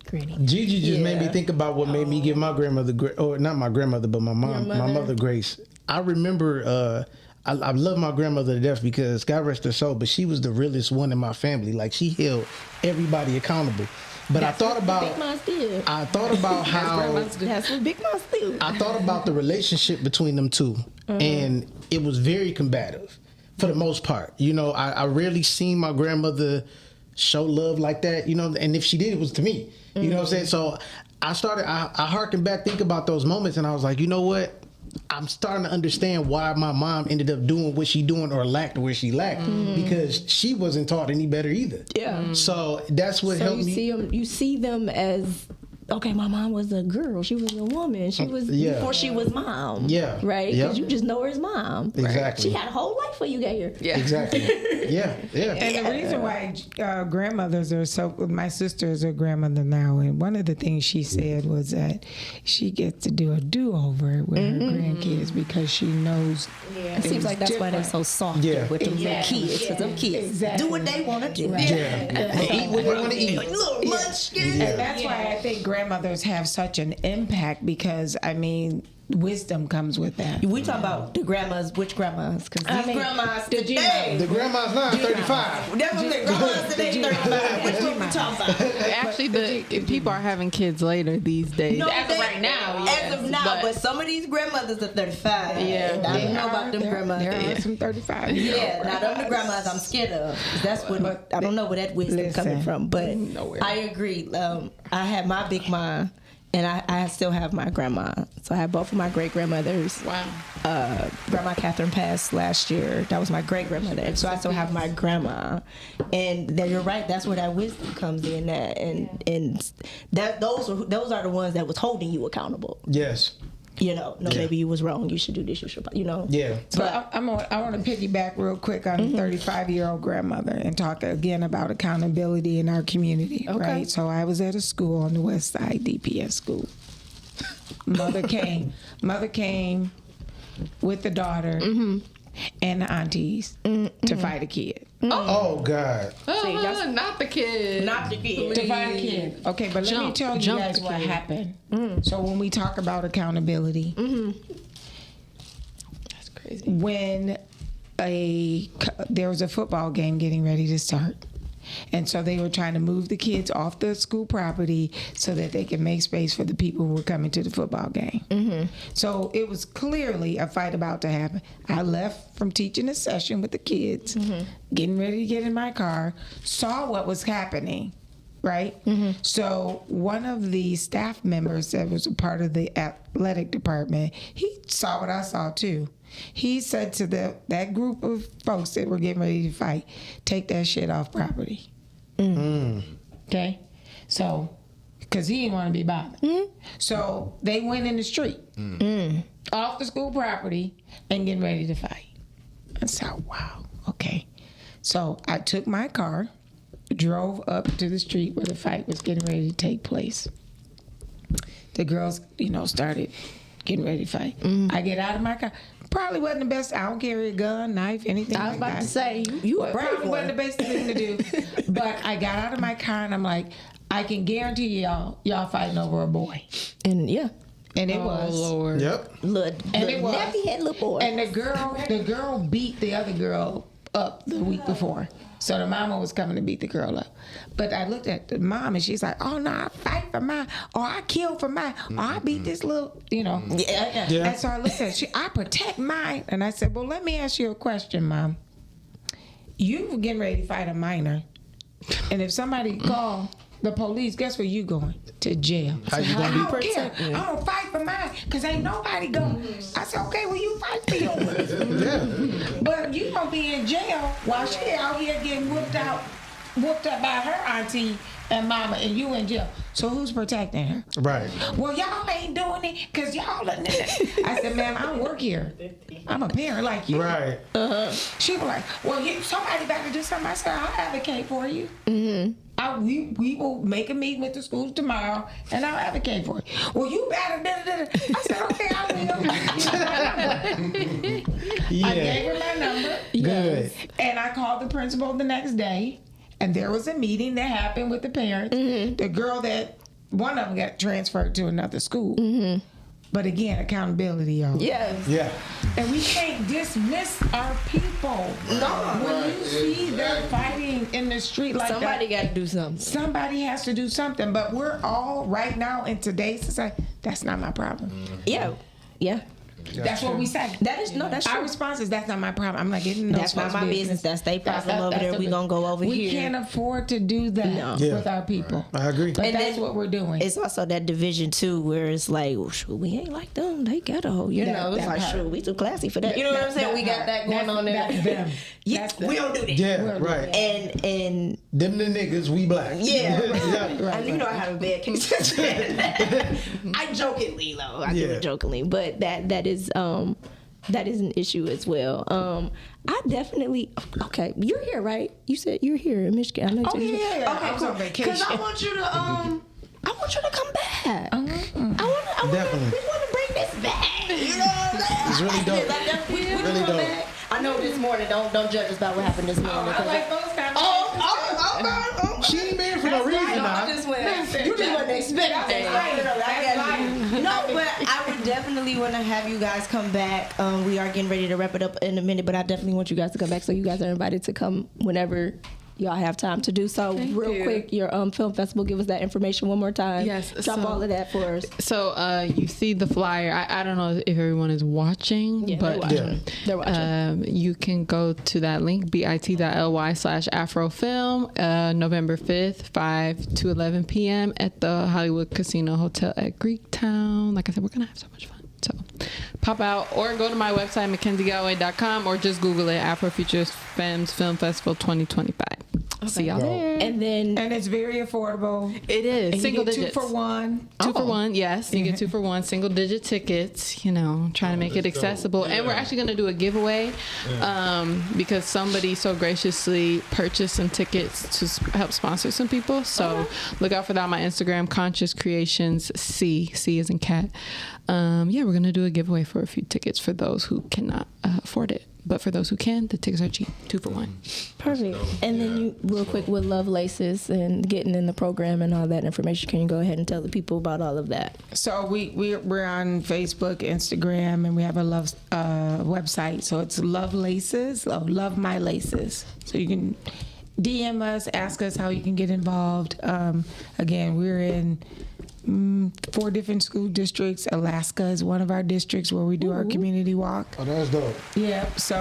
Granny. Gigi just made me think about what made me give my grandmother, or not my grandmother, but my mom, my mother Grace. I remember, I love my grandmother to death because God rest her soul, but she was the realest one in my family. Like, she held everybody accountable. But I thought about how that's what big moms do. I thought about the relationship between them two, and it was very combative for the most part. You know, I rarely seen my grandmother show love like that. You know, and if she did, it was to me. You know what I'm saying? So I harkened back, think about those moments, and I was like, you know what? I'm starting to understand why my mom ended up doing what she doing or lacked where she lacked, because she wasn't taught any better either. Yeah. So that's what helped me. You see them as, okay, my mom was a girl. She was a woman. She was before she was mom. Yeah. Right? Because you just know her as mom. Exactly. Right? She had a whole life before you got here. Yeah. Exactly. Yeah. And the reason why grandmothers are so, my sister is a grandmother now, and one of the things she said was that she gets to do a do-over with her grandkids because she knows. It seems like that's why they're so soft with them little kids. Because them kids do what they want to do. They eat what they want to eat. And that's why I think grandmothers have such an impact, because, I mean, wisdom comes with that. We talk about the grandmas, which grandmas? Because these grandmas today. The grandmas now 35. That's what the grandmas today 35. Which one we talking about? Actually, people are having kids later these days. No, as of right now. As of now, but some of these grandmothers are 35. Yeah. I don't know about them grandmas. There are some 35. Yeah, now them the grandmas I'm scared of. That's what I don't know where that wisdom coming from, but I agree. I had my big mom. And I still have my grandma. So I have both of my great grandmothers. Wow. Grandma Catherine passed last year. That was my great grandmother. So I still have my grandma. And then you're right. That's where that wisdom comes in. And that those are the ones that was holding you accountable. Yes. You know, maybe you was wrong. You should do this. You should, you know. Yeah. So I want to piggyback real quick on the 35-year-old grandmother and talk again about accountability in our community. Okay. Right. So I was at a school on the west side, DPS school. Mother came with the daughter and the aunties to fight a kid. Oh God! See, not the kid. Not the kid. To fight a kid. Okay, but let me tell you guys what happened. So when we talk about accountability, that's crazy. When there was a football game getting ready to start, and so they were trying to move the kids off the school property so that they could make space for the people who were coming to the football game. So it was clearly a fight about to happen. I left from teaching a session with the kids, getting ready to get in my car, saw what was happening, right? So one of the staff members that was a part of the athletic department, he saw what I saw too. He said to that group of folks that were getting ready to fight, take that shit off property. Okay? So, because he didn't want to be bothered. So they went in the street, off the school property, and getting ready to fight. I said, wow, okay. So I took my car, drove up to the street where the fight was getting ready to take place. The girls, started getting ready to fight. I get out of my car. Probably wasn't the best. I don't carry a gun, knife, anything. I was like about that. to say, you a brave probably one. wasn't the best thing to do. But I got out of my car and I'm like, I can guarantee y'all fighting over a boy. And yeah. And it was. Lord. Yep. And it was. Nappy head little boy. And the girl beat the other girl up the week before. So the mama was coming to beat the girl up. But I looked at the mom and she's like, oh no, I fight for mine, or I kill for mine, or I beat this little, Yeah. And so I looked at her, I protect mine. And I said, well, let me ask you a question, Mom. You were getting ready to fight a minor. And if somebody call the police, guess where you going? To jail. How you gonna be I don't care. I'm gonna fight for mine because ain't nobody going. I said, okay, well, you fight for yours. But you gonna be in jail while she out here getting whooped up by her auntie and mama, and you in jail. So who's protecting her? Right. Well, y'all ain't doing it because y'all. I said, ma'am, I don't work here. I'm a parent like you. Right. She was like, well, somebody better do something. I said, I'll advocate for you. Mm-hmm. We will make a meeting with the schools tomorrow, and I'll advocate for it. Well, you better. I said, okay, I will. I gave her my number. Good. And I called the principal the next day, and there was a meeting that happened with the parents. Mm-hmm. The girl one of them got transferred to another school. Mm-hmm. But again, accountability, y'all. Yes. Yeah. And we can't dismiss our people. No. When you see them fighting in the street like somebody that, got to do something. Somebody has to do something. But we're all right now in today's society. That's not my problem. Yeah. Yeah. That's what we say. That's Our true. response is, that's not my problem. I'm not getting no That's not my business. That's their problem over there. We gonna go over we here. We can't afford to do that with our people. I agree. But And that's then what we're doing. It's also that division too, where it's like, well, shoot, we ain't like them. They ghetto, you know. It's like, shoot, we too classy for that. You know what I'm saying? We got that going on there. That's them. Yeah, we don't do that. Yeah, right. And them the niggas, we black. Yeah, right. and you know I have a bad case. I jokingly, though. I do it jokingly, but that is an issue as well. I definitely You're here, right? You said you're here in Michigan. I know you're here. Yeah. Okay, I was cool. on vacation. Because I want you to come back. Definitely. We want to bring this back. You know what I'm saying? It's really dope. Really dope. I know this morning. Don't judge us about what happened this morning. I like those kind of She ain't been for no reason. I just went. You just wasn't expecting. No, but I would definitely want to have you guys come back. We are getting ready to wrap it up in a minute, but I definitely want you guys to come back. So you guys are invited to come whenever y'all have time to do so. Real quick, your film festival, give us that information one more time. Yes. Drop all of that for us. So you see the flyer. I don't know if everyone is watching, but they're watching. You can go to that link, bit.ly/Afrofilm, November 5th, 5 to 11 p.m. at the Hollywood Casino Hotel at Greektown. Like I said, we're going to have so much fun. So pop out or go to my website, MackenzieGalloway.com, or just Google it, Afrofutures Femmes Film Festival 2025. See y'all there. And it's very affordable. It is. And Single you get digits. 2 for 1. Two for one, yes. You get 2 for 1, single digit tickets, trying to make it accessible. And we're actually going to do a giveaway because somebody so graciously purchased some tickets to help sponsor some people. So look out for that on my Instagram, Conscious Creations C as in cat. We're going to do a giveaway for a few tickets for those who cannot afford it. But for those who can, the tickets are cheap, 2 for 1. Perfect. And then you, real quick, with Love Laces and getting in the program and all that information, can you go ahead and tell the people about all of that? So we're on Facebook, Instagram, and we have a love website. So it's Love Laces, Love My Laces. So you can DM us, ask us how you can get involved. Again, we're in 4 different school districts. Alaska is one of our districts where we do our community walk. Oh, that's dope. Yeah, so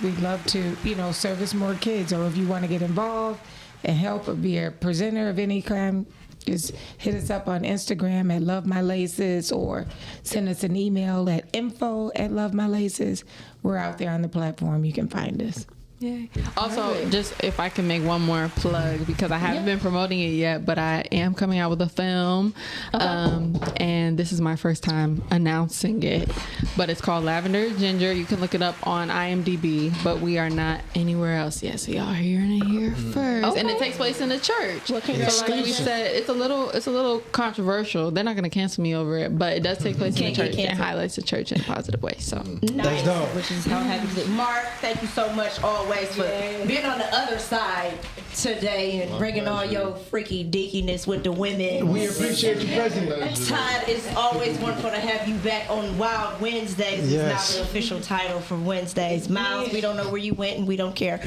we'd love to, service more kids. Or if you want to get involved and help or be a presenter of any kind, just hit us up on Instagram at Love My Laces or send us an email at info@lovemylaces. We're out there on the platform. You can find us. Yeah. Also, just if I can make one more plug, because I haven't been promoting it yet, but I am coming out with a film, and this is my first time announcing it. But it's called Lavender Ginger. You can look it up on IMDb, but we are not anywhere else yet. So y'all hearing it here first, and it takes place in the church. So like we said, it's a little controversial. They're not going to cancel me over it, but it does take place in the church and highlights the church in a positive way. So nice, which is how happy to. Mark, thank you so much always for being on the other side today and bringing all your freaky deakiness with the women. We appreciate you, President. Todd, it's always wonderful to have you back on Wild Wednesdays. Yes. It's now the official title for Wednesdays. Miles, we don't know where you went and we don't care.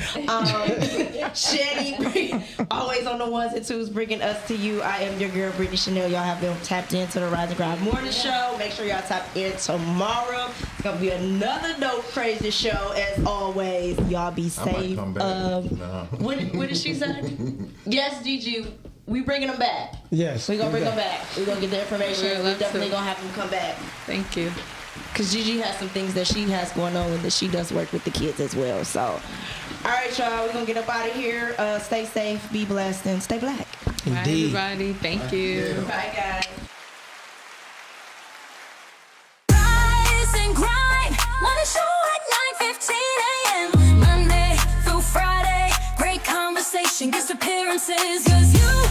Shetty, always on the ones and twos, bringing us to you. I am your girl, Brittany Chanel. Y'all have been tapped into the Rise and Grind Morning Show. Make sure y'all tap in tomorrow. It's going to be another dope, crazy show as always. Y'all be safe. What did she say? Yes, Gigi. We bringing them back. Yes. We're going to bring them back. We're going to get the information. We're definitely going to have them come back. Thank you. Because Gigi has some things that she has going on and that she does work with the kids as well. So, all right, y'all. We're going to get up out of here. Stay safe, be blessed, and stay black. Indeed. Bye, everybody. Thank you. Bye, guys. Rise and grind. Morning show at 9:15 a.m. Monday through Friday. Great conversation, guest appearances. 'Cause you